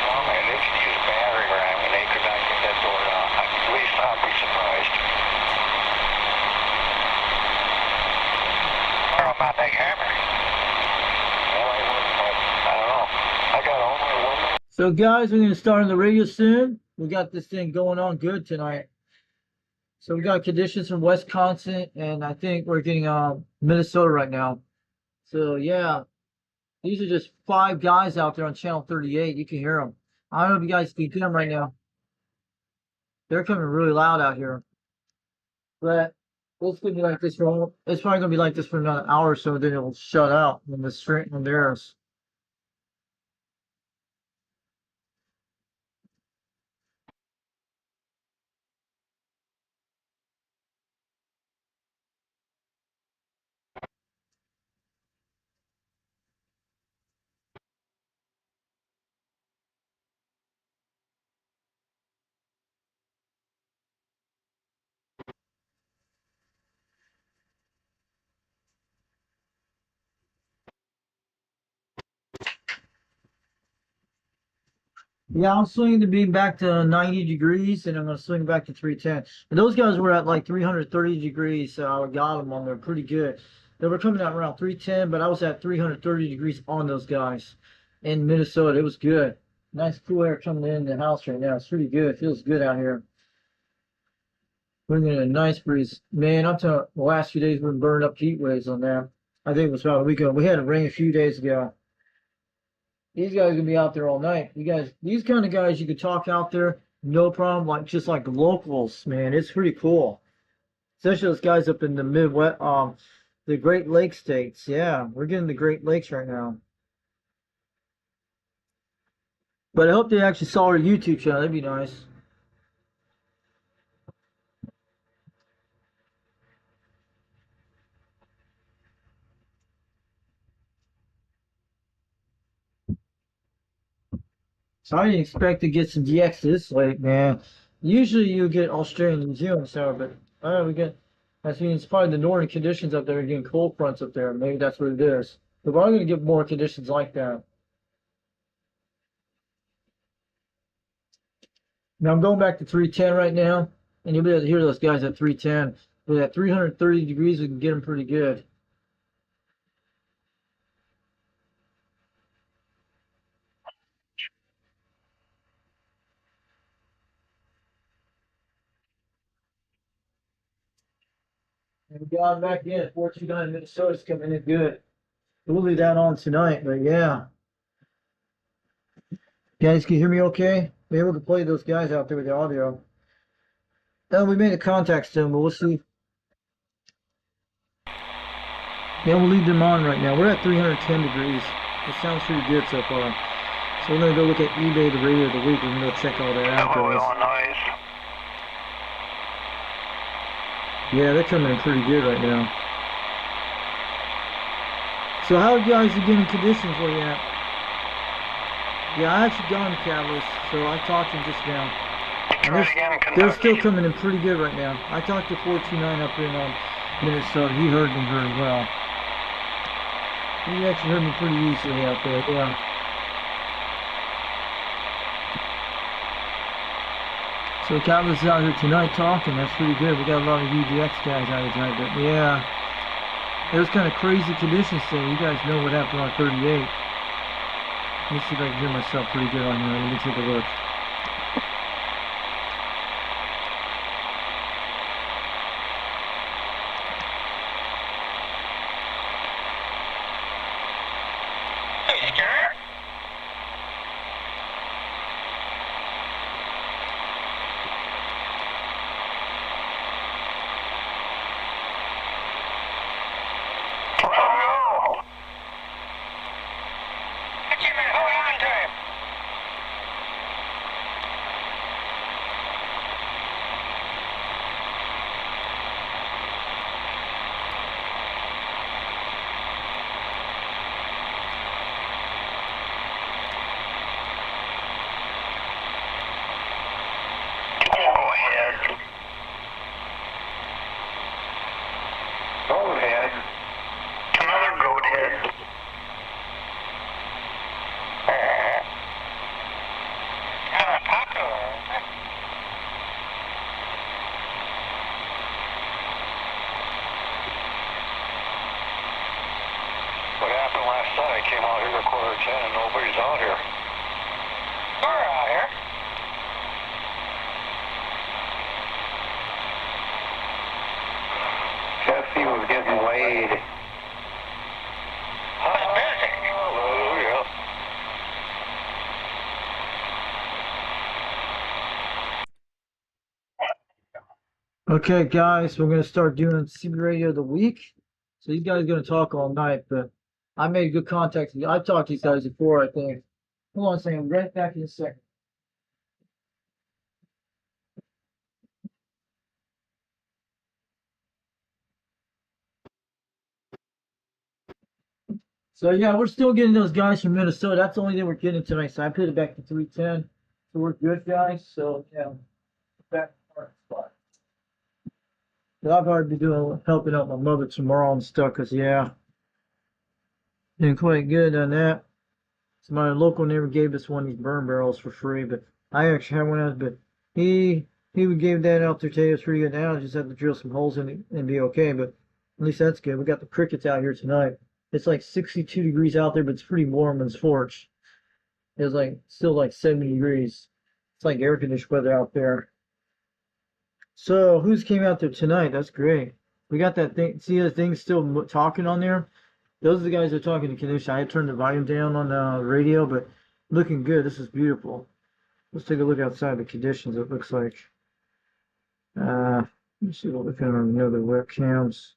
Oh man, they could use a battery ram and they could not get that door down. At least I'll be surprised. About that hammer. Well, I don't know. I got only one. So guys, we're gonna start on the radio soon. We got this thing going on good tonight. So we got conditions from Wisconsin, and I think we're getting Minnesota right now. So yeah, these are just 5 guys out there on channel 38. You can hear them. I don't know if you guys can hear them right now. They're coming really loud out here. But it's gonna be like this for it's probably gonna be like this for another hour or so, then it'll shut out when the string on theirs. Yeah, I'm swinging the beam back to 90 degrees, and I'm going to swing back to 310. And those guys were at like 330 degrees, so I got them on there pretty good. They were coming out around 310, but I was at 330 degrees on those guys in Minnesota. It was good. Nice cool air coming in the house right now. It's pretty good. It feels good out here. Bringing in a nice breeze. Man, I'm telling you, the last few days we've been burning up heat waves on that. I think it was about a week ago. We had a rain a few days ago. These guys gonna be out there all night. You guys, these kind of guys, you could talk out there, no problem. Like just like locals, man. It's pretty cool. Especially those guys up in the Midwest, the Great Lakes states. Yeah, we're getting the Great Lakes right now. But I hope they actually saw our YouTube channel. That'd be nice. So I didn't expect to get some DX this late, man. Usually you get Australian and New Zealand sour, but we get. I think it's probably the northern conditions up there, getting cold fronts up there. Maybe that's what it is. But we're going to get more conditions like that. Now I'm going back to 310 right now, and you'll be able to hear those guys at 310. But at 330 degrees, we can get them pretty good. And we got them back in. 429 Minnesota's coming in good. We'll leave that on tonight, but yeah. Guys, can you hear me okay? Be able to play those guys out there with the audio. We made a contact soon, but we'll see. Yeah, we'll leave them on right now. We're at 310 degrees. It sounds pretty good so far. So we're going to go look at eBay, the radio of the week. We're going to go check all that out. Hello, Illinois. Yeah, they're coming in pretty good right now. So how are you guys getting conditions where you at? Yeah, I actually got him Catalyst, so I talked to him just now. And they're still coming in pretty good right now. I talked to 429 up in Minnesota. He heard me very well. He actually heard me pretty easily out there, yeah. So Catalyst is out here tonight talking. That's pretty good. We got a lot of UDX guys out here tonight, but yeah. It was kind of crazy conditions today. You guys know what happened on 38. Let me see if I can hear myself pretty good on here. Let me take a look. Came out here at 9:45 and nobody's out here. We're out here. Jesse was getting laid. Hallelujah. Okay, guys, we're going to start doing CB Radio of the week. So these guys are going to talk all night, but I made good contact. I've talked to these guys before, I think. Hold on a second. Right back in a second. So, yeah, we're still getting those guys from Minnesota. That's the only thing we're getting tonight. So I put it back to 310. So we're good, guys. So, yeah, back to our spot. But I've already been doing, helping out my mother tomorrow and stuff, because, yeah, doing quite good on that. So my local neighbor gave us one of these burn barrels for free, but I actually have one out, but he gave that out there today. It's pretty good. Now I just have to drill some holes in it and be okay, but at least that's good. We got the crickets out here tonight. It's like 62 degrees out there, but it's pretty warm when it's forged. It's like still like 70 degrees. It's like air conditioned weather out there. So who's came out there tonight? That's great. We got that thing. See the thing still talking on there? Those are the guys that are talking to condition. I had turned the volume down on the radio, but looking good. This is beautiful. Let's take a look outside the conditions. It looks like. Let's see what we can another webcams.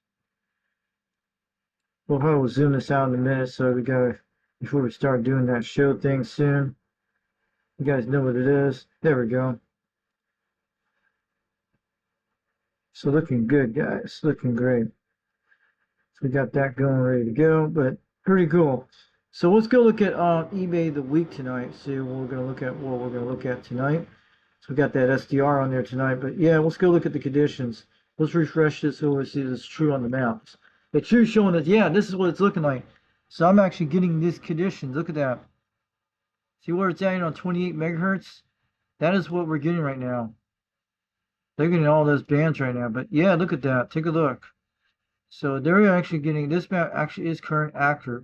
We'll probably zoom this out in a minute, so we got before we start doing that show thing soon. You guys know what it is. There we go. So looking good, guys. Looking great. So we got that going, ready to go, but pretty cool. So let's go look at eBay the week tonight. See what we're gonna look at tonight. So we got that SDR on there tonight, but yeah, let's go look at the conditions. Let's refresh this so we see this true on the maps. It's true showing us, yeah, this is what it's looking like. So I'm actually getting these conditions. Look at that. See where it's at on 28 megahertz? That is what we're getting right now. They're getting all those bands right now, but yeah, look at that. Take a look. So they're actually getting, this map actually is current accurate.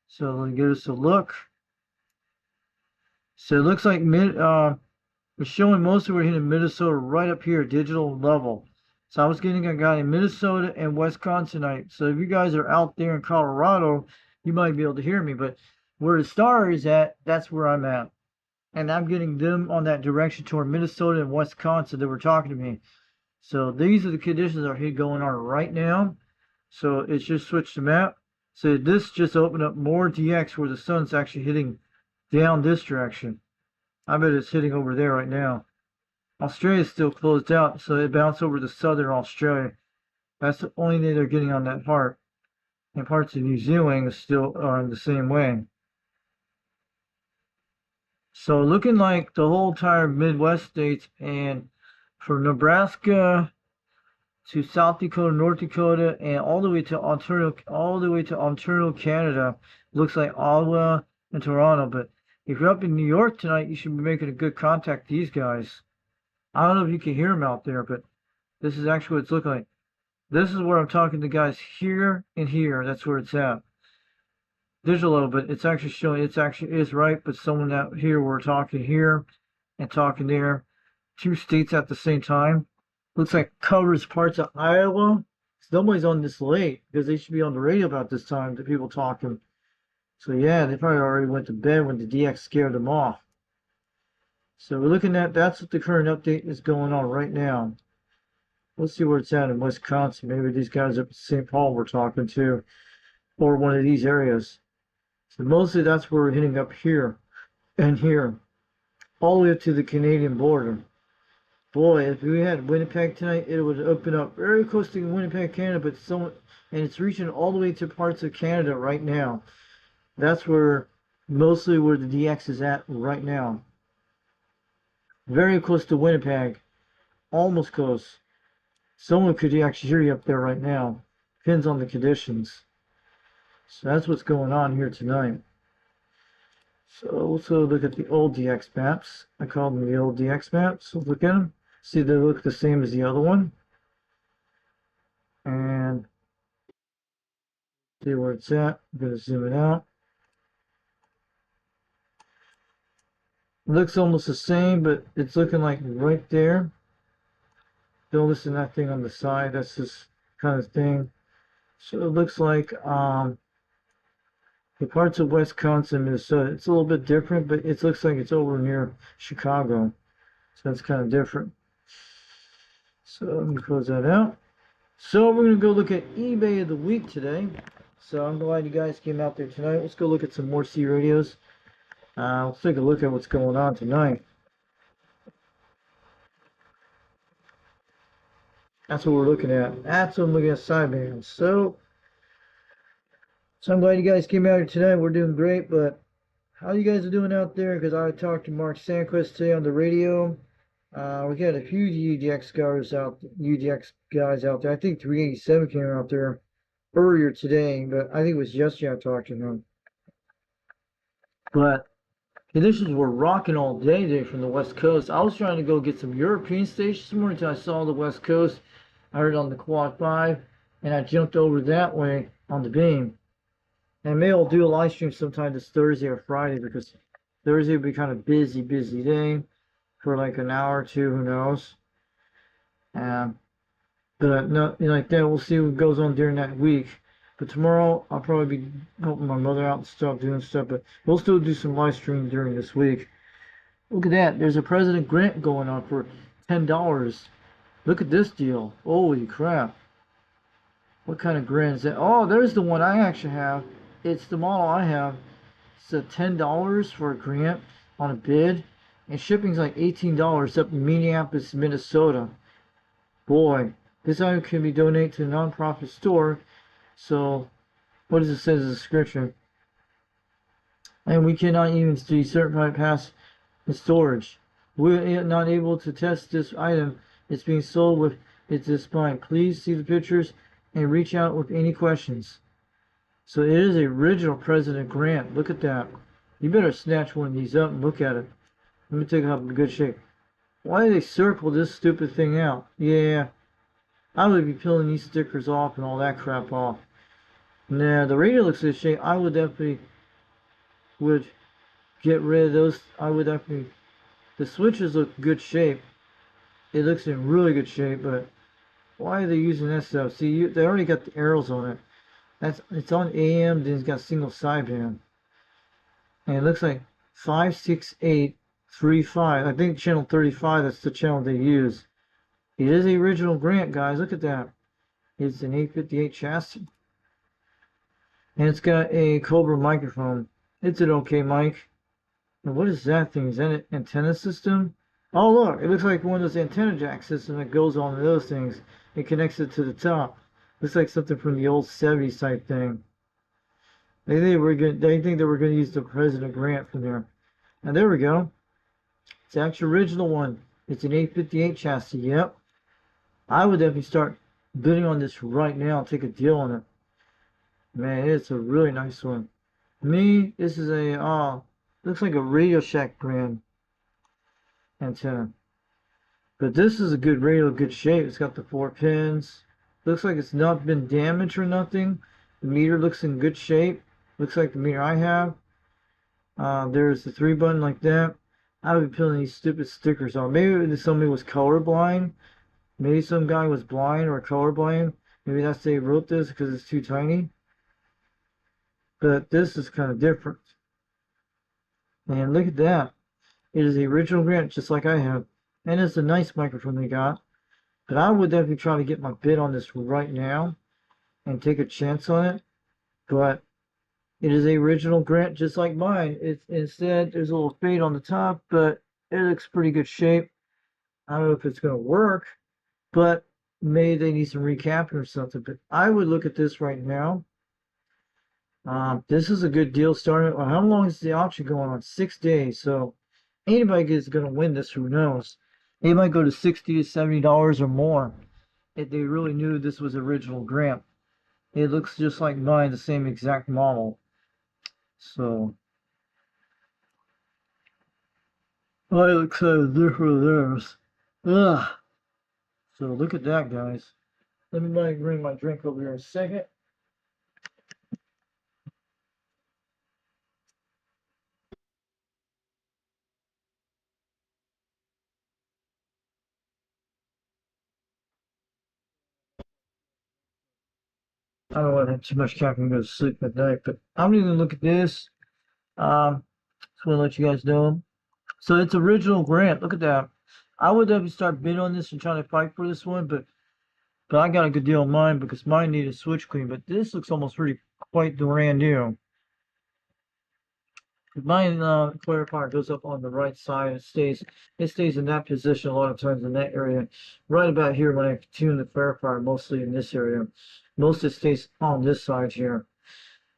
So let me give us a look. So it looks like we're showing most of we're hitting Minnesota right up here, digital level. So I was getting a guy in Minnesota and Wisconsinite. So if you guys are out there in Colorado, you might be able to hear me. But where the star is at, that's where I'm at. And I'm getting them on that direction toward Minnesota and Wisconsin that were talking to me. So these are the conditions that are going on right now. So it's just switched the map. So this just opened up more DX where the sun's actually hitting down this direction. I bet it's hitting over there right now. Australia's still closed out, so it bounced over to southern Australia. That's the only thing they're getting on that part. And parts of New Zealand still are in the same way. So looking like the whole entire Midwest states, and from Nebraska to South Dakota, North Dakota, and all the way to Ontario, Canada, looks like Ottawa and Toronto. But if you're up in New York tonight, you should be making a good contact with these guys. I don't know if you can hear them out there, but this is actually what it's looking like. This is where I'm talking to guys here and here. That's where it's at. Digital level, but it's actually showing it actually is right, but someone out here, we're talking here and talking there. Two states at the same time. Looks like covers parts of Iowa. Nobody's on this late because they should be on the radio about this time, the people talking. So yeah, they probably already went to bed when the DX scared them off. So we're looking at, that's what the current update is going on right now. Let's see where it's at in Wisconsin. Maybe these guys up at St. Paul we're talking to, or one of these areas. So mostly that's where we're hitting up here and here, all the way up to the Canadian border. Boy, if we had Winnipeg tonight, it would open up very close to Winnipeg, Canada, but and it's reaching all the way to parts of Canada right now. That's mostly where the DX is at right now. Very close to Winnipeg, almost close. Someone could actually hear you up there right now. Depends on the conditions. So that's what's going on here tonight. So let's go look at the old DX maps. I call them the old DX maps. So look at them. See, they look the same as the other one. And see where it's at. I'm going to zoom it out. It looks almost the same, but it's looking like right there. Don't listen to that thing on the side. That's this kind of thing. So it looks like the parts of Wisconsin, Minnesota, it's a little bit different, but it looks like it's over near Chicago. So that's kind of different. So let me close that out. So we're going to go look at eBay of the week today. So I'm glad you guys came out there tonight. Let's go look at some more C radios. Let's take a look at what's going on tonight. That's what we're looking at. That's what I'm looking at, sidebands. So I'm glad you guys came out here tonight. We're doing great, but how you guys are doing out there? Because I talked to Mark Sandquist today on the radio. We got a few UDX guys out there. I think 387 came out there earlier today, but I think it was yesterday I talked to him. But conditions were rocking all day today from the West Coast. I was trying to go get some European stations this morning until I saw the West Coast. I heard it on the Quad 5, and I jumped over that way on the beam. And maybe I'll do a live stream sometime this Thursday or Friday, because Thursday will be kind of busy day for like an hour or two, who knows. But no, like that, we'll see what goes on during that week. But tomorrow I'll probably be helping my mother out and stuff, doing stuff. But we'll still do some live stream during this week. Look at that. There's a President Grant going on for $10. Look at this deal. Holy crap. What kind of grant is that? Oh, there's the one I actually have. It's the model I have. It's $10 for a grant on a bid. And shipping's like $18 up in Minneapolis, Minnesota. Boy, this item can be donated to a non-profit store. So, what does it say in the description? And we cannot even see certified pass in storage. We're not able to test this item. It's being sold with its display. Please see the pictures and reach out with any questions. So it is a original President Grant. Look at that. You better snatch one of these up and look at it. Let me take it up in good shape. Why do they circle this stupid thing out? Yeah, I would be peeling these stickers off and all that crap off. Nah, the radio looks this shape. I would definitely get rid of those. I would definitely. The switches look good shape. It looks in really good shape, but why are they using that stuff? See, they already got the arrows on it. It's on AM, then it's got single sideband. And it looks like 56835. I think channel 35, that's the channel they use. It is the original Grant, guys. Look at that. It's an 858 chassis. And it's got a Cobra microphone. It's an okay mic. And what is that thing? Is that an antenna system? Oh, look. It looks like one of those antenna jack systems that goes on those things. It connects it to the top. Looks like something from the old 70s type thing. They think they were going to use the President Grant from there. And there we go. It's the actual original one. It's an 858 chassis. Yep. I would definitely start bidding on this right now and take a deal on it. Man, it's a really nice one. Me, this is a looks like a Radio Shack brand antenna. But this is a good radio, good shape. It's got the 4 pins. Looks like it's not been damaged or nothing. The meter looks in good shape. Looks like the meter I have. There's the 3 button like that. I would be peeling these stupid stickers off. Maybe somebody was colorblind. Maybe some guy was blind or colorblind. Maybe that's they wrote this because it's too tiny. But this is kind of different. And look at that. It is the original Grant, just like I have. And it's a nice microphone they got. But I would definitely try to get my bid on this right now and take a chance on it. But it is the original Grant, just like mine. Instead, there's a little fade on the top, but it looks pretty good shape. I don't know if it's going to work, but maybe they need some recapping or something. But I would look at this right now. This is a good deal starting. How long is the auction going on? 6 days. So anybody is going to win this, who knows? They might go to $60 to $70 or more if they really knew this was original Grant. It looks just like mine, the same exact model. So I look so different theirs. Ugh. So look at that, guys. Let me bring my drink over here in a second. I don't want to have too much caffeine and go to sleep at night, but I'm going to look at this. Just want to let you guys know. So it's original Grant. Look at that. I would definitely start bidding on this and trying to fight for this one, but I got a good deal on mine because mine needed a switch clean. But this looks almost really quite brand new. Mine clarifier goes up on the right side. It stays in that position a lot of times in that area. Right about here when I tune the clarifier, mostly in this area. Most of it stays on this side here.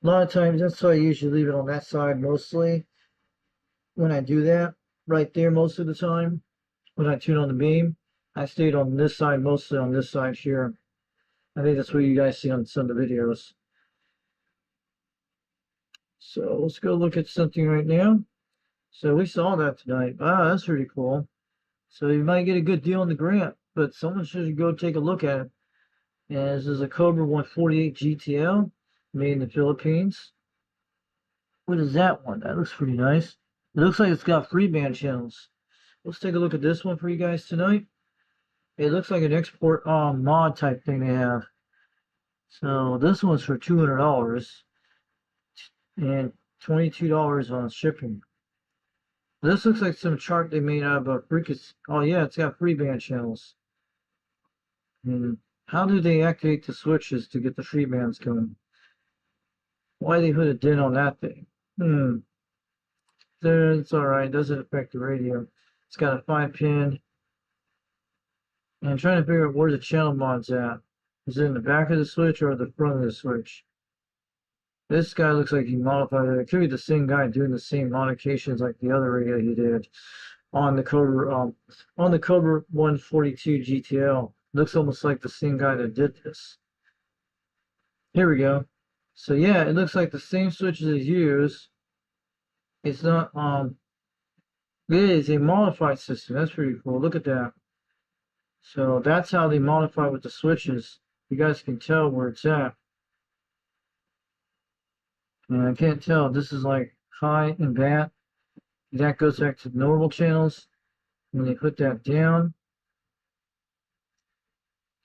A lot of times that's why I usually leave it on that side mostly. When I do that, right there most of the time, when I tune on the beam, I stayed on this side, mostly on this side here. I think that's what you guys see on some of the videos. So let's go look at something right now. So we saw that tonight. Ah, that's pretty cool. So you might get a good deal on the grant, but someone should go take a look at it. And this is a Cobra 148 GTL made in the Philippines. What is that one? That looks pretty nice. It looks like it's got free band channels. Let's take a look at this one for you guys tonight. It looks like an export mod type thing they have. So this one's for $200 and $22 on shipping. This looks like some chart they made out of a freaking. Oh yeah, it's got free band channels. And how do they activate the switches to get the free bands going? Why they put a dent on that thing? It's alright, doesn't affect the radio. It's got a 5-pin. And I'm trying to figure out where the channel mod's at. Is it in the back of the switch or the front of the switch? This guy looks like he modified it. It could be the same guy doing the same modifications like the other radio he did on the Cobra 142 GTL. Looks almost like the same guy that did this. Here we go. So yeah, it looks like the same switches is used. It's not it is a modified system. That's pretty cool. Look at that. So that's how they modify with the switches. You guys can tell where it's at. And I can't tell. This is like high and bad. That goes back to normal channels. When they put that down.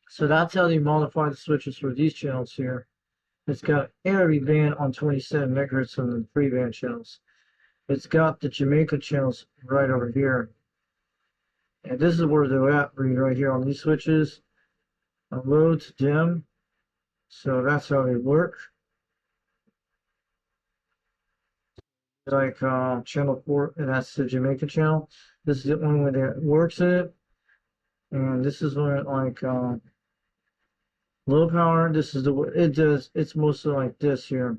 So that's how they modify the switches for these channels here. It's got every band on 27 megahertz on the free band channels. It's got the Jamaica channels right over here. And this is where they're at right here on these switches. Low to dim. So that's how they work. Like channel 4, and that's the Jamaica channel. This is the one where it works it. And this is when it like low power. This is the it does. It's mostly like this here.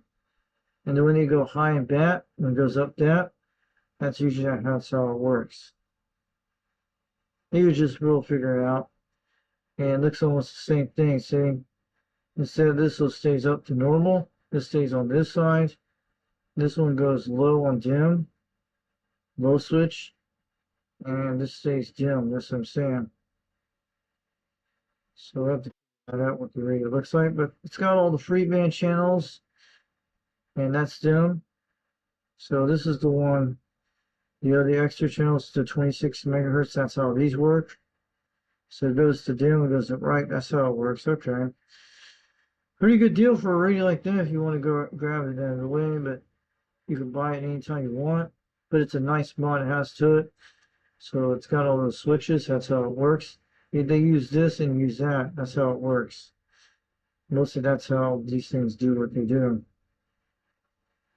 And then when you go high and bat, when it goes up that, that's usually that's how it works. You just will figure it out. And it looks almost the same thing. See, instead of this one stays up to normal, this stays on this side. This one goes low on dim, low switch, and this stays dim. That's what I'm saying. So we'll have to figure out what the radio looks like, but it's got all the free band channels, and that's dim. So this is the one. The other extra channels to 26 megahertz. That's how these work. So it goes to dim, it goes to right. That's how it works. Okay. Pretty good deal for a radio like that if you want to go grab it out of the way, but you can buy it anytime you want. But it's a nice mod it has to it. So it's got all those switches. That's how it works. They use this and use that. That's how it works. Mostly that's how these things do what they do.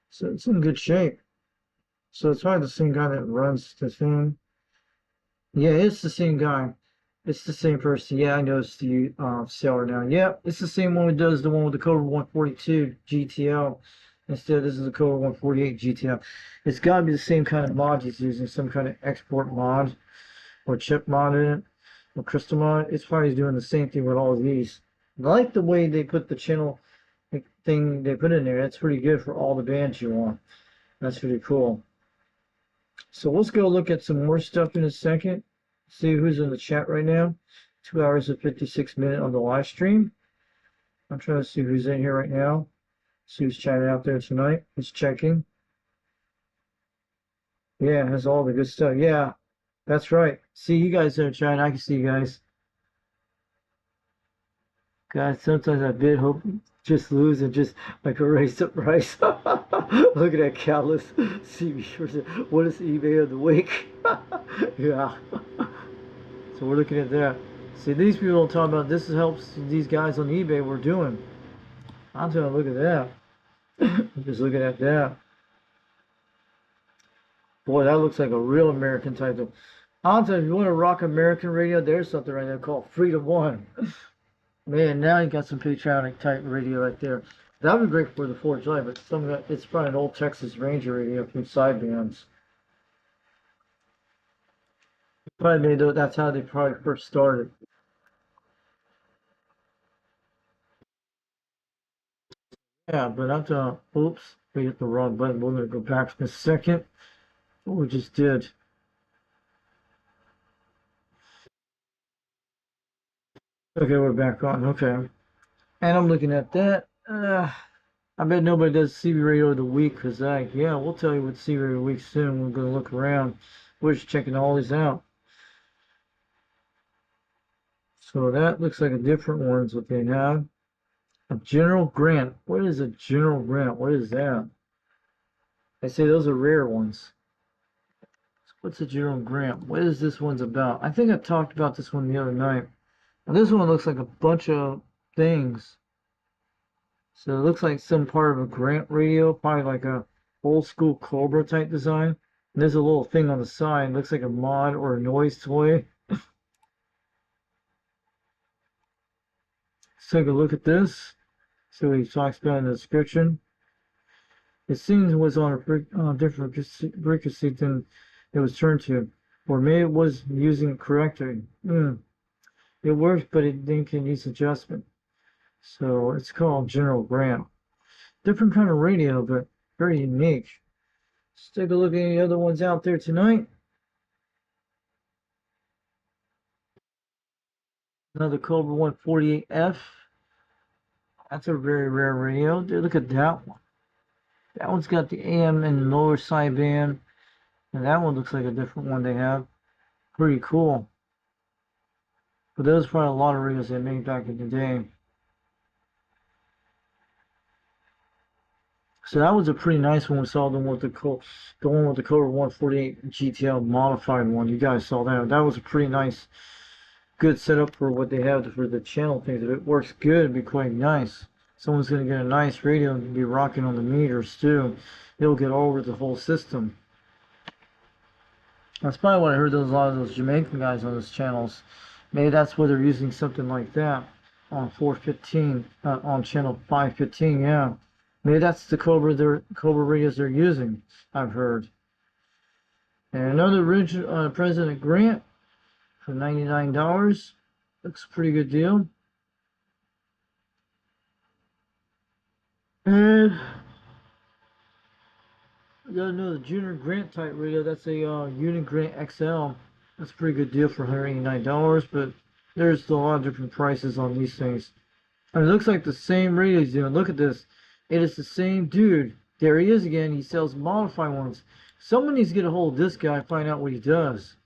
So it's in good shape. So it's probably the same guy that runs the thing. Yeah, it's the same guy. It's the same person. Yeah, I noticed the seller now. Yeah, it's the same one who does the one with the Cobra 142 GTL. Instead, this is the Cobra 148 GTL. It's got to be the same kind of mod he's using, some kind of export mod or chip mod in it or crystal mod. It's probably doing the same thing with all of these. I like the way they put the channel thing they put in there. That's pretty good for all the bands you want. That's pretty cool. So let's go look at some more stuff in a second. See who's in the chat right now. 2 hours and 56 minutes on the live stream. I'm trying to see who's in here right now. See who's chatting out there tonight. Who's checking. Yeah, it has all the good stuff. Yeah, that's right. See you guys are chatting. I can see you guys. God, sometimes I bid hope just lose and just like erase the price. Look at that callous. See, what is eBay of the week? Yeah. So we're looking at that. See, these people don't talk about this helps these guys on eBay we're doing. I'm trying to look at that. I'm just looking at that. Boy, that looks like a real American type of. I'm telling you, if you want to rock American radio, there's something right there called Freedom One. Man, now you got some patriotic type radio right there. That would be great for the 4th of July, but some of that, it's probably an old Texas Ranger radio from sidebands. Probably made that's how they probably first started. Yeah, but after, oops, we hit the wrong button. We're gonna go back in a second. What we just did. Okay, we're back on. Okay, and I'm looking at that. I bet nobody does CB radio of the week because yeah, we'll tell you what CB radio of the week soon. We're gonna look around. We're just checking all these out. So that looks like a different ones what they have. A general grant. What is a general grant? What is that? They say those are rare ones. What's a general grant? What is this one's about? I think I talked about this one the other night. Now, this one looks like a bunch of things. So it looks like some part of a grant radio, probably like a old school Cobra type design. And there's a little thing on the side. It looks like a mod or a noise toy. Let's take a look at this. See what he talks about in the description. It seems it was on a different frequency than it was turned to, or maybe it was using it correctly. It works, but it think it needs adjustment. So it's called General Grant. Different kind of radio, but very unique. Let's take a look at any other ones out there tonight. Another Cobra 148F. That's a very rare radio. Dude, look at that one. That one's got the AM and lower sideband. And that one looks like a different one they have. Pretty cool. But those are probably a lot of radios they made back in the day. So that was a pretty nice one. We saw the one with the Cobra 148 GTL modified one. You guys saw that. That was a pretty nice, good setup for what they have for the channel things. If it works good, it'd be quite nice. Someone's gonna get a nice radio and be rocking on the meters too. It'll get over the whole system. That's probably what I heard. Those a lot of those Jamaican guys on those channels. Maybe that's where they're using something like that on 415, on channel 515. Yeah, maybe that's the Cobra radios they're using. I've heard. And another original President Grant for $99. Looks a pretty good deal. And I got another Junior Grant type radio. That's a Unit Grant XL. That's a pretty good deal for $189, but there's a lot of different prices on these things. And it looks like the same radio he's doing. Look at this. It is the same dude. There he is again. He sells modified ones. Someone needs to get a hold of this guy and find out what he does.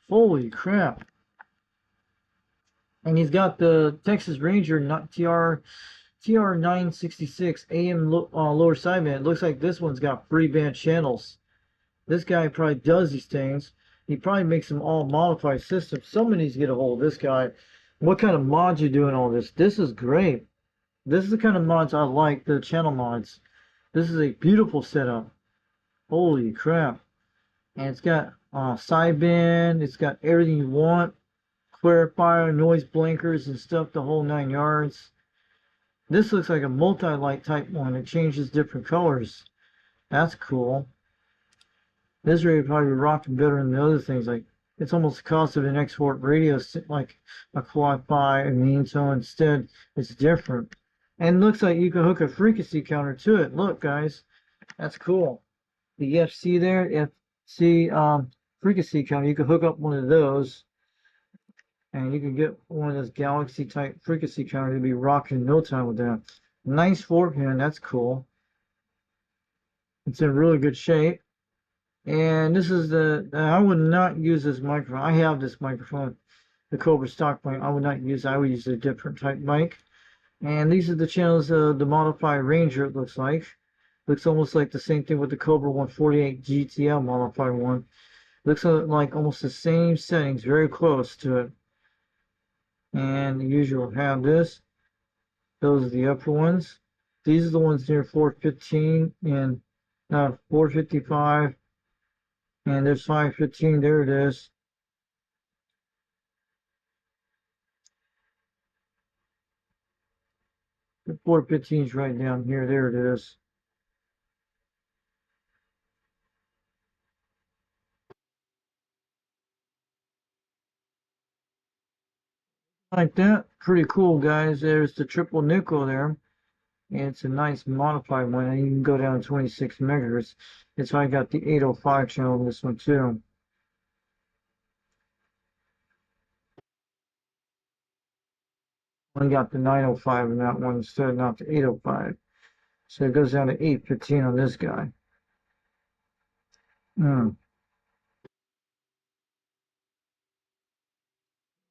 Holy crap. And he's got the Texas Ranger TR966 AM lower sideband. It looks like this one's got free band channels. This guy probably does these things. He probably makes them all modified systems. Someone needs to get a hold of this guy. What kind of mods you doing all this? This is great. This is the kind of mods I like, the channel mods. This is a beautiful setup. Holy crap. And it's got sideband. It's got everything you want. Clarifier, noise blinkers and stuff, the whole 9 yards. This looks like a multi-light type one. It changes different colors. That's cool. This radio probably rocking better than the other things. Like, it's almost the cost of an export radio, like a quad-fi, a mean tone. Instead, it's different. And it looks like you can hook a frequency counter to it. Look, guys, that's cool. The FC there, FC frequency counter, you can hook up one of those. And you can get one of those Galaxy type frequency counters to be rocking in no time with that. Nice forehand, that's cool. It's in really good shape. And this is I would not use this microphone. I have this microphone, the Cobra stock mic. I would not use it. I would use a different type mic. And these are the channels of the modified Ranger, it looks like. Looks almost like the same thing with the Cobra 148 GTL modified one. Looks like almost the same settings, very close to it. And the usual have this. Those are the upper ones. These are the ones near 415 and 455. And there's 515. There it is. The 415 is right down here. There it is. Like that. Pretty cool, guys. There's the triple nickel there. And it's a nice modified one, and you can go down to 26 megahertz. That's why I got the 805 channel on this one too. I got the 905 in that one instead, not the 805. So it goes down to 815 on this guy.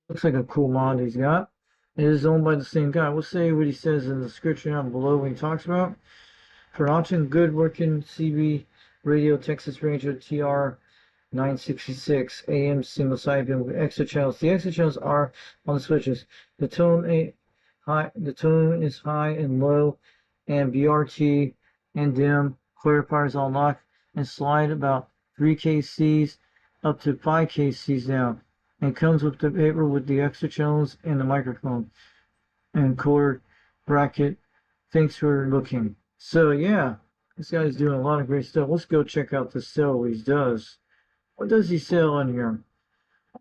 Looks like a cool mod he's got. It is owned by the same guy. We'll say what he says in the description down below when he talks about. For option, good working CB radio Texas Ranger TR 966 AM single side bin with extra channels. The extra channels are on the switches. The tone is high and low, and BRT and dim. Clarifiers on lock and slide about 3 kcs up to 5 kcs down. And comes with the paper with the extra channels and the microphone and cord bracket. Thanks for looking. So yeah, this guy's doing a lot of great stuff. Let's go check out the sell he does. What does he sell on here?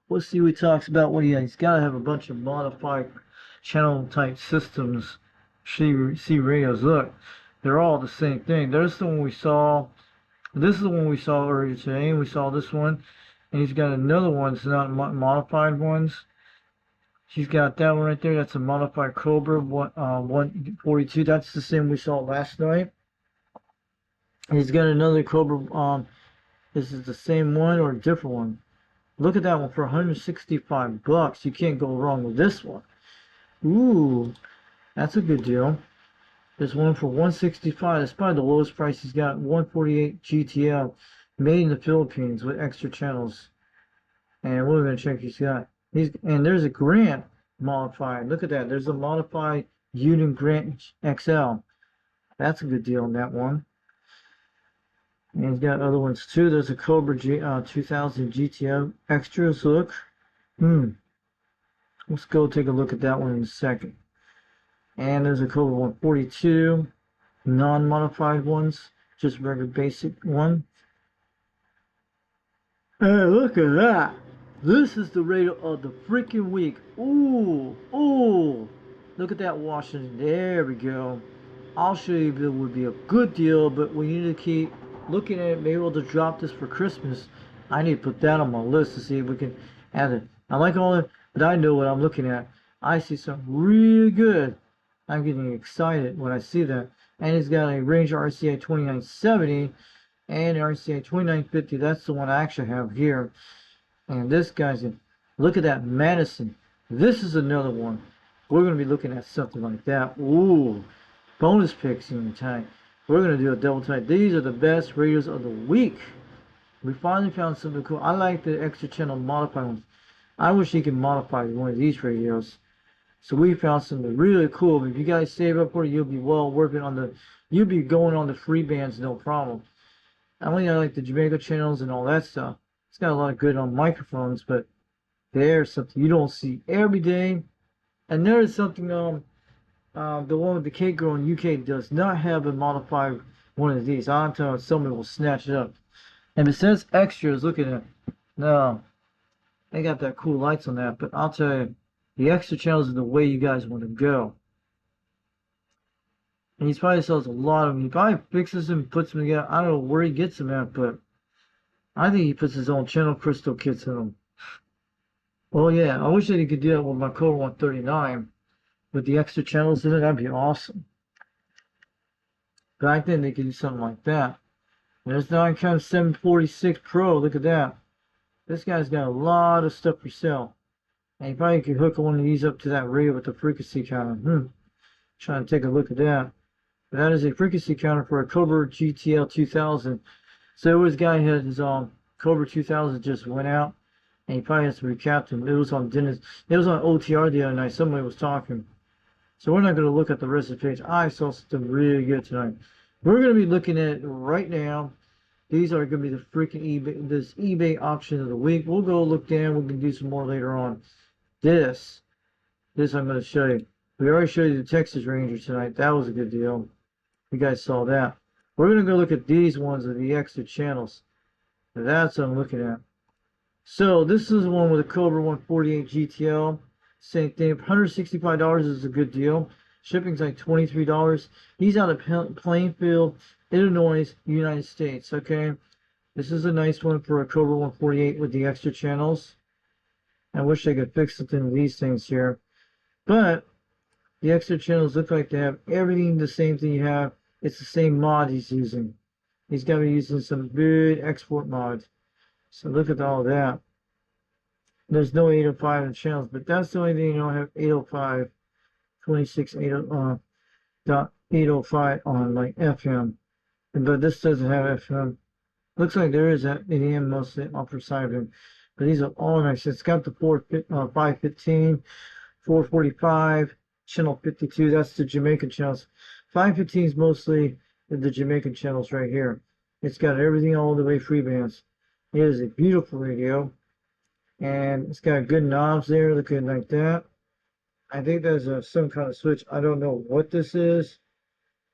Let's see what he talks about. What he's got to have a bunch of modified channel type systems. C radios. Look, they're all the same thing. There's the one we saw. This is the one we saw earlier today. We saw this one, and he's got another one. It's not modified ones. He's got that one right there. That's a modified Cobra 142. That's the same we saw last night. He's got another Cobra. This is the same one or a different one. Look at that one for 165 bucks. You can't go wrong with this one. Ooh, that's a good deal. There's one for 165. That's probably the lowest price he's got. 148 GTL, made in the Philippines with extra channels. And we're gonna check he's got. And there's a Grant modified. Look at that. There's a modified UDX Grant XL. That's a good deal on that one. And he's got other ones too. There's a Cobra 2000 GTO extras. Look. Let's go take a look at that one in a second. And there's a Cobra 142 non-modified ones, just regular basic one. Hey, look at that. This is the radio of the freaking week. Ooh, ooh. Look at that Washington. There we go. I'll show you if it would be a good deal, but we need to keep looking at it. Maybe we'll just drop this for Christmas. I need to put that on my list to see if we can add it. I like all it, but I know what I'm looking at. I see something really good. I'm getting excited when I see that. And it's got a Ranger RCA 2970 and RCA 2950. That's the one I actually have here. And this guy's in. Look at that Madison. This is another one. We're going to be looking at something like that. Ooh, bonus picks in the tank. We're going to do a double type. These are the best radios of the week. We finally found something cool. I like the extra channel modified ones. I wish you could modify one of these radios. So we found something really cool. If you guys save up for it, you'll be well worth it on the. You'll be going on the free bands, no problem. I only like the Jamaica channels and all that stuff. It's got a lot of good on microphones, but there's something you don't see every day. And there is something the one with the cake girl in UK does not have a modified one of these. I'm telling you, somebody will snatch it up. And it says extras. Look at it. No, they got that cool lights on that, but I'll tell you, the extra channels are the way you guys want to go. And he probably sells a lot of them. He probably fixes them, puts them together. I don't know where he gets them at, but I think he puts his own channel crystal kits in them. Well, yeah, I wish that he could do that with my Cobra 139 with the extra channels in it. That'd be awesome. Back then, they could do something like that. There's the Icon 746 Pro. Look at that. This guy's got a lot of stuff for sale. And you probably could hook one of these up to that radio with the frequency counter. Trying to take a look at that. But that is a frequency counter for a Cobra GTL 2000. So this guy had his Cobra 2000 just went out, and he probably has to recap them. It was on Dennis. It was on OTR the other night. Somebody was talking. So we're not going to look at the rest of the page. I saw something really good tonight. We're going to be looking at it right now. These are going to be the freaking eBay auction of the week. We'll go look down. We can do some more later on. This I'm going to show you. We already showed you the Texas Ranger tonight. That was a good deal. You guys saw that. We're going to go look at these ones with the extra channels. That's what I'm looking at. So this is the one with a Cobra 148 GTL. Same thing. $165 is a good deal. Shipping's like $23. He's out of Plainfield, Illinois, United States. Okay, this is a nice one for a Cobra 148 with the extra channels. I wish I could fix something with these things here, but the extra channels look like they have everything the same thing you have. It's the same mod he's using. He's got to be using some good export mod. So look at all that. There's no 805 in the channels, but that's the only thing you don't have 805, 26.805 on like FM. But this doesn't have FM. Looks like there is that AM mostly upper side of him. But these are all nice. It's got the 515, 445, channel 52. That's the Jamaican channels. 515 is mostly the Jamaican channels right here. It's got everything all the way free bands. It is a beautiful radio. And it's got good knobs there, looking like that. I think there's some kind of switch. I don't know what this is.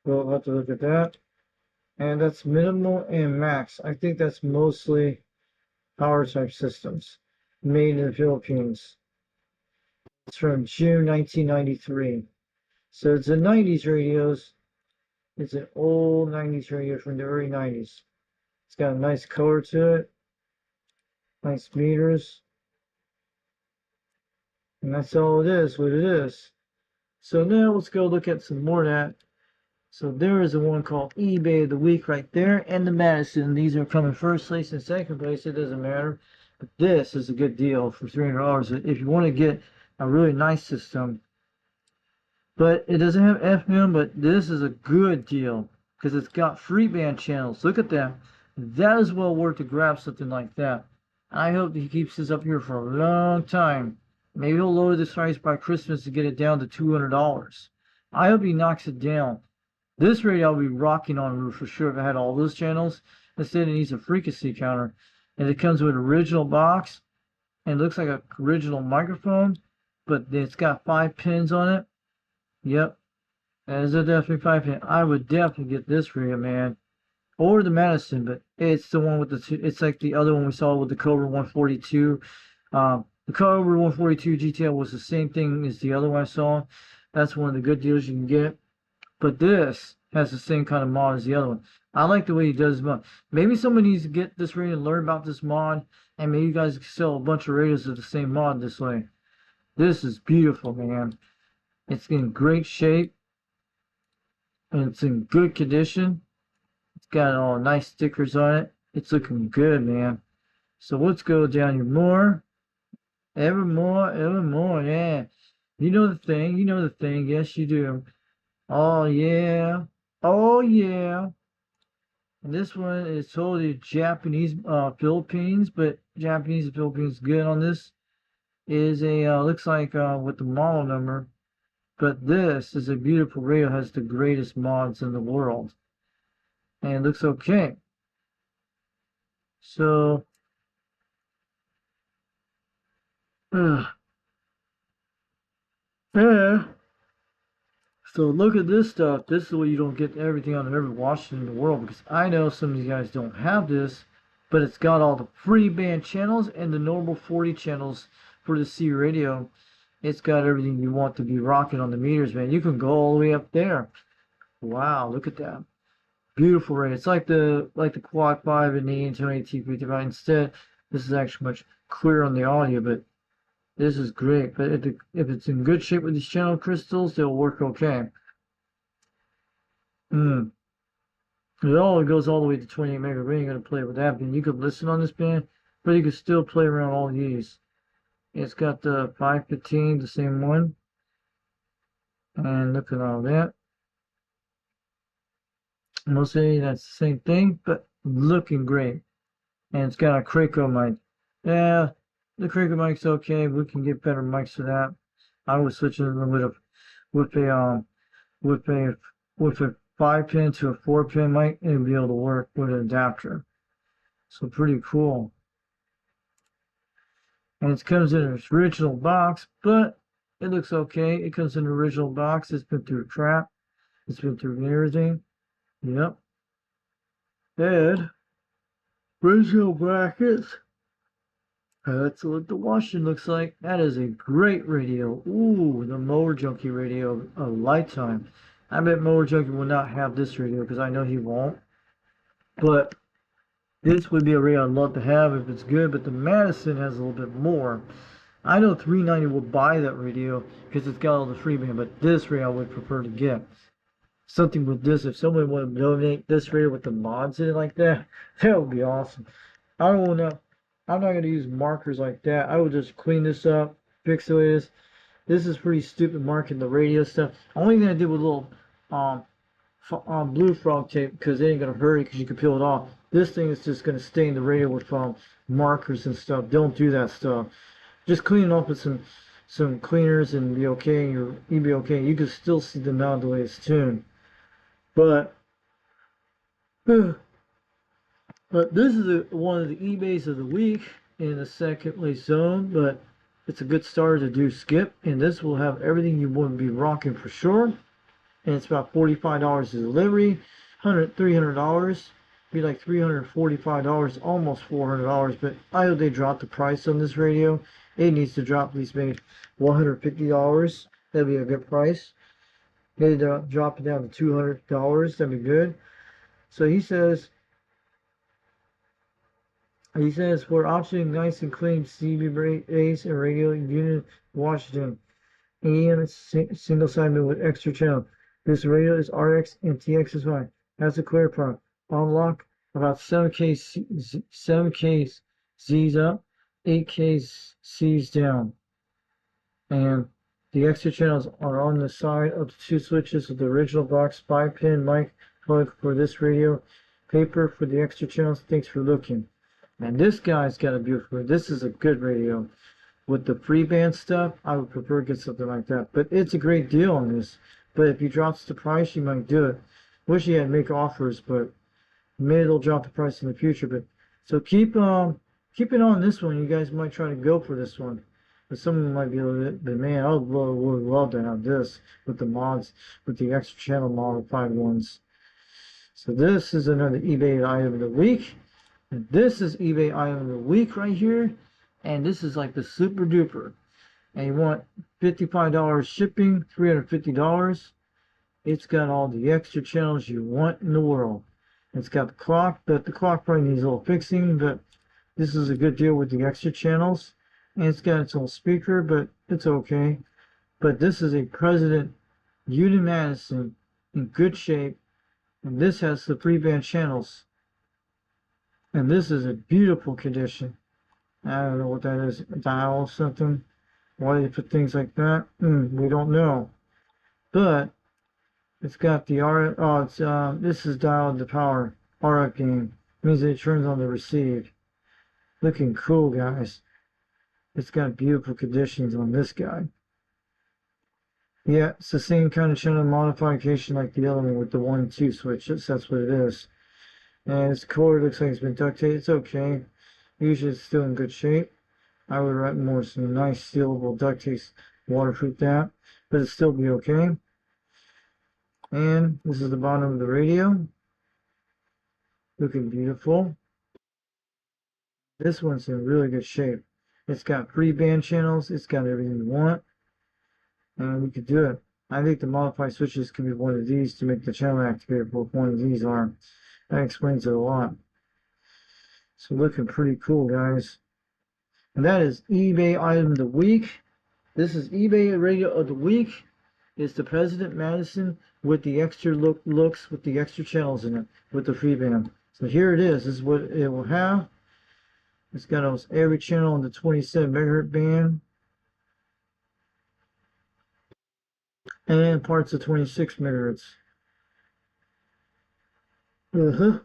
We'll have to look at that. And that's minimal and max. I think that's mostly power type systems made in the Philippines. It's from June 1993. So it's a 90s radios. It's an old 90s radio from the early 90s. It's got a nice color to it. Nice meters. And that's all it is, what it is. So now let's go look at some more of that. So there is a one called eBay of the Week right there, and the Madison. These are coming first place and second place. It doesn't matter. But this is a good deal for $300 if you want to get a really nice system. But it doesn't have FM, but this is a good deal because it's got free band channels. Look at that. That is well worth to grab something like that. I hope he keeps this up here for a long time. Maybe he'll lower this price by Christmas to get it down to $200. I hope he knocks it down. This radio I'll be rocking on roof for sure if I had all those channels. Instead it needs a frequency counter. And it comes with an original box. And it looks like an original microphone. But it's got 5 pins on it. Yep. That is a definitely 5 pin. I would definitely get this radio, man. Or the Madison, but it's the one with the two. It's like the other one we saw with the Cobra 142. The Cobra 142 GTL was the same thing as the other one I saw. That's one of the good deals you can get. But this has the same kind of mod as the other one. I like the way he does mod. Maybe somebody needs to get this radio and learn about this mod. And maybe you guys can sell a bunch of radios of the same mod this way. This is beautiful, man. It's in great shape. And it's in good condition. It's got all nice stickers on it. It's looking good, man. So let's go down here more. Evermore, yeah. You know the thing, yes you do. Oh yeah, and this one is totally Japanese, Philippines, but Japanese and Philippines good on this. Is a, looks like, with the model number, but this is a beautiful radio, has the greatest mods in the world. And it looks okay. So, yeah. So look at this stuff. This is where you don't get everything out of every Washington in the world, because I know some of you guys don't have this, but it's got all the free band channels and the normal 40 channels for the C radio. It's got everything you want to be rocking on the meters, man. You can go all the way up there. Wow, look at that. Beautiful radio. It's like the Quad 5 and the Antonio T55. Instead, this is actually much clearer on the audio, but this is great. But if it's in good shape with these channel crystals, they'll work okay. It all goes all the way to 28 mega. We ain't gonna play with that band. You could listen on this band, but you could still play around all these. It's got the 515, the same one. And look at all that. Mostly that's the same thing, but looking great. And it's got a Kraco mic. Yeah, the Kraco mic's okay. We can get better mics for that. I was switching them with a 5-pin to a 4-pin mic, and it'd be able to work with an adapter. So pretty cool. And it comes in its original box, but it looks okay. It comes in an original box. It's been through a trap. It's been through everything. Yep. And original brackets. That's what the Washington looks like. That is a great radio. Ooh, the Mower Junkie radio, a lifetime. I bet Mower Junkie will not have this radio because I know he won't. But this would be a radio I'd love to have if it's good. But the Madison has a little bit more. I know 390 will buy that radio because it's got all the free band. But this radio I would prefer to get. Something with this. If somebody would donate this radio with the mods in it like that, that would be awesome. I don't know. I'm not going to use markers like that. I would just clean this up, pixelate this. This is pretty stupid marking the radio stuff. Only thing I did with a little blue frog tape because it ain't going to hurt because you can peel it off. This thing is just going to stain the radio with markers and stuff. Don't do that stuff. Just clean it off with some cleaners and be okay. You'll be okay. You can still see the knob the way it's tuned. But this is one of the eBays of the week in the second place zone, but it's a good start to do skip, and this will have everything you want to be rocking for sure. And it's about $45 delivery, $300, be like $345, almost $400. But I hope they drop the price on this radio. It needs to drop at least maybe $150. That'd be a good price. Maybe drop it down to $200. That'd be good. So he says for optioning nice and clean CB base and radio unit Washington. AM single sided with extra channel. This radio is RX and TX is fine. Has a clear part. Unlock about 7K Z's up, 8K C's down. And the extra channels are on the side of the two switches of the original box. 5-pin mic plug for this radio. Paper for the extra channels. Thanks for looking. And this guy's got a beautiful. This is a good radio. With the free band stuff, I would prefer to get something like that. But it's a great deal on this. But if he drops the price, you might do it. Wish he had make offers, but maybe they'll drop the price in the future. But so keep it on this one. You guys might try to go for this one. But some of them might be a little bit. But man, I would love to have this with the mods, with the extra channel model 5.1s. So this is another eBay item of the week. And this is eBay item of the week right here. And this is like the super duper. And you want $55 shipping, $350. It's got all the extra channels you want in the world. It's got the clock, but the clock probably needs a little fixing, but this is a good deal with the extra channels. And it's got its own speaker, but it's okay. But this is a President UD Madison in good shape. And this has the free band channels. And this is a beautiful condition. I don't know what that is, a dial or something. Why do they put things like that? We don't know. But it's got the this is dialed to power RF gain. Means it turns on the receive. Looking cool, guys. It's got beautiful conditions on this guy. Yeah, it's the same kind of channel modification like the other one with the 1-2 switches. That's what it is. And its cord looks like it's been duct taped. It's okay. Usually it's still in good shape. I would write more some nice sealable duct tape, waterproof that, but it'll still be okay. And this is the bottom of the radio. Looking beautiful. This one's in really good shape. It's got free band channels. It's got everything you want. And we could do it. I think the modified switches can be one of these to make the channel activatable if one of these are. That explains it a lot. So looking pretty cool, guys. And that is eBay item of the week. This is eBay radio of the week. It's the President Madison with the extra looks with the extra channels in it with the free band. So here it is. This is what it will have. It's got almost every channel on the 27 megahertz band. And parts of 26 megahertz. And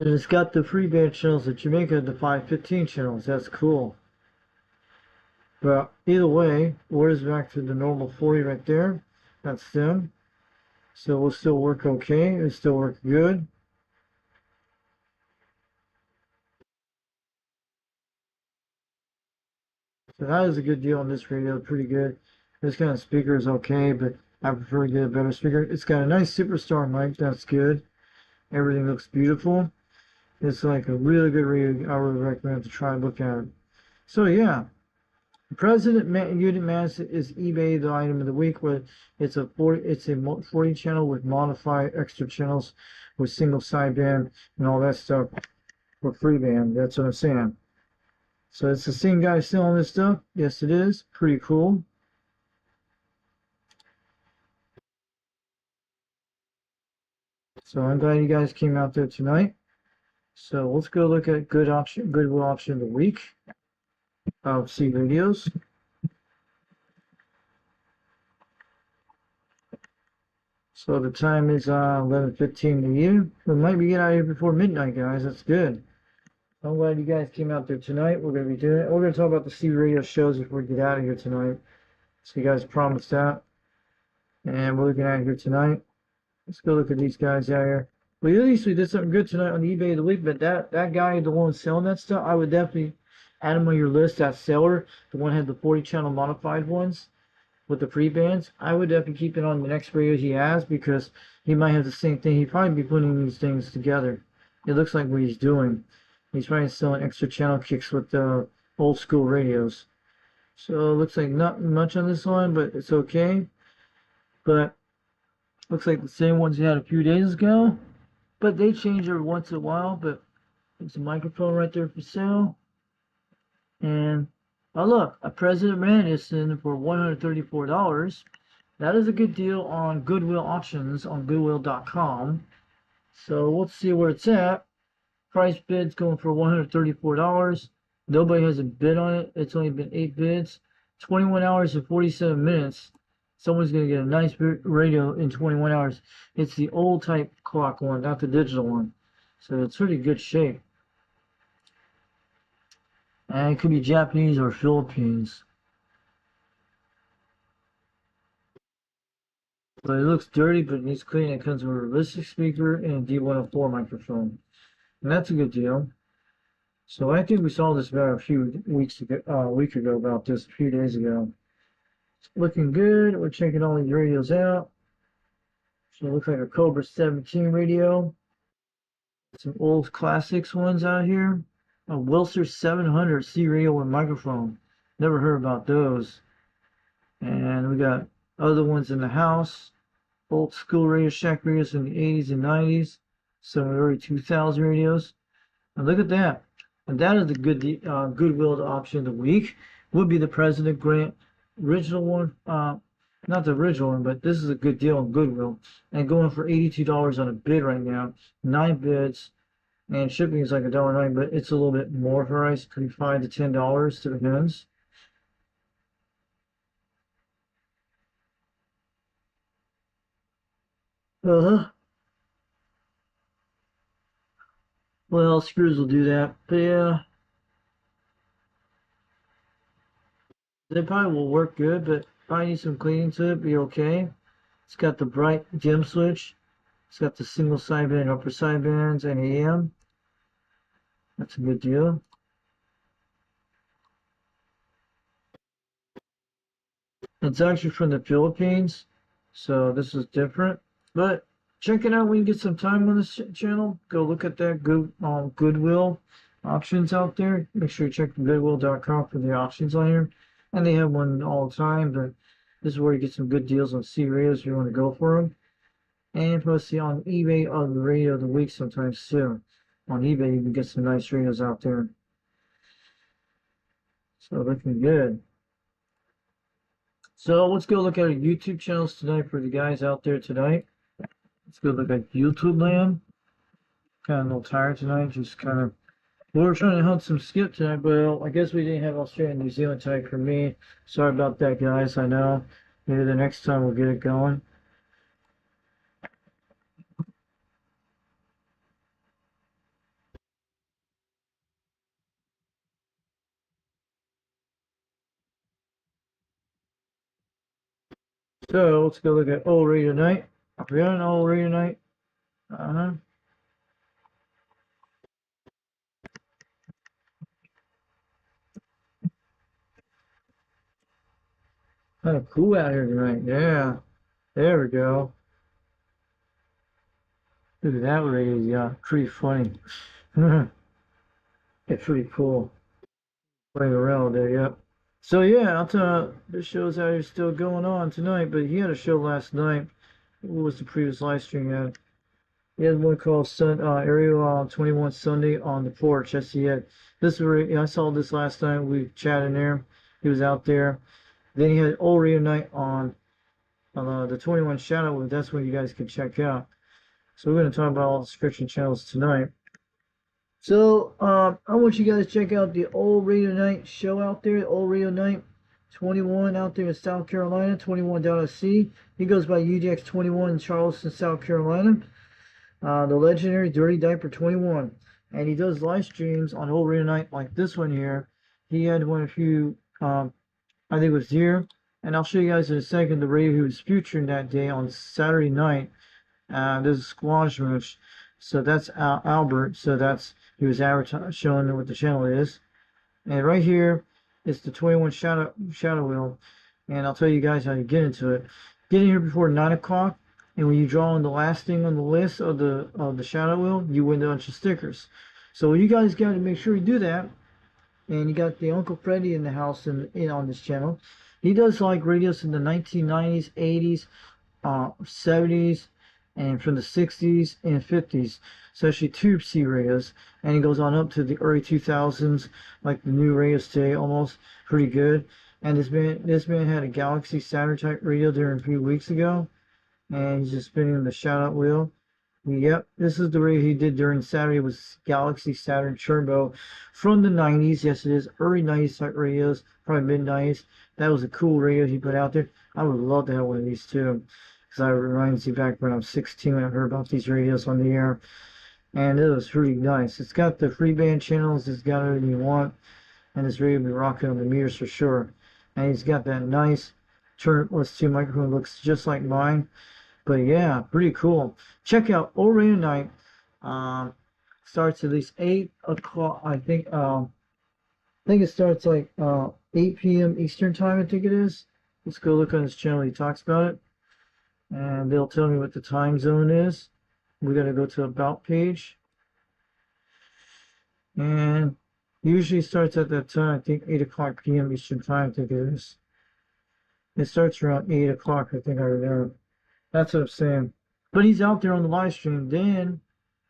it's got the free band channels that you make of the 515 channels. That's cool. But either way, orders back to the normal 40 right there. That's them. So we'll still work okay. It'll still work good. So that is a good deal on this radio. Pretty good. This kind of speaker is okay, but I prefer to get a better speaker. It's got a nice Superstar mic. That's good. Everything looks beautiful. It's like a really good radio. I would recommend to try and look at it. So yeah, President Unit Mass is eBay the item of the week. Where it's a 40 channel with modified extra channels with single sideband and all that stuff for free band. That's what I'm saying. So it's the same guy selling this stuff. Yes, it is. Pretty cool. So I'm glad you guys came out there tonight. So let's go look at Goodwill option of the week of C radios. So the time is 11:15 to you. We might be getting out of here before midnight, guys. That's good. I'm glad you guys came out there tonight. We're gonna talk about the C radio shows before we get out of here tonight. So you guys promised that, and we're looking at it here tonight. Let's go look at these guys out here. Well, at least we did something good tonight on the eBay of the week. But that guy, the one selling that stuff, I would definitely add him on your list. That seller, the one had the 40 channel modified ones with the free bands. I would definitely keep it on the next radios he has, because he might have the same thing. He'd probably be putting these things together. It looks like what he's doing. He's probably selling extra channel kicks with the old school radios. So it looks like not much on this one, but it's okay. But looks like the same ones he had a few days ago. But they change every once in a while. But there's a microphone right there for sale. And oh look, a President Man is in for $134. That is a good deal on Goodwill auctions on Goodwill.com. So let's see where it's at. Price bid's going for $134. Nobody has a bid on it. It's only been 8 bids. 21 hours and 47 minutes. Someone's going to get a nice radio in 21 hours. It's the old type clock one, not the digital one. So it's pretty good shape. And it could be Japanese or Philippines. But it looks dirty, but it needs cleaning. It comes with a realistic speaker and a D104 microphone. And that's a good deal. So I think we saw this about a few weeks ago, a week ago about this, a few days ago. It's looking good. We're checking all these radios out. So it looks like a Cobra 17 radio. Some old classics ones out here. A Wilster 700 C radio with microphone. Never heard about those. And we got other ones in the house. Old school Radio Shack radios in the 80s and 90s. Some early 2000 radios. And look at that. And that is the Goodwill option of the week. Would be the President Grant original one. Not the original one, but this is a good deal on Goodwill. And going for $82 on a bid right now. 9 bids. And shipping is like $1.09, but it's a little bit more for us. Could be $5 to $10 to depends. Well, screws will do that. But yeah, they probably will work good, but probably need some cleaning to it. Be okay. It's got the bright dim switch. It's got the single sideband, upper sidebands, and AM. That's a good deal. It's actually from the Philippines, so this is different. But check it out when you get some time on this channel. Go look at that Goodwill options out there. Make sure you check Goodwill.com for the options on here. And they have one all the time, but this is where you get some good deals on C radios if you want to go for them. And plus, see on eBay on the radio of the week sometimes too. On eBay, you can get some nice radios out there. So looking good. So let's go look at our YouTube channels tonight for the guys out there tonight. Let's go look at YouTube land. Kind of a little tired tonight, just kind of. We were trying to hunt some skip tonight, but I guess we didn't have Australia and New Zealand tonight for me. Sorry about that, guys. I know. Maybe the next time we'll get it going. So let's go look at old radio night. We got an old radio night. Kind of cool out here tonight. Yeah. There we go. Look at that radio. Yeah, pretty funny. It's pretty cool. Playing around there, yep. So yeah, I'll tell you, this show's out here still going on tonight, but he had a show last night. What was the previous live stream he had? He had one called Area 21 Sunday on the Porch. Yes, he had. This was, I saw this last night. We chatted there. He was out there. Then he had Old Radio Night on the 21 Shadow. That's what you guys can check out. So we're going to talk about all the subscription channels tonight. So I want you guys to check out the Old Radio Night show out there. Old Radio Night 21 out there in South Carolina. 21.C. He goes by UDX 21 in Charleston, South Carolina. The legendary Dirty Diaper 21. And he does live streams on Old Radio Night like this one here. He had one a few, I think it was here. And I'll show you guys in a second the radio he was featuring that day on Saturday night. There's a squash match. So that's Albert. So that's, he was showing what the channel is. And right here is the 21 shadow wheel. And I'll tell you guys how to get into it. Get in here before 9 o'clock. And when you draw on the last thing on the list of the shadow wheel, you win a bunch of stickers. So you guys got to make sure you do that. And you got the Uncle Freddy in the house in on this channel. He does like radios in the 1990s, 80s, 70s, and from the 60s and 50s, especially tube C radios. And he goes on up to the early 2000s, like the new radios today, almost pretty good. And this man had a Galaxy Saturn type radio there a few weeks ago. And he's just spinning the shout out wheel. Yep, this is the radio he did during Saturday. It was Galaxy Saturn Turbo from the 90s. Yes, it is early 90s type radios, probably mid 90s. That was a cool radio he put out there. I would love to have one of these too, because I reminds me back when I was 16 when I heard about these radios on the air, and it was pretty nice. It's got the free band channels. It's got everything you want, and this radio will be rocking on the meters for sure. And he's got that nice turnetless 2 microphone. Looks just like mine. But yeah, pretty cool. Check out Old Radio Night. Starts at least 8 o'clock. I think it starts like 8 p.m. Eastern time. I think it is. Let's go look on his channel. He talks about it, and they'll tell me what the time zone is. We gotta go to About page, and usually starts at that time. I think 8 o'clock p.m. Eastern time. I think it is. It starts around 8 o'clock. I think I remember. That's what I'm saying. But he's out there on the live stream. Then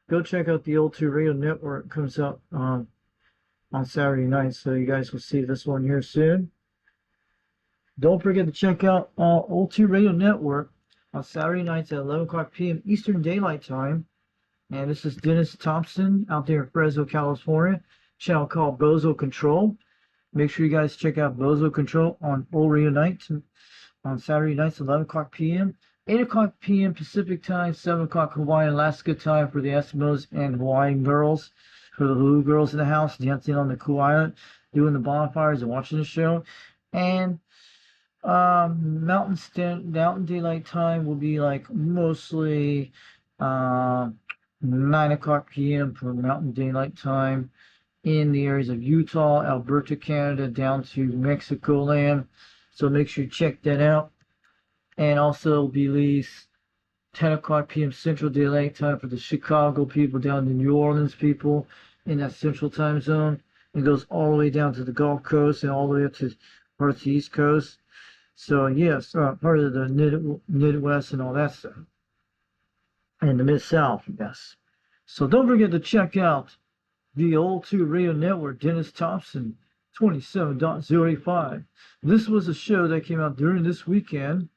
go check out the Old 2 Radio Network. It comes up on Saturday night. So you guys will see this one here soon. Don't forget to check out Old 2 Radio Network on Saturday nights at 11 o'clock p.m. Eastern Daylight Time. And this is Dennis Thompson out there in Fresno, California. Channel called Bozo Control. Make sure you guys check out Bozo Control on Old Radio Night on Saturday nights, 11 o'clock p.m. 8 o'clock p.m. Pacific time, 7 o'clock Hawaiian Alaska time for the Eskimos and Hawaiian girls, for the Hulu girls in the house, dancing on the cool island, doing the bonfires and watching the show. And Mountain Daylight time will be like mostly 9 o'clock p.m. for Mountain Daylight time in the areas of Utah, Alberta, Canada, down to Mexico land. So make sure you check that out. And also be at least 10 o'clock p.m. Central Daylight Time for the Chicago people, down to New Orleans people in that Central Time Zone. It goes all the way down to the Gulf Coast and all the way up to parts of the East Coast. So yes, part of the Midwest and all that stuff. And the Mid-South, yes. So don't forget to check out the Old 2 Radio Network, Dennis Thompson, 27.085. This was a show that came out during this weekend.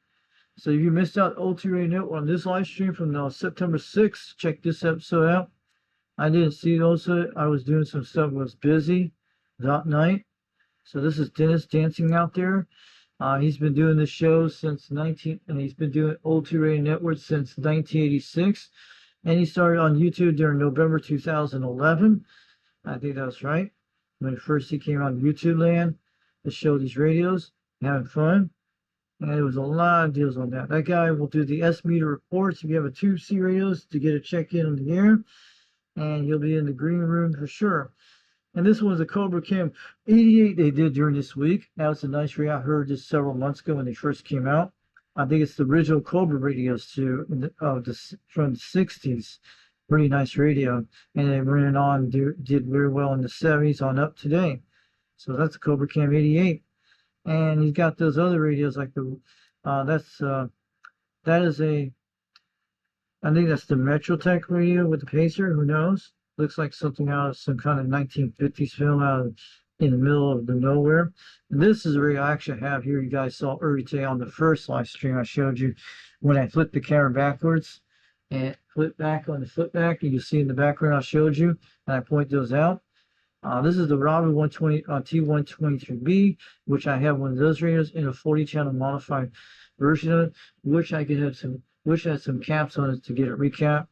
So if you missed out Old 2 Radio Network on this live stream from September 6th, check this episode out. I didn't see those. I was doing some stuff. I was busy that night. So this is Dennis dancing out there. He's been doing this show since he's been doing Old 2 Radio Network since 1986. And he started on YouTube during November 2011. I think that's right. When first he came on YouTube land to show these radios, having fun. And there was a lot of deals on that. That guy will do the S-meter reports if you have a tube C radios to get a check-in on the air. And he'll be in the green room for sure. And this was a Cobra Cam 88 they did during this week. That was a nice radio. I heard this several months ago when they first came out. I think it's the original Cobra radios too, from the 60s. Pretty nice radio, and it ran on, did very well in the 70s on up today. So that's a Cobra Cam 88. And he's got those other radios like the, that is a, I think that's the Metrotech radio with the pacer, who knows? Looks like something out of some kind of 1950s film out of, in the middle of the nowhere. And this is a radio I actually have here. You guys saw earlier today on the first live stream I showed you when I flipped the camera backwards and flip back on the flip back. You see in the background I showed you, and I point those out. This is the Robin 120 T123B, which I have one of those radios in a 40 channel modified version of it, which I could have which has some caps on it to get it recapped.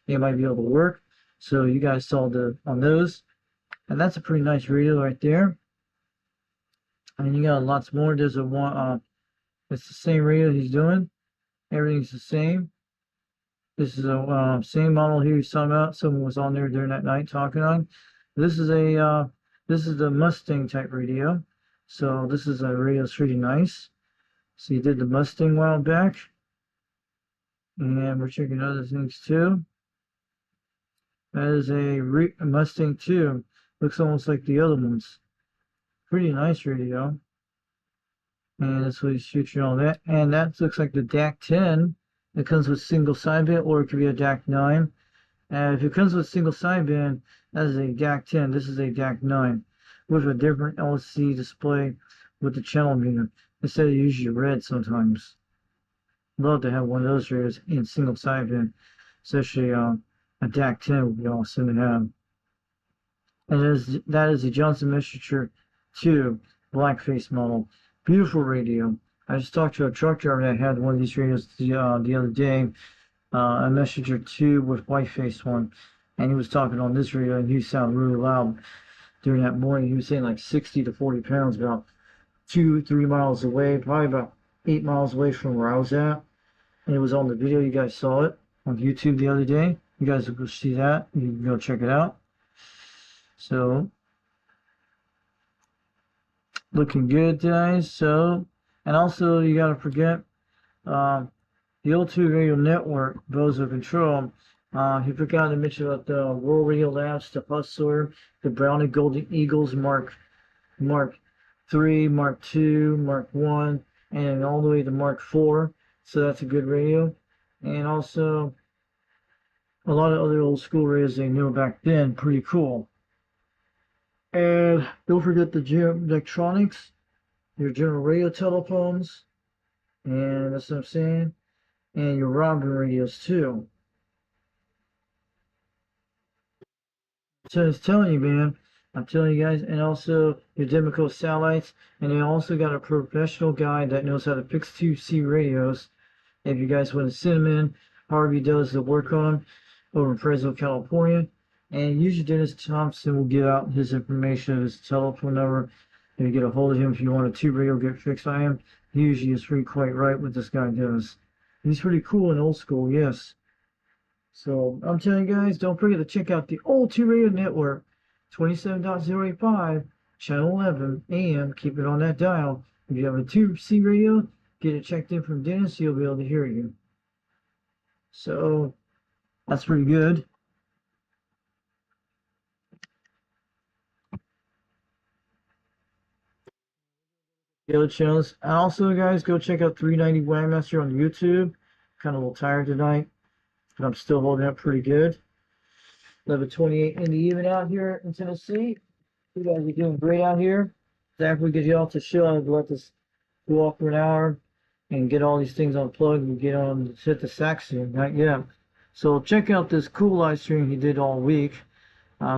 It might be able to work. So you guys saw on those, and that's a pretty nice radio right there. And you got lots more. There's a one. It's the same radio he's doing. Everything's the same. This is a same model here he's talking about. Someone was on there during that night talking on. This is the Mustang type radio. So this is a radio that's pretty nice. So he did the Mustang a while back. And we're checking other things too. That is a Mustang 2. Looks almost like the other ones. Pretty nice radio. And that's what he's shooting all that. And that looks like the DAC 10. It comes with single sideband, or it could be a DAC 9. And if it comes with single sideband, that is a DAC 10. This is a DAC 9 with a different LCD display with the channel meter instead of usually red sometimes. Love to have one of those radios in single sideband, especially a DAC 10 would be awesome to have. And that is a Johnson Messenger 2 blackface model. Beautiful radio. I just talked to a truck driver that had one of these radios the other day, a Messenger 2 with whiteface one, and he was talking on this radio, and he sounded really loud during that morning. He was saying like 60 to 40 pounds, about 2-3 miles away, probably about 8 miles away from where I was at. And it was on the video. You guys saw it on YouTube the other day. You guys will go see that. You can go check it out. So, looking good, guys. So, and also you gotta forget the O2 Radio Network, Bozo Control. He forgot to mention about the World Radio Labs, the Hustler, the Brownie Golden Eagles Mark 3, Mark 2, Mark 1, and all the way to Mark 4. So that's a good radio. And also a lot of other old school radios they knew back then. Pretty cool. And don't forget the GM electronics, your general radio telephones, and that's what I'm saying, and your Robin radios too. So it's telling you, man, I'm telling you guys, and also your Democo satellites, and they also got a professional guy that knows how to fix 2C radios. If you guys want to send them in, Harvey does the work on them over in Fresno, California. And usually Dennis Thompson will give out his information, his telephone number, and you get a hold of him if you want a tube radio get fixed by him. He usually is pretty quite right what this guy does. He's pretty cool and old school, yes. So I'm telling you guys, don't forget to check out the old Tube Radio Network, 27.085, channel 11 AM. Keep it on that dial. If you have a Tube C radio, get it checked in from Dennis, he'll be able to hear you. So that's pretty good. The other channels. And also, guys, go check out 390 Wagmaster on YouTube. Kind of a little tired tonight, but I'm still holding up pretty good. 11:28 in the evening out here in Tennessee. You guys are doing great out here. After we get you off the show, I'd let this go off for an hour and get all these things unplugged and get on hit the sax soon. Not yet. So check out this cool live stream he did all week.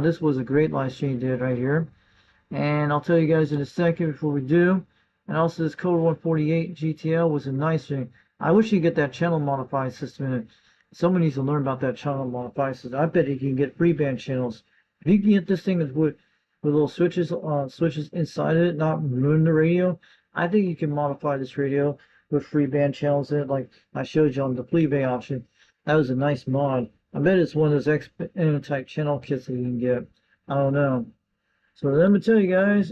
This was a great live stream he did right here. And I'll tell you guys in a second before we do. And also this Code 148 GTL was a nice thing. I wish you could get that channel modify system in it. Someone needs to learn about that channel modify system. I bet you can get free band channels. If you can get this thing with little switches inside of it, not ruin the radio, I think you can modify this radio with free band channels in it, like I showed you on the Plebe option. That was a nice mod. I bet it's one of those XM type channel kits that you can get. I don't know. So let me tell you guys,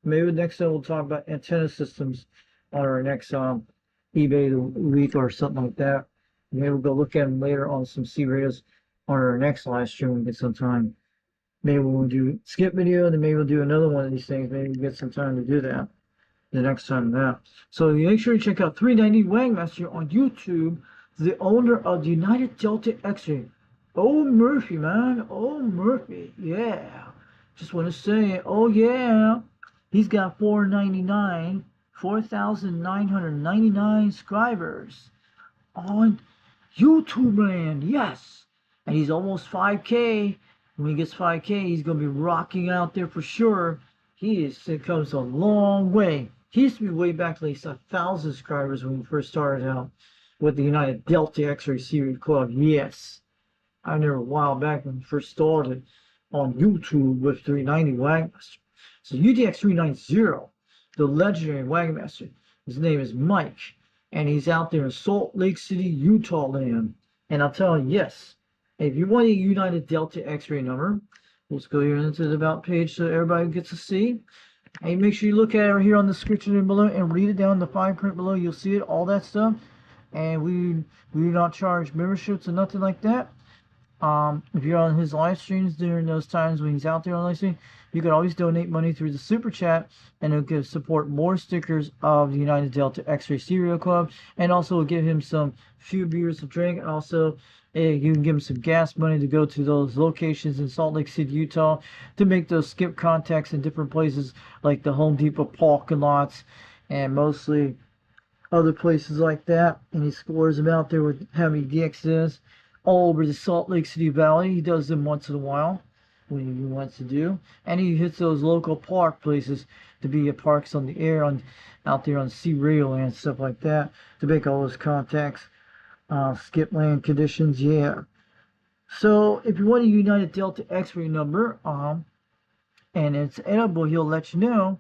maybe next time we'll talk about antenna systems on our next eBay week or something like that. Maybe we'll go look at them later on some C radios. on our next live stream when we get some time. Maybe we'll do skip video, then maybe we'll do another one of these things. Maybe we'll get some time to do that the next time now. So make sure you check out 390 Wangmaster on YouTube, the owner of the United Delta X-Ray. Oh, Murphy, man. Oh, Murphy. Yeah. Just want to say, oh, yeah. He's got 4,999 subscribers on YouTube land. Yes. And he's almost 5K. When he gets 5K, he's going to be rocking out there for sure. It comes a long way. He used to be way back, at least 1,000 subscribers when he first started out with the United Delta X-Ray Series Club. Yes. I remember a while back when he first started on YouTube with 390 Wagmaster. So UDX 390, the legendary Wagmaster. His name is Mike, and he's out there in Salt Lake City, Utah land. And I'm telling you, yes, if you want a United Delta X-ray number, let's go here into the About page so everybody gets to see. And make sure you look at it right here on the description below and read it down in the fine print below. You'll see it, all that stuff. And we do not charge memberships or nothing like that. If you're on his live streams during those times when he's out there on live stream, you can always donate money through the super chat, and it'll give support more stickers of the United Delta X-Ray Serial Club, and also give him some few beers to drink, and also you can give him some gas money to go to those locations in Salt Lake City, Utah, to make those skip contacts in different places like the Home Depot parking lots and mostly other places like that. And he scores them out there with how many DX is all over the Salt Lake City Valley. He does them once in a while when he wants to do, and he hits those local park places to be at parks on the air, out there on sea rail and stuff like that, to make all those contacts. Skip land conditions, yeah. So if you want a United Delta X-ray number, and it's edible, he'll let you know.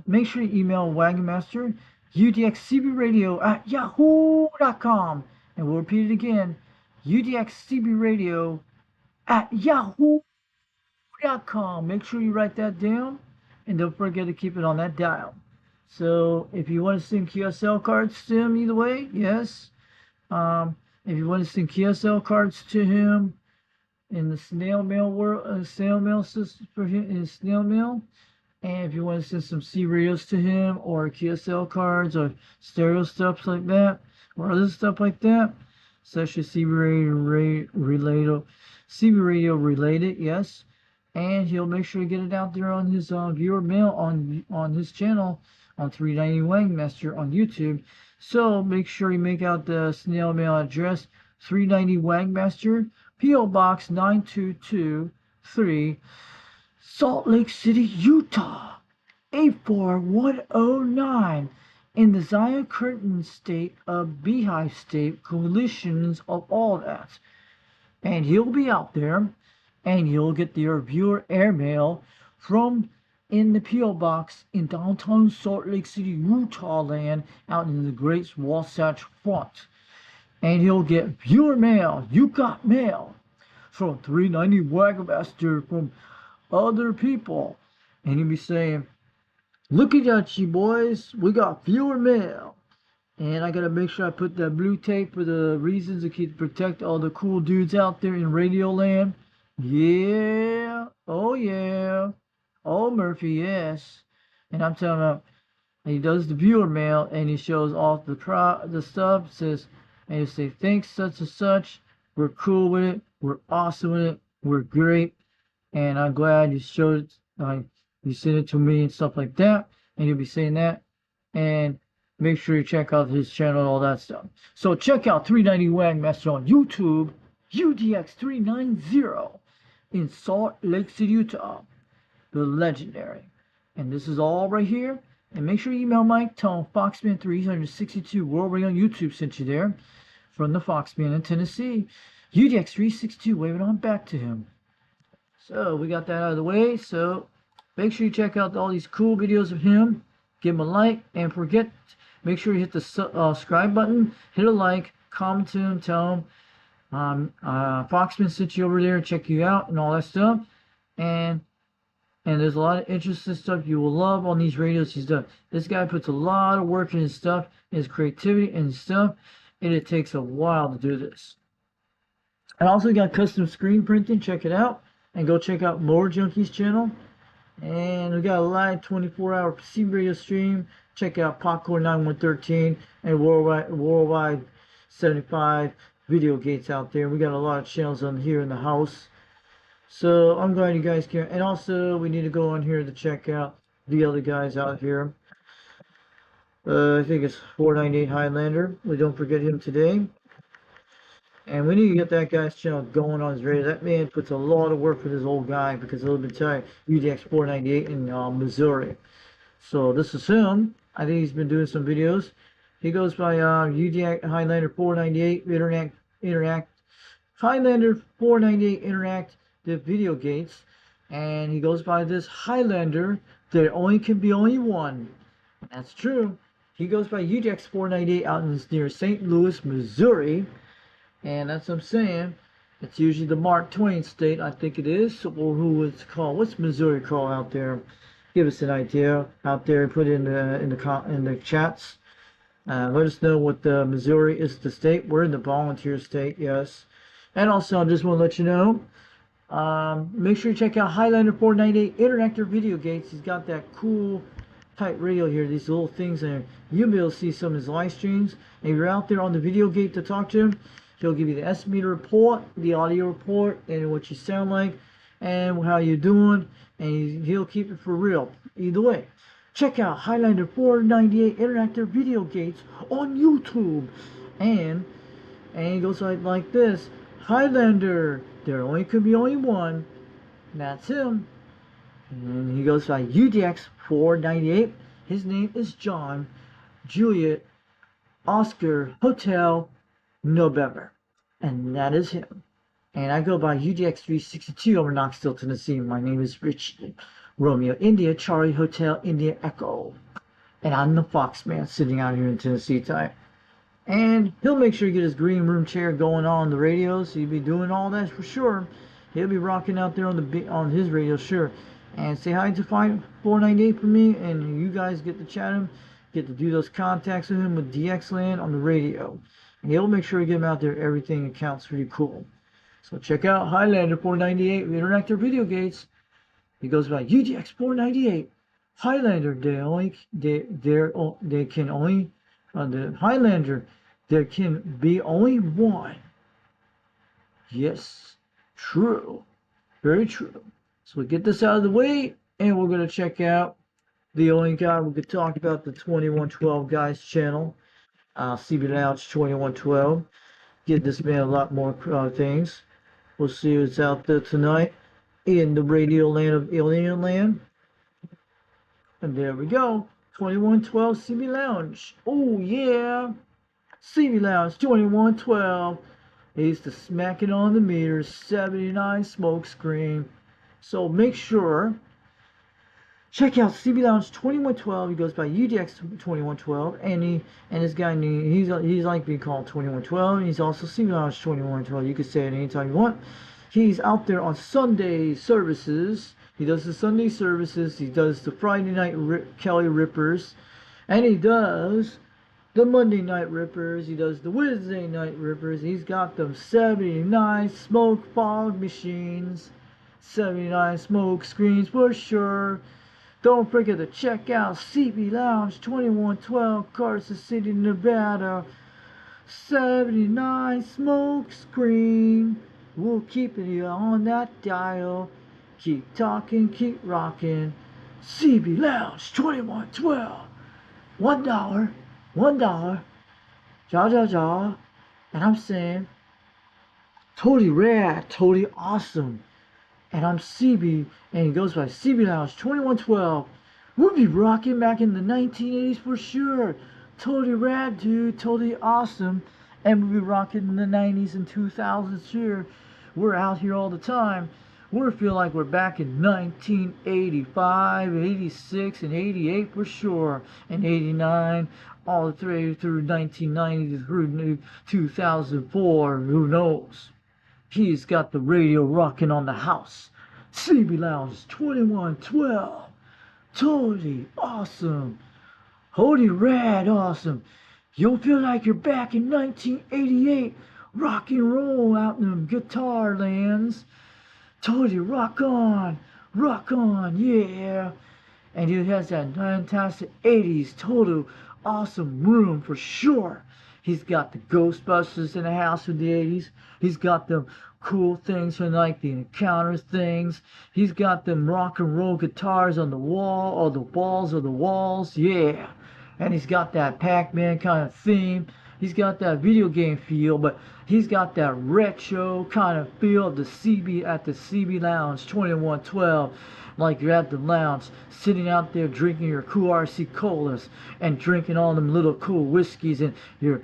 Make sure you email Wagonmaster UDXCBradio@yahoo.com, and we'll repeat it again, UDXCBradio@yahoo.com. Make sure you write that down, and don't forget to keep it on that dial. So if you want to send QSL cards to him, either way, yes. If you want to send QSL cards to him in the snail mail world, snail mail system for him in snail mail, and if you want to send some C radios to him or QSL cards or stereo stuff like that or other stuff like that, such as CB radio related, yes. And he'll make sure to get it out there on his viewer mail on his channel on 390 Wangmaster on YouTube. So make sure you make out the snail mail address, 390 Wangmaster, P.O. Box 9223, Salt Lake City, Utah, 84109, in the Zion Curtain state of Beehive State, coalitions of all that. And he'll be out there, and you'll get your viewer airmail from in the P.O. Box in downtown Salt Lake City, Utah land, out in the Great Wasatch Front. And he'll get viewer mail. You got mail from 390 Wagmaster from other people. And he'll be saying, look at you boys, we got viewer mail. And I gotta make sure I put that blue tape for the reasons to protect all the cool dudes out there in radio land. Yeah, oh yeah. Oh, Murphy, yes. And I'm telling him, he does the viewer mail, and he shows off the stuff, says, and he say, thanks, such and such. We're cool with it. We're awesome with it. We're great. And I'm glad you showed it. You sent it to me and stuff like that. And he'll be saying that. And make sure you check out his channel and all that stuff. So check out 390 Wagmaster on YouTube, UDX 390 in Salt Lake City, Utah. The legendary. And this is all right here. And make sure you email Mike. Tell him Foxman362 World Radio on YouTube sent you there from the Foxman in Tennessee. UDX 362, waving on back to him. So we got that out of the way. So make sure you check out all these cool videos of him. Give him a like, and make sure you hit the subscribe button. Hit a like, comment to him, tell him Foxman sent you over there, check you out, and all that stuff. And there's a lot of interesting stuff you will love on these radios he's done. This guy puts a lot of work in his stuff, his creativity and his stuff, and it takes a while to do this. And also we got custom screen printing. Check it out. And go check out More Junkies channel. And we got a live 24-hour PC radio stream. Check out Popcorn 9113 and Worldwide 75 Video Gates out there. We got a lot of channels on here in the house. So I'm glad you guys can. And also we need to go on here to check out the other guys out here. I think it's 498 Highlander. We don't forget him today. And we need to get that guy's channel going on his radio. That man puts a lot of work for this old guy because he'll be telling UDX 498 in Missouri. So this is him. I think he's been doing some videos. He goes by UDX Highlander 498 Interact Highlander 498 Interactive Video Gates. And he goes by this Highlander. There only can be only one. That's true. He goes by UDX 498 out in near St. Louis, Missouri. And that's what I'm saying. It's usually the Mark Twain state, I think it is. Or who it's called. What's Missouri called out there? Give us an idea out there. Put it in the chats. Let us know what Missouri is the state. We're in the volunteer state, yes. And also, I just want to let you know. Make sure you check out Highlander 498 Interactive Video Gates. He's got that cool type radio here. These little things there. You'll be able to see some of his live streams. And if you're out there on the video gate to talk to him, he'll give you the S-meter report, the audio report, and what you sound like, and how you're doing, and he'll keep it for real. Either way, check out Highlander 498 Interactive Video Gates on YouTube. And it goes like this. Highlander, there only could be only one. And that's him. And he goes by UDX 498. His name is John Juliet Oscar Hotel November, and that is him. And I go by UDX 362 over Knoxville, Tennessee. My name is Richie Romeo India Charlie Hotel India Echo, and I'm the Fox Man sitting out here in Tennessee tonight. And he'll make sure you get his green room chair going on the radio, so he'll be doing all that for sure. He'll be rocking out there on his radio, sure. And say hi to 498 for me, and you guys get to chat him, get to do those contacts with him with DX Land on the radio. And he'll make sure you get him out there. Everything accounts pretty cool. So check out Highlander 498 Interactive Video Gates. He goes by UDX 498 Highlander. They can only the Highlander. There can be only one. Yes, true, very true. So we get this out of the way, and we're gonna check out the only guy we could talk about, the 2112 guys channel. CB Lounge 2112. Give this man a lot more things. We'll see what's out there tonight in the radio land of Alien Land. And there we go. 2112 CB Lounge. Oh yeah. CB Lounge 2112. He's the smacking on the meter 79 smoke screen. So make sure. Check out CB Lounge 2112. He goes by UDX 2112, and this guy he's like being called 2112. And he's also CB Lounge 2112. You can say it anytime you want. He's out there on Sunday services. He does the Sunday services. He does the Friday night Kelly Rippers, and he does the Monday night Rippers. He does the Wednesday night Rippers. He's got them 79 smoke fog machines, 79 smoke screens for sure. Don't forget to check out CB Lounge 2112, Carson City, Nevada. 79 smoke screen. We'll keep you on that dial. Keep talking, keep rocking. CB Lounge 2112. $1. $1. Ja. And I'm saying, totally rad, totally awesome. And I'm CB, and he goes by CB Lounge 2112. We'll be rocking back in the 1980s for sure. Totally rad, dude. Totally awesome. And we'll be rocking in the 90s and 2000s here. We're out here all the time. We feel like we're back in 1985, 86, and 88 for sure. And 89, all the way through 1990 through 2004. Who knows? He's got the radio rocking on the house. CB Lounge 2112. Totally awesome. Holy rad awesome. You'll feel like you're back in 1988 rock and roll out in them guitar lands. Told you, rock on, yeah. And he has that fantastic 80s total awesome room for sure. He's got the Ghostbusters in the house of the 80s. He's got them cool things from like the Encounters things. He's got them rock and roll guitars on the wall or the walls of the walls, yeah. And he's got that Pac-Man kind of theme. He's got that video game feel, but he's got that retro kind of feel of the CB at the CB Lounge 2112. Like you're at the lounge, sitting out there drinking your cool RC colas and drinking all them little cool whiskeys and your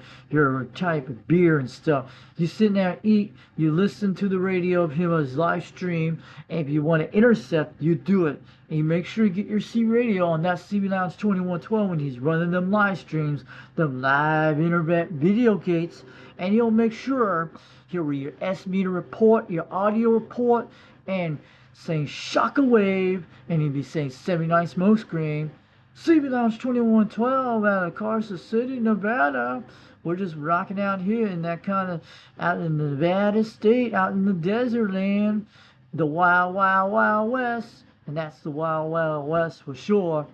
type of beer and stuff. You sit there and eat, you listen to the radio of him on his live stream, and if you want to intercept, you do it. And you make sure you get your C radio on that CB Lounge 2112 when he's running them live streams, them live internet video gates, and he'll make sure he'll read your S-meter report, your audio report, and saying shockwave, and he'd be saying 79 smokescreen. CB Lounge 2112 out of Carson City, Nevada. We're just rocking out here in that kind of, out in the Nevada state, out in the desert land, the wild, wild, wild west. And that's the wild, wild west for sure.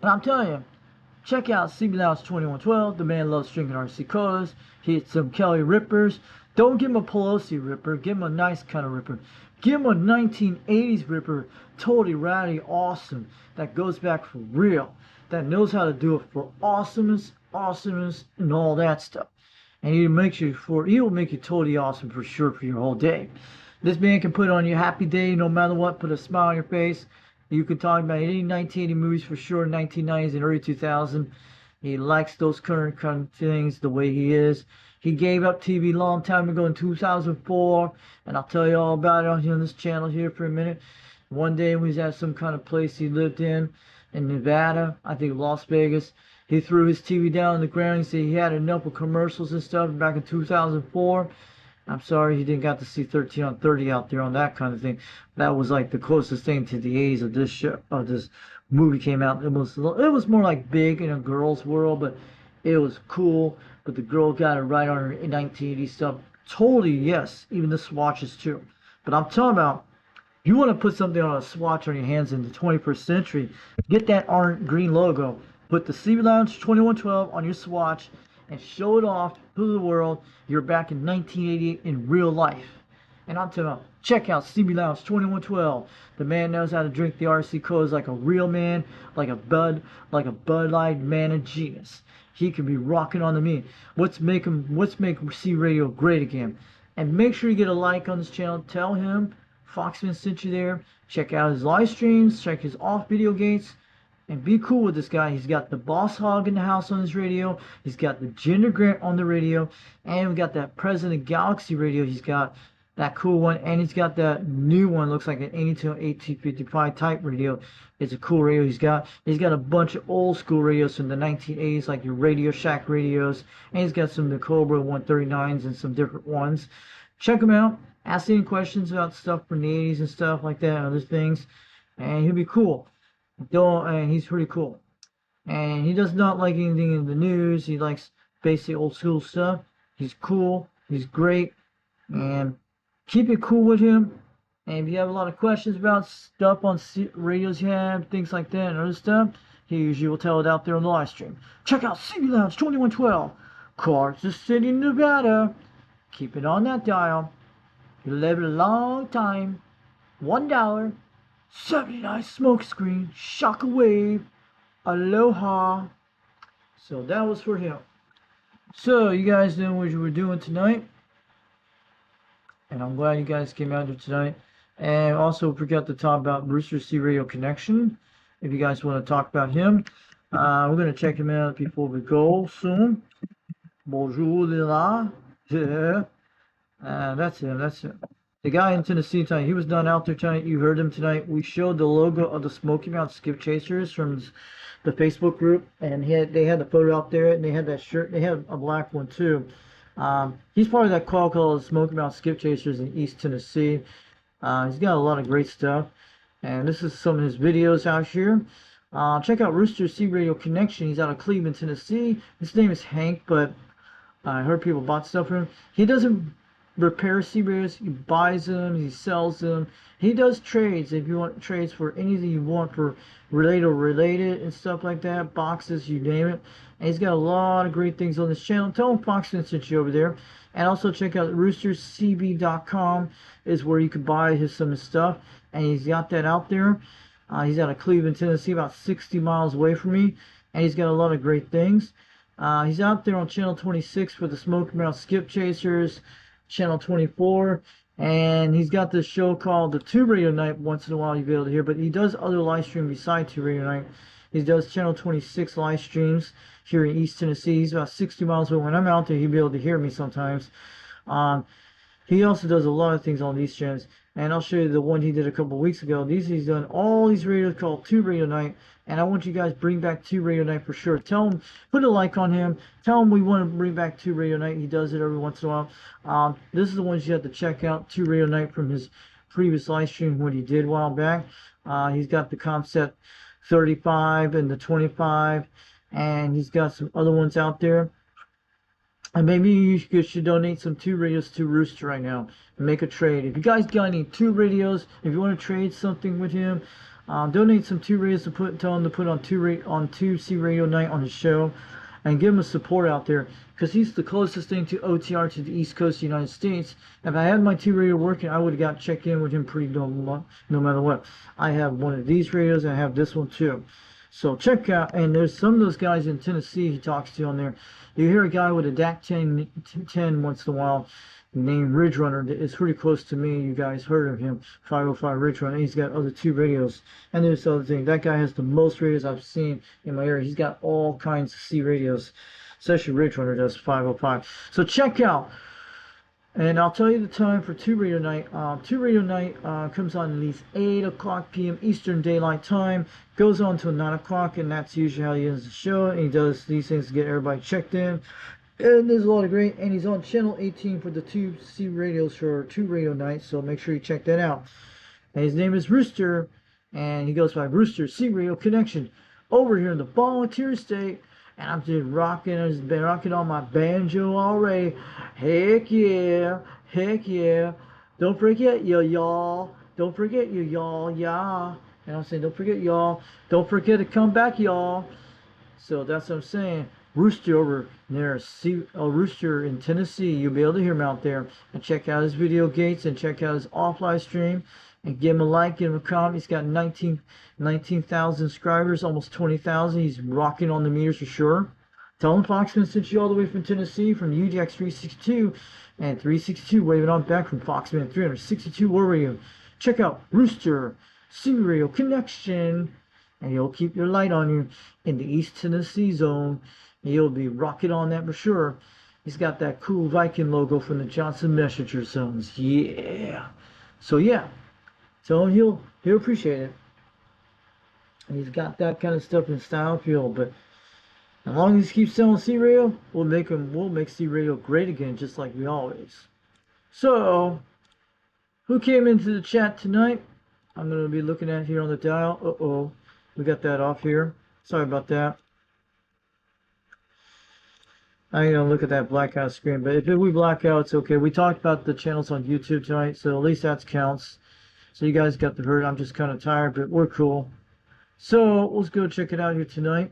And I'm telling you, check out CB Lounge 2112. The man loves drinking RC colas. He hits some Kelly rippers. Don't give him a Pelosi ripper. Give him a nice kind of ripper. Give him a 1980s ripper, totally rowdy, awesome, that goes back for real, that knows how to do it for awesomeness, and all that stuff. And he will make you totally awesome for sure for your whole day. This man can put on your happy day no matter what, put a smile on your face. You can talk about any 1980 movies for sure, 1990s and early 2000s. He likes those current kind of things the way he is. He gave up TV a long time ago in 2004, and I'll tell you all about it on this channel here for a minute. One day when he was at some kind of place he lived in Nevada, I think Las Vegas, he threw his TV down on the ground. He said he had enough of commercials and stuff back in 2004. I'm sorry he didn't got to see 13 on 30 out there on that kind of thing. That was like the closest thing to the 80s of this show, of this movie came out. It was more like big in a girl's world, but it was cool. But the girl got it right on her 1980s stuff. Totally, yes. Even the swatches too. But I'm talking about, you want to put something on a swatch on your hands in the 21st century, get that orange green logo, put the CB Lounge 2112 on your swatch, and show it off to the world. You're back in 1988 in real life. And I'm talking about, check out CB Lounge 2112. The man knows how to drink the RC colas like a real man, like a Bud Light man of genius. He can be rocking on the mean. Let's make C Radio great again. And make sure you get a like on this channel. Tell him Foxman sent you there. Check out his live streams. Check his off video gates. And be cool with this guy. He's got the Boss Hog in the house on his radio. He's got the Gender Grant on the radio. And we got that President Galaxy radio. He's got that cool one. And he's got that new one. Looks like an 82 AT55 type radio. It's a cool radio he's got. He's got a bunch of old school radios from the 1980s, like your Radio Shack radios. And he's got some of the Cobra 139s and some different ones. Check him out. Ask any questions about stuff from the 80s and stuff like that, other things. And he'll be cool. And he's pretty cool. And he does not like anything in the news. He likes basic old school stuff. He's cool. He's great. And keep it cool with him. And if you have a lot of questions about stuff on radios you have, things like that and other stuff, he usually will tell it out there on the live stream. Check out CB Lounge 2112, Carson City, Nevada. Keep it on that dial. You'll live a long time. $1. 79 smokescreen. Shockwave. Aloha. So that was for him. So you guys know what you were doing tonight. And I'm glad you guys came out here tonight. And also forgot to talk about Brewster C Radio Connection. If you guys want to talk about him, we're going to check him out before we go soon. Bonjour, Lila. Yeah. That's him. That's him. The guy in Tennessee tonight, he was not out there tonight. You heard him tonight. We showed the logo of the Smoky Mountain Skip Chasers from the Facebook group. And they had the photo out there. And they had that shirt. They had a black one too. He's part of that call called Smoky Mountain Skip Chasers in East Tennessee. He's got a lot of great stuff. And this is some of his videos out here. Check out Rooster C Radio Connection. He's out of Cleveland, Tennessee. His name is Hank, but I heard people bought stuff from him. He doesn't repair C radios. He buys them. He sells them. He does trades. If you want trades for anything you want for related and stuff like that, boxes, you name it. And he's got a lot of great things on this channel. Tell him Foxman sent you over there. And also check out roostercb.com is where you can buy some of his stuff. And he's got that out there. He's out of Cleveland, Tennessee, about 60 miles away from me. And he's got a lot of great things. He's out there on channel 26 for the Smoke Mouth Skip Chasers, channel 24, and he's got this show called the Tube Radio Night. Once in a while you'll be able to hear, but he does other live streams besides Tube Radio Night. He does channel 26 live streams here in East Tennessee. He's about 60 miles away. When I'm out there, he'll be able to hear me sometimes. He also does a lot of things on these channels, and I'll show you the one he did a couple weeks ago. He's done all these radios called Tube Radio Night, and I want you guys to bring back Tube Radio Night for sure. Tell him, put a like on him. Tell him we want to bring back Tube Radio Night. He does it every once in a while. This is the ones you have to check out. Tube Radio Night from his previous live stream, what he did a while back. He's got the Concept 35 and the 25, and he's got some other ones out there. And maybe you should donate some tube radios to Rooster right now and make a trade. If you guys got any tube radios, if you want to trade something with him, donate some tube radios to tell him to put on Tube C Radio Night on his show, and give him a support out there, because he's the closest thing to OTR to the East Coast of the United States. If I had my tube radio working, I would have got checked in with him pretty no matter what. I have one of these radios, and I have this one too. So check out, and there's some of those guys in Tennessee he talks to on there. You hear a guy with a DAC 10 once in a while named Ridge Runner that is pretty close to me. You guys heard of him, 505 Ridge Runner. He's got other two radios. And there's other thing. That guy has the most radios I've seen in my area. He's got all kinds of C radios, especially Ridge Runner does 505. So check out. And I'll tell you the time for Tube Radio Night. Tube Radio Night comes on at least 8 o'clock p.m. Eastern Daylight Time. Goes on till 9 o'clock, and that's usually how he ends the show. And he does these things to get everybody checked in. And there's a lot of great. And he's on channel 18 for the Tube C radios for Tube Radio Night. So make sure you check that out. And his name is Rooster, and he goes by Rooster C Radio Connection over here in the Volunteer State. And I'm just rocking. I've just been rocking on my banjo already. Heck yeah. Heck yeah. Don't forget y'all. Don't forget y'all. Yeah. And I'm saying, don't forget y'all. Don't forget to come back, y'all. So that's what I'm saying. Rooster over there. Rooster in Tennessee. You'll be able to hear him out there. And check out his video gates and check out his off live stream. And give him a like, give him a comment. He's got 19,000 subscribers, almost 20,000. He's rocking on the meters for sure. Tell him Foxman sent you all the way from Tennessee, from UDX 362, and 362 waving on back from Foxman 362. Where were you? Check out Rooster Serial Connection, and he'll keep your light on you in the East Tennessee zone. He'll be rocking on that for sure. He's got that cool Viking logo from the Johnson Messenger zones. Yeah. So yeah. So he'll appreciate it. And he's got that kind of stuff in style feel, but as long as he keeps selling C-Radio, we'll make C-Radio great again, just like we always. So, who came into the chat tonight? I'm going to be looking at here on the dial. We got that off here. Sorry about that. I ain't going to look at that blackout screen, but if we black out, it's okay. We talked about the channels on YouTube tonight, so at least that counts. So you guys got the hurt. I'm just kind of tired, but we're cool. So let's go check it out here tonight.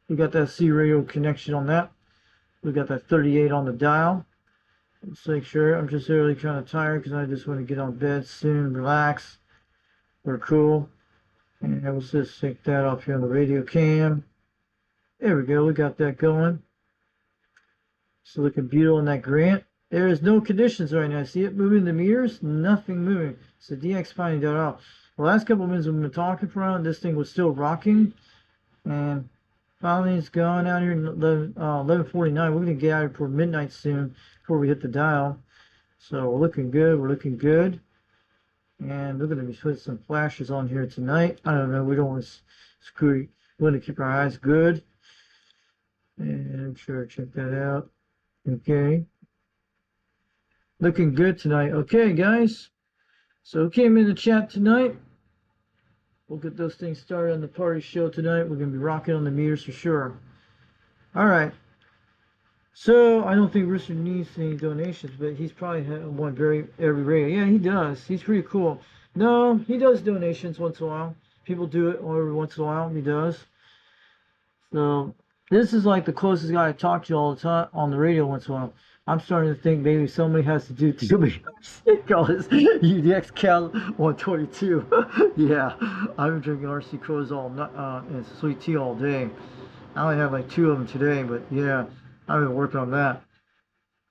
We got that C-Radio connection on that. We got that 38 on the dial. Let's make sure. I'm just really kind of tired because I just want to get on bed soon, relax. We're cool. And let's just take that off here on the radio cam. There we go. We got that going. It's looking beautiful in that grant. There is no conditions right now. See it moving the meters? Nothing moving. So DX finally got out. The last couple of minutes we've been talking for around, this thing was still rocking. And finally it's gone out here at 11:49. We're going to get out here for midnight soon before we hit the dial. So we're looking good. We're looking good. And we're going to be putting some flashes on here tonight. I don't know. We don't want to screw. We want to keep our eyes good. And I'm sure check that out. Okay. Looking good tonight. Okay, guys. So who came in the chat tonight? We'll get those things started on the party show tonight. We're going to be rocking on the meters for sure. All right. So I don't think Richard needs any donations, but he's probably won every radio. Yeah, he does. He's pretty cool. No, he does donations once in a while. People do it every once in a while. He does. So this is like the closest guy I talk to all the time on the radio once in a while. I'm starting to think maybe somebody has to do to me. Call this UDX Cal 122. Yeah, I've been drinking RC Crows all night and sweet tea all day. I only have like 2 of them today, but yeah, I've been working on that.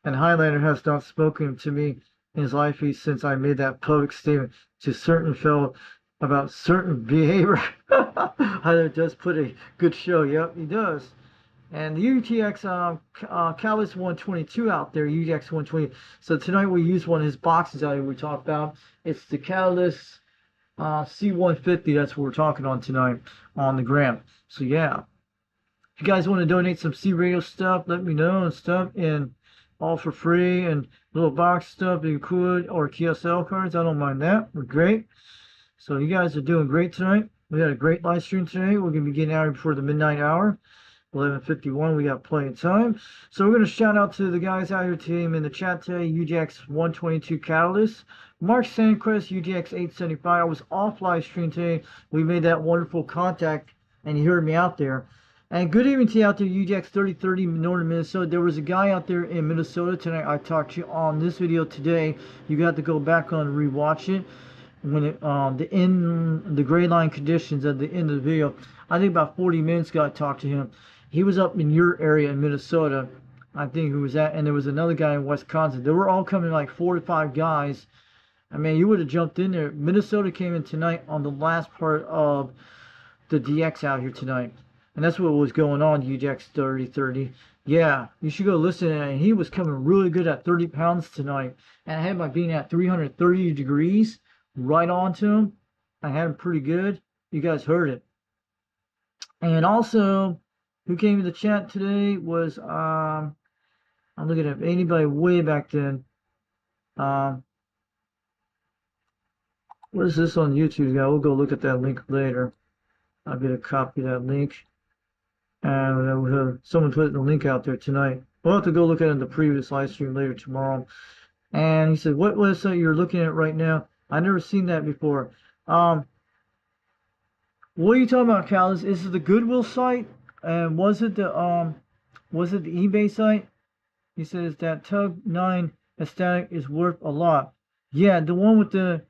And Highlander has not spoken to me in his life since I made that public statement to certain fellow about certain behavior. Highlander does put a good show. Yep, he does. And the UDX Catalyst 122 out there, UDX 120. So tonight we use one of his boxes out here we talked about. It's the Catalyst C150. That's what we're talking on tonight on the gram. So yeah, if you guys want to donate some C radio stuff, let me know and stuff, and all for free, and little box stuff you could, or QSL cards. I don't mind that. We're great. So you guys are doing great tonight. We had a great live stream today. We're gonna be getting out before the midnight hour. 11:51, we got plenty of time. So we're going to shout out to the guys out here today in the chat today. UDX 122 Catalyst, Mark Sandquist, UDX 875. I was off live stream today. We made that wonderful contact, and he heard me out there. And good evening to you out there, UDX 3030 Northern Minnesota. There was a guy out there in Minnesota tonight I talked to you on this video today. You got to go back on and rewatch it. When it, the gray line conditions at the end of the video, I think about 40 minutes ago I talked to him. He was up in your area in Minnesota, I think who was that, and there was another guy in Wisconsin. They were all coming, like 4 to 5 guys. I mean, you would have jumped in there. Minnesota came in tonight on the last part of the DX out here tonight. And that's what was going on, UDX 3030. Yeah, you should go listen to it. And he was coming really good at 30 pounds tonight. And I had my being at 330 degrees right onto him. I had him pretty good. You guys heard it. And also, who came to the chat today was, I'm looking at anybody way back then. What is this on YouTube, guys? We'll go look at that link later. I'll get a copy of that link. And someone put the link out there tonight. We'll have to go look at it in the previous live stream later tomorrow. And he said, what website you're looking at right now? I've never seen that before. What are you talking about, Cal? Is it the Goodwill site? And was it the eBay site? He says that Tug 9 Ecstatic is worth a lot. Yeah, the one with the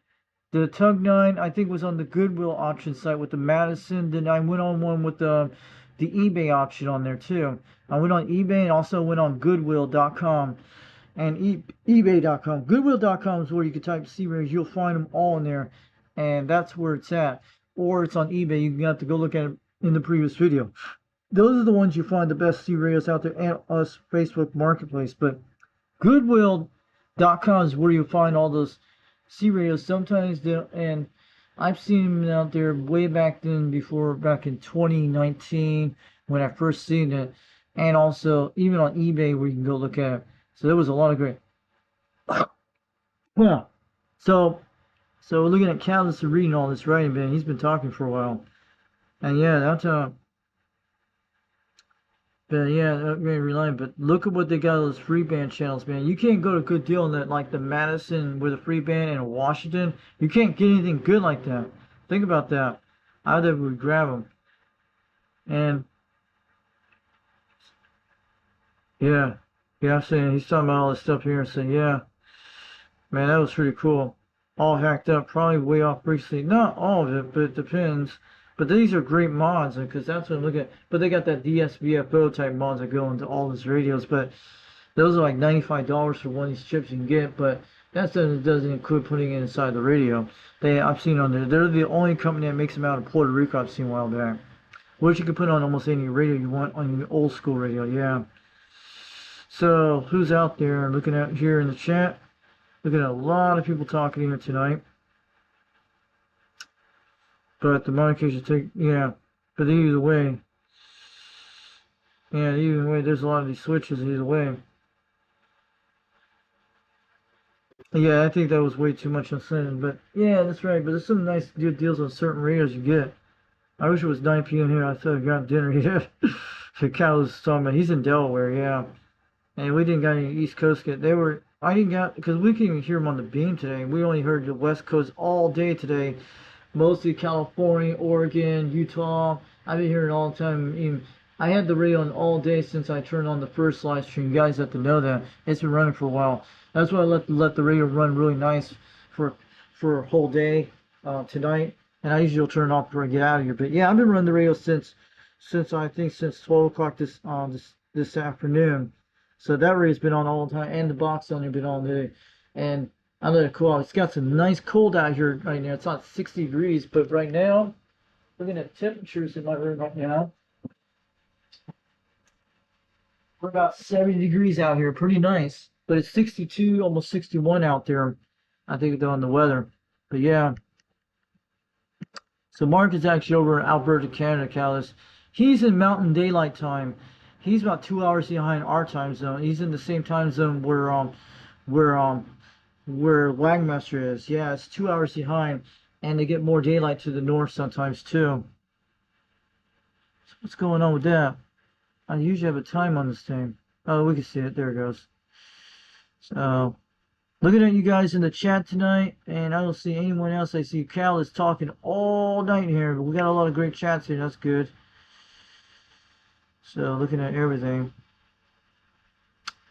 Tug 9 I think was on the Goodwill auction site with the Madison. Then I went on one with the eBay auction on there too. I went on eBay and also went on Goodwill.com and eBay.com. Goodwill.com is where you can type C-Rays. You'll find them all in there, and that's where it's at. Or it's on eBay. You have to go look at it in the previous video. Those are the ones you find the best C-Radios out there, and us Facebook Marketplace. But Goodwill.com is where you find all those C-Radios. Sometimes and I've seen them out there way back then, back in 2019 when I first seen it, and also even on eBay where you can go look at it. So there was a lot of great. Yeah. So we're looking at Catalyst and reading all this writing, man. He's been talking for a while, and yeah, that's But yeah, not very reliant. But look at what they got those free band channels, man. You can't go to a good deal on that, like the Madison with a free band and Washington. You can't get anything good like that. Think about that. I would grab them. And yeah, I'm saying he's talking about all this stuff here and saying, yeah, man, that was pretty cool. All hacked up, probably way off briefly. Not all of it, but it depends. But these are great mods, because that's what I'm looking at. But they got that DSVFO type mods that go into all these radios. But those are like $95 for one of these chips you can get. But that doesn't include putting it inside the radio. I've seen on there. They're the only company that makes them out of Puerto Rico I've seen a while back. Which you can put on almost any radio you want on your old school radio, yeah. So who's out there looking at here in the chat? Looking at a lot of people talking here tonight. But the modification take, yeah. But either way, yeah, either way, there's a lot of these switches either way. Yeah, I think that was way too much on Sending, but yeah, that's right. But there's some nice good deals on certain radios you get. I wish it was 9 p.m. here. I thought I got dinner here. The cow was talking about, he's in Delaware, yeah. and we didn't got any East Coast yet. I didn't got, because we couldn't even hear them on the beam today. We only heard the West Coast all day today, mostly California, Oregon, Utah. I've been hearing it all the time. Even, I had the radio on all day since I turned on the first live stream. You guys have to know that it's been running for a while. That's why I let the radio run really nice for a whole day tonight. And I usually will turn it off before I get out of here. But yeah, I've been running the radio since I think since 12 o'clock this afternoon. So that radio's been on all the time, and the box on there been on day. And I let it cool out. It's got some nice cold out here right now. It's not 60 degrees, but right now, looking at temperatures in my room right now, we're about 70 degrees out here. Pretty nice. But it's 62, almost 61 out there. I think they're on the weather. But yeah. So Mark is actually over in Alberta, Canada, Calais. He's in Mountain Daylight Time. He's about 2 hours behind our time zone. He's in the same time zone where Wagmaster is. Yeah, it's 2 hours behind, and they get more daylight to the north sometimes too. So what's going on with that? I usually have a time on this thing. Oh, we can see it. There it goes. So, looking at you guys in the chat tonight, and I don't see anyone else. I see Cal is talking all night here, but we got a lot of great chats here. That's good. So, looking at everything.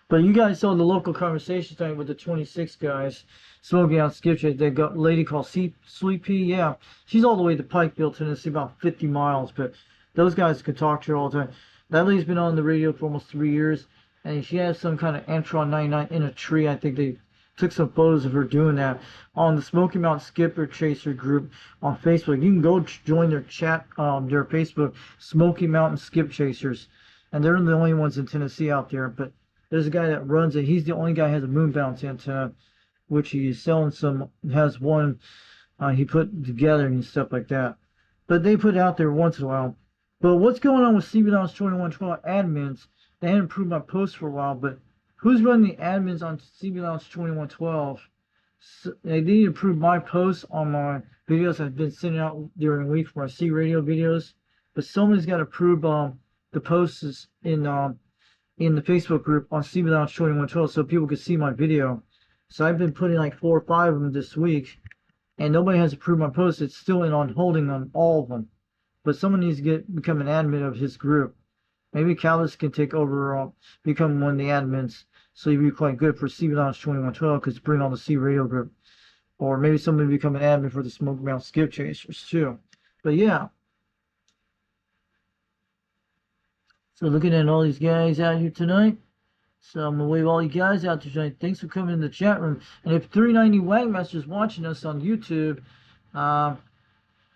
But you guys saw the local conversation tonight with the 26 guys smoking out skip chase. They got a lady called Sweet Pea. Yeah, she's all the way to Pikeville, Tennessee, about 50 miles. But those guys can talk to her all the time. That lady's been on the radio for almost 3 years, and she has some kind of Antron 99 in a tree. I think they took some photos of her doing that on the Smoky Mountain Skipper Chaser group on Facebook. You can go join their chat, their Facebook, Smoky Mountain Skip Chasers, and they're the only ones in Tennessee out there. But there's a guy that runs it. He's the only guy who has a moon bounce antenna, which he's selling some. Has one he put together and stuff like that. But they put it out there once in a while. But what's going on with CB Lounge 2112 admins? They hadn't improved my post for a while, but who's running the admins on CB Lounge 2112? So they need to improve my posts on my videos I've been sending out during the week for my C radio videos. But somebody's got to approve the posts in the Facebook group on CB Lounge 2112 so people can see my video. So I've been putting like 4 or 5 of them this week, and nobody has approved my posts. It's still on holding on all of them. But someone needs to become an admin of his group. Maybe Callis can take over, become one of the admins, so he'd be quite good for CB Lounge 2112 because bring on the C radio group. Or maybe somebody become an admin for the Smoky Mountain Skip Chasers too. But yeah. So looking at all these guys out here tonight. So I'm going to wave all you guys out there tonight. Thanks for coming in the chat room. And if 390 Wagmaster is watching us on YouTube,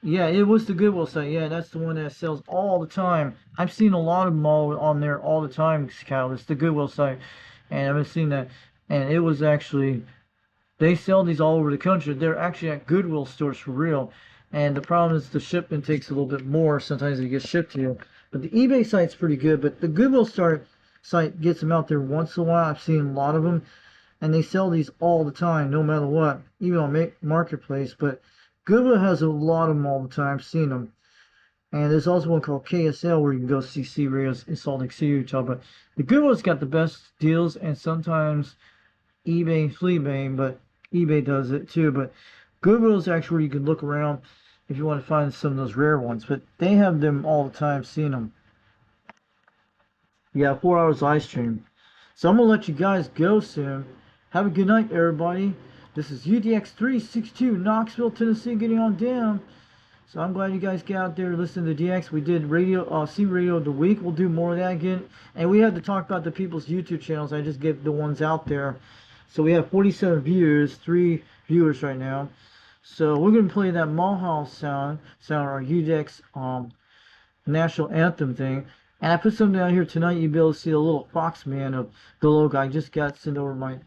yeah, it was the Goodwill site. Yeah, that's the one that sells all the time. I've seen a lot of them all on there all the time, Cal. It's the Goodwill site. And I've been seeing that. And it was actually, they sell these all over the country. They're actually at Goodwill stores for real. And the problem is the shipment takes a little bit more. Sometimes it gets shipped to you. But the eBay site's pretty good. But the Goodwill site gets them out there once in a while. I've seen a lot of them. And they sell these all the time, no matter what. Even on Marketplace. But Goodwill has a lot of them all the time. I've seen them. And there's also one called KSL where you can go see C radios in Salt Lake City, Utah. But the Goodwill's got the best deals, and sometimes eBay, Fleabane, but eBay does it too. But Goodwill's actually where you can look around if you want to find some of those rare ones. But they have them all the time, seeing them. Yeah, 4 hours live stream. So I'm going to let you guys go soon. Have a good night, everybody. This is UDX 362, Knoxville, Tennessee, getting on down. So I'm glad you guys get out there listening to DX. We did radio, C Radio of the week. We'll do more of that again. And we had to talk about the people's YouTube channels. I just gave the ones out there. So we have 47 views, 3 viewers right now. So we're going to play that Mulhouse sound our UDX national anthem thing. And I put something out here tonight. You'll be able to see a little Foxman of the logo. I just got sent over my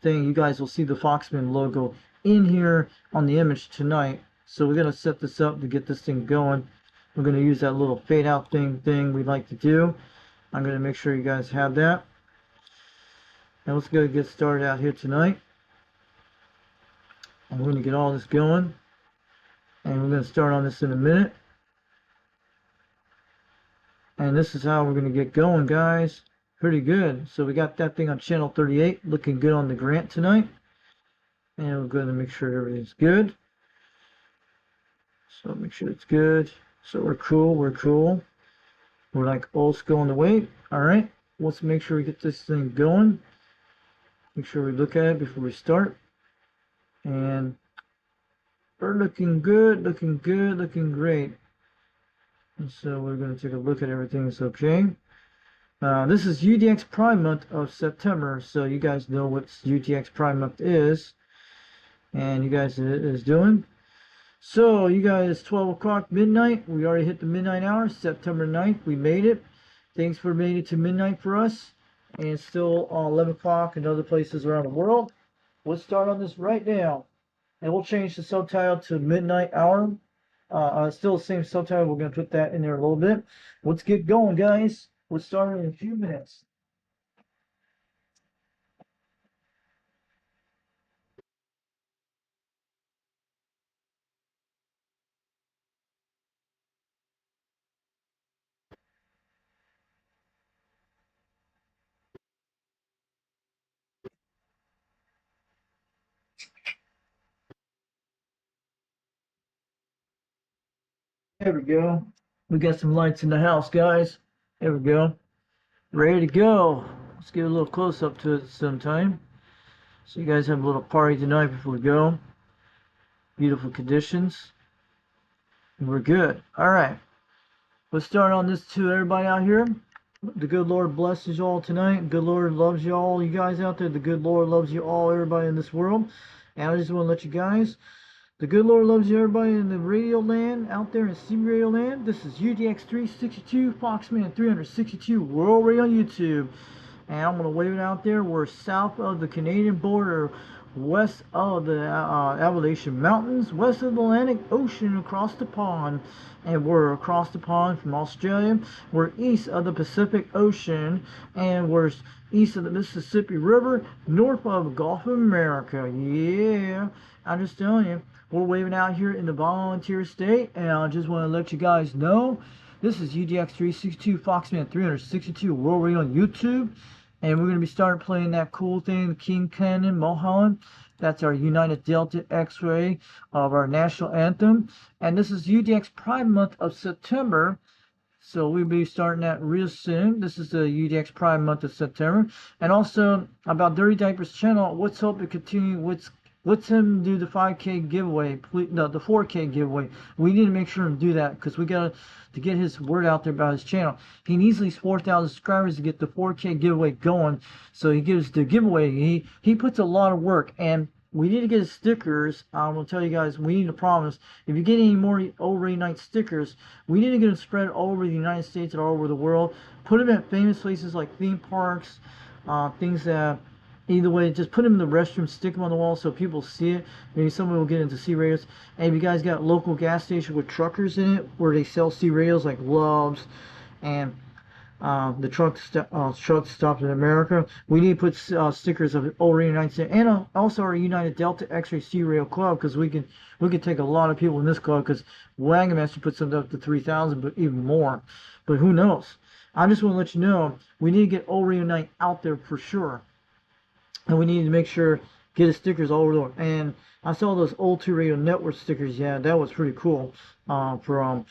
thing. You guys will see the Foxman logo in here on the image tonight. So we're going to set this up to get this thing going. We're going to use that little fade out thing we like to do. I'm going to make sure you guys have that. And let's go get started out here tonight. I'm going to get all this going. And we're going to start on this in a minute. And this is how we're going to get going, guys. Pretty good. So we got that thing on channel 38, looking good on the grant tonight. And we're going to make sure everything's good. So make sure it's good. So we're cool, we're cool. We're like old school on the way. Alright, let's make sure we get this thing going. Make sure we look at it before we start. And we're looking good, looking good, looking great. And so we're going to take a look at everything. It's okay. This is UDX Prime Month of September, so you guys know what UDX Prime Month is, and you guys is doing. So you guys, 12 o'clock midnight, we already hit the midnight hour, September 9th, we made it. Thanks for making it to midnight for us, and it's still 11 o'clock in other places around the world. Let's start on this right now, and we'll change the subtitle to midnight hour. Still the same subtitle, we're going to put that in there a little bit. Let's get going, guys. We'll start in a few minutes. There we go. We got some lights in the house, guys. There we go. Ready to go. Let's get a little close up to it sometime. So you guys have a little party tonight before we go. Beautiful conditions. And we're good. Alright. Let's start on this to everybody out here. The good Lord blesses you all tonight. Good Lord loves you all, you guys out there. The good Lord loves you all, everybody in this world. And I just want to let you guys, the good Lord loves you, everybody in the radio land, out there in CB radio land. This is UDX 362, Foxman 362, World Radio on YouTube. And I'm going to wave it out there. We're south of the Canadian border, west of the Appalachian Mountains, west of the Atlantic Ocean, across the pond. And we're across the pond from Australia. We're east of the Pacific Ocean, and we're east of the Mississippi River, north of the Gulf of America. Yeah, I'm just telling you, we're waving out here in the volunteer state, and I just want to let you guys know, this is UDX 362, Foxman 362, World Radio on YouTube. And we're going to be starting playing that cool thing, the King Cannon, Mulholland. That's our United Delta X-ray of our national anthem. And this is UDX Pride Month of September. So we'll be starting that real soon. This is the UDX Pride Month of September. And also, about Dirty Diapers channel, let's hope to continue with... Let's him do the 5K giveaway, no, the 4K giveaway. We need to make sure and do that because we got to get his word out there about his channel. He needs at least 4,000 subscribers to get the 4K giveaway going. So he gives the giveaway. He puts a lot of work, and we need to get his stickers. I'm going to tell you guys, we need to promise. If you get any more Over Night stickers, we need to get them spread all over the United States and all over the world. Put them at famous places like theme parks, things that... Either way, just put them in the restroom, stick them on the wall so people see it. Maybe somebody will get into C-radios. And if you guys got local gas station with truckers in it, where they sell C-radios like Love's and the truck stopped in America, we need to put stickers of over United States and also our United Delta X-ray C-radio club, because we can take a lot of people in this club, because Wagon Master puts something up to 3,000, but even more. But who knows? I just want to let you know, we need to get Old Radio Night out there for sure. And we need to make sure, get his stickers all over the world. And I saw those old 2 Radio Network stickers. Yeah, that was pretty cool. For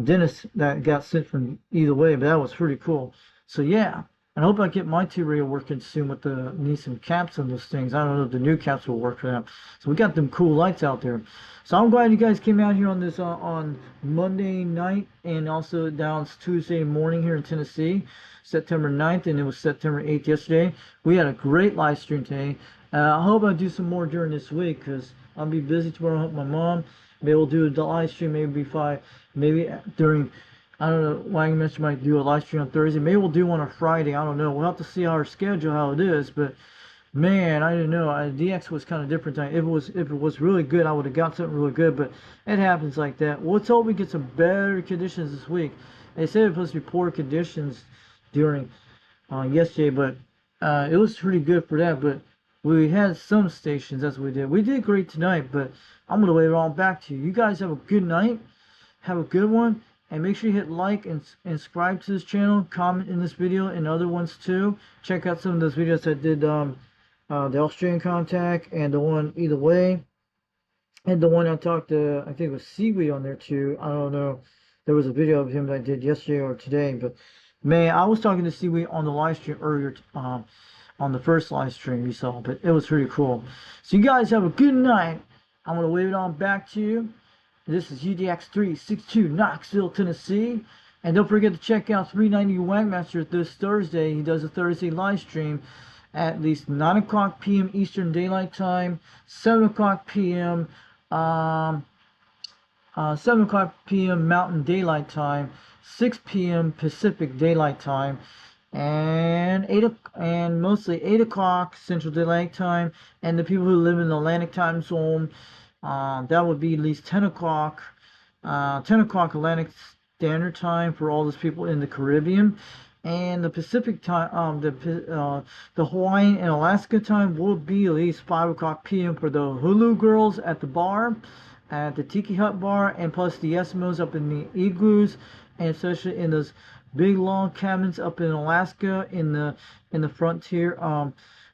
Dennis, that got sent from either way, but that was pretty cool. So yeah, I hope I get my 2 Radio working soon with the need some caps on those things. I don't know if the new caps will work for them. So we got them cool lights out there. So I'm glad you guys came out here on this on Monday night, and also down Tuesday morning here in Tennessee, September 9th, and it was September 8th yesterday. We had a great live stream today. I hope I do some more during this week, because I'll be busy tomorrow. Help my mom. Maybe we'll do the live stream maybe during, I don't know, Wagon Master might do a live stream on Thursday. Maybe we'll do one on Friday. I don't know. We'll have to see our schedule, how it is. But man, I didn't know. DX was kind of different time. If it was really good, I would have got something really good. But it happens like that. Well, let's hope we get some better conditions this week. They said it was supposed to be poor conditions during yesterday, but it was pretty good for that. But we had some stations, that's what we did. We did great tonight, but I'm going to wave it all back to you. You guys have a good night. Have a good one. And make sure you hit like and subscribe to this channel, comment in this video and other ones too. Check out some of those videos I did, the Australian contact and the one either way. And the one I talked to, I think it was Seaweed on there too. I don't know. There was a video of him that I did yesterday or today. But man, I was talking to Seaweed on the live stream earlier, on the first live stream you saw. But it was pretty cool. So you guys have a good night. I'm going to wave it on back to you. This is UDX 362 Knoxville, Tennessee. And don't forget to check out 390 Wagmaster this Thursday. He does a Thursday live stream at least 9 o'clock p.m. Eastern Daylight Time, 7 o'clock p.m. 7 o'clock p.m. Mountain Daylight Time, 6 p.m. Pacific Daylight Time, and mostly 8 o'clock Central Daylight Time. And the people who live in the Atlantic Time Zone, that would be at least 10 o'clock Atlantic Standard Time for all those people in the Caribbean. And the Pacific time, the Hawaiian and Alaska time will be at least 5 o'clock p.m. for the Hulu girls at the bar, at the Tiki Hut bar, and plus the Eskimos up in the igloos, and especially in those big long cabins up in Alaska in the frontier,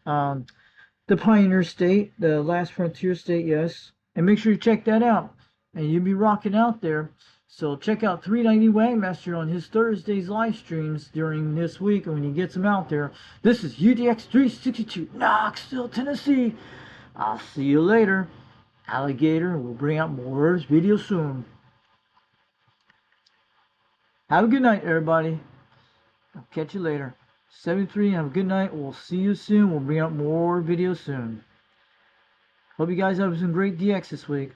the Pioneer State, the last frontier state, yes. And make sure you check that out, and you'll be rocking out there. So check out 390 Wagmaster on his Thursdays live streams during this week when he gets them out there. This is UDX 362 Knoxville, Tennessee. I'll see you later, alligator. We'll bring out more videos soon. Have a good night, everybody. I'll catch you later. 73, have a good night. We'll see you soon. We'll bring out more videos soon. Hope you guys have some great DX this week.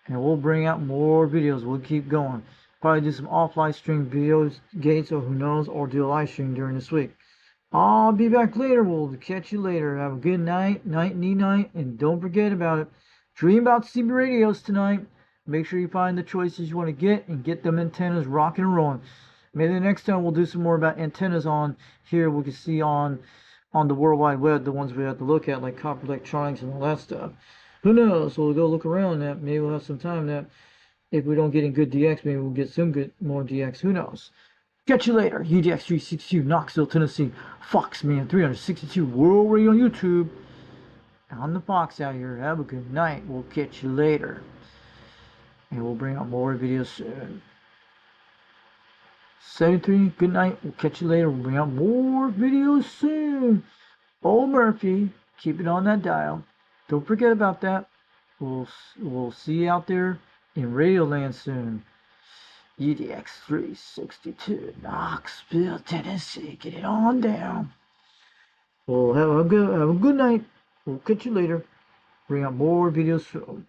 And we'll bring out more videos. We'll keep going. Probably do some off live stream videos, gates, or who knows, or do a live stream during this week. I'll be back later. We'll catch you later. Have a good night, night, and don't forget about it. Dream about CB radios tonight. Make sure you find the choices you want to get and get them antennas rocking and rolling. Maybe the next time we'll do some more about antennas on here. We can see on the World Wide Web, the ones we have to look at, like copper electronics and all that stuff. Who knows? We'll go look around that. Maybe we'll have some time that if we don't get in good DX, maybe we'll get some good more DX. Who knows? Catch you later. UDX 362 Knoxville, Tennessee. Foxman 362 World Radio on YouTube. I'm the Fox out here. Have a good night. We'll catch you later. And we'll bring out more videos soon. 73, good night. We'll catch you later. We'll bring out more videos soon. Old Murphy, keep it on that dial. Don't forget about that. We'll see you out there in Radioland soon. UDX 362 Knoxville, Tennessee. Get it on down. Well, have a good night. We'll catch you later. Bring out more videos soon.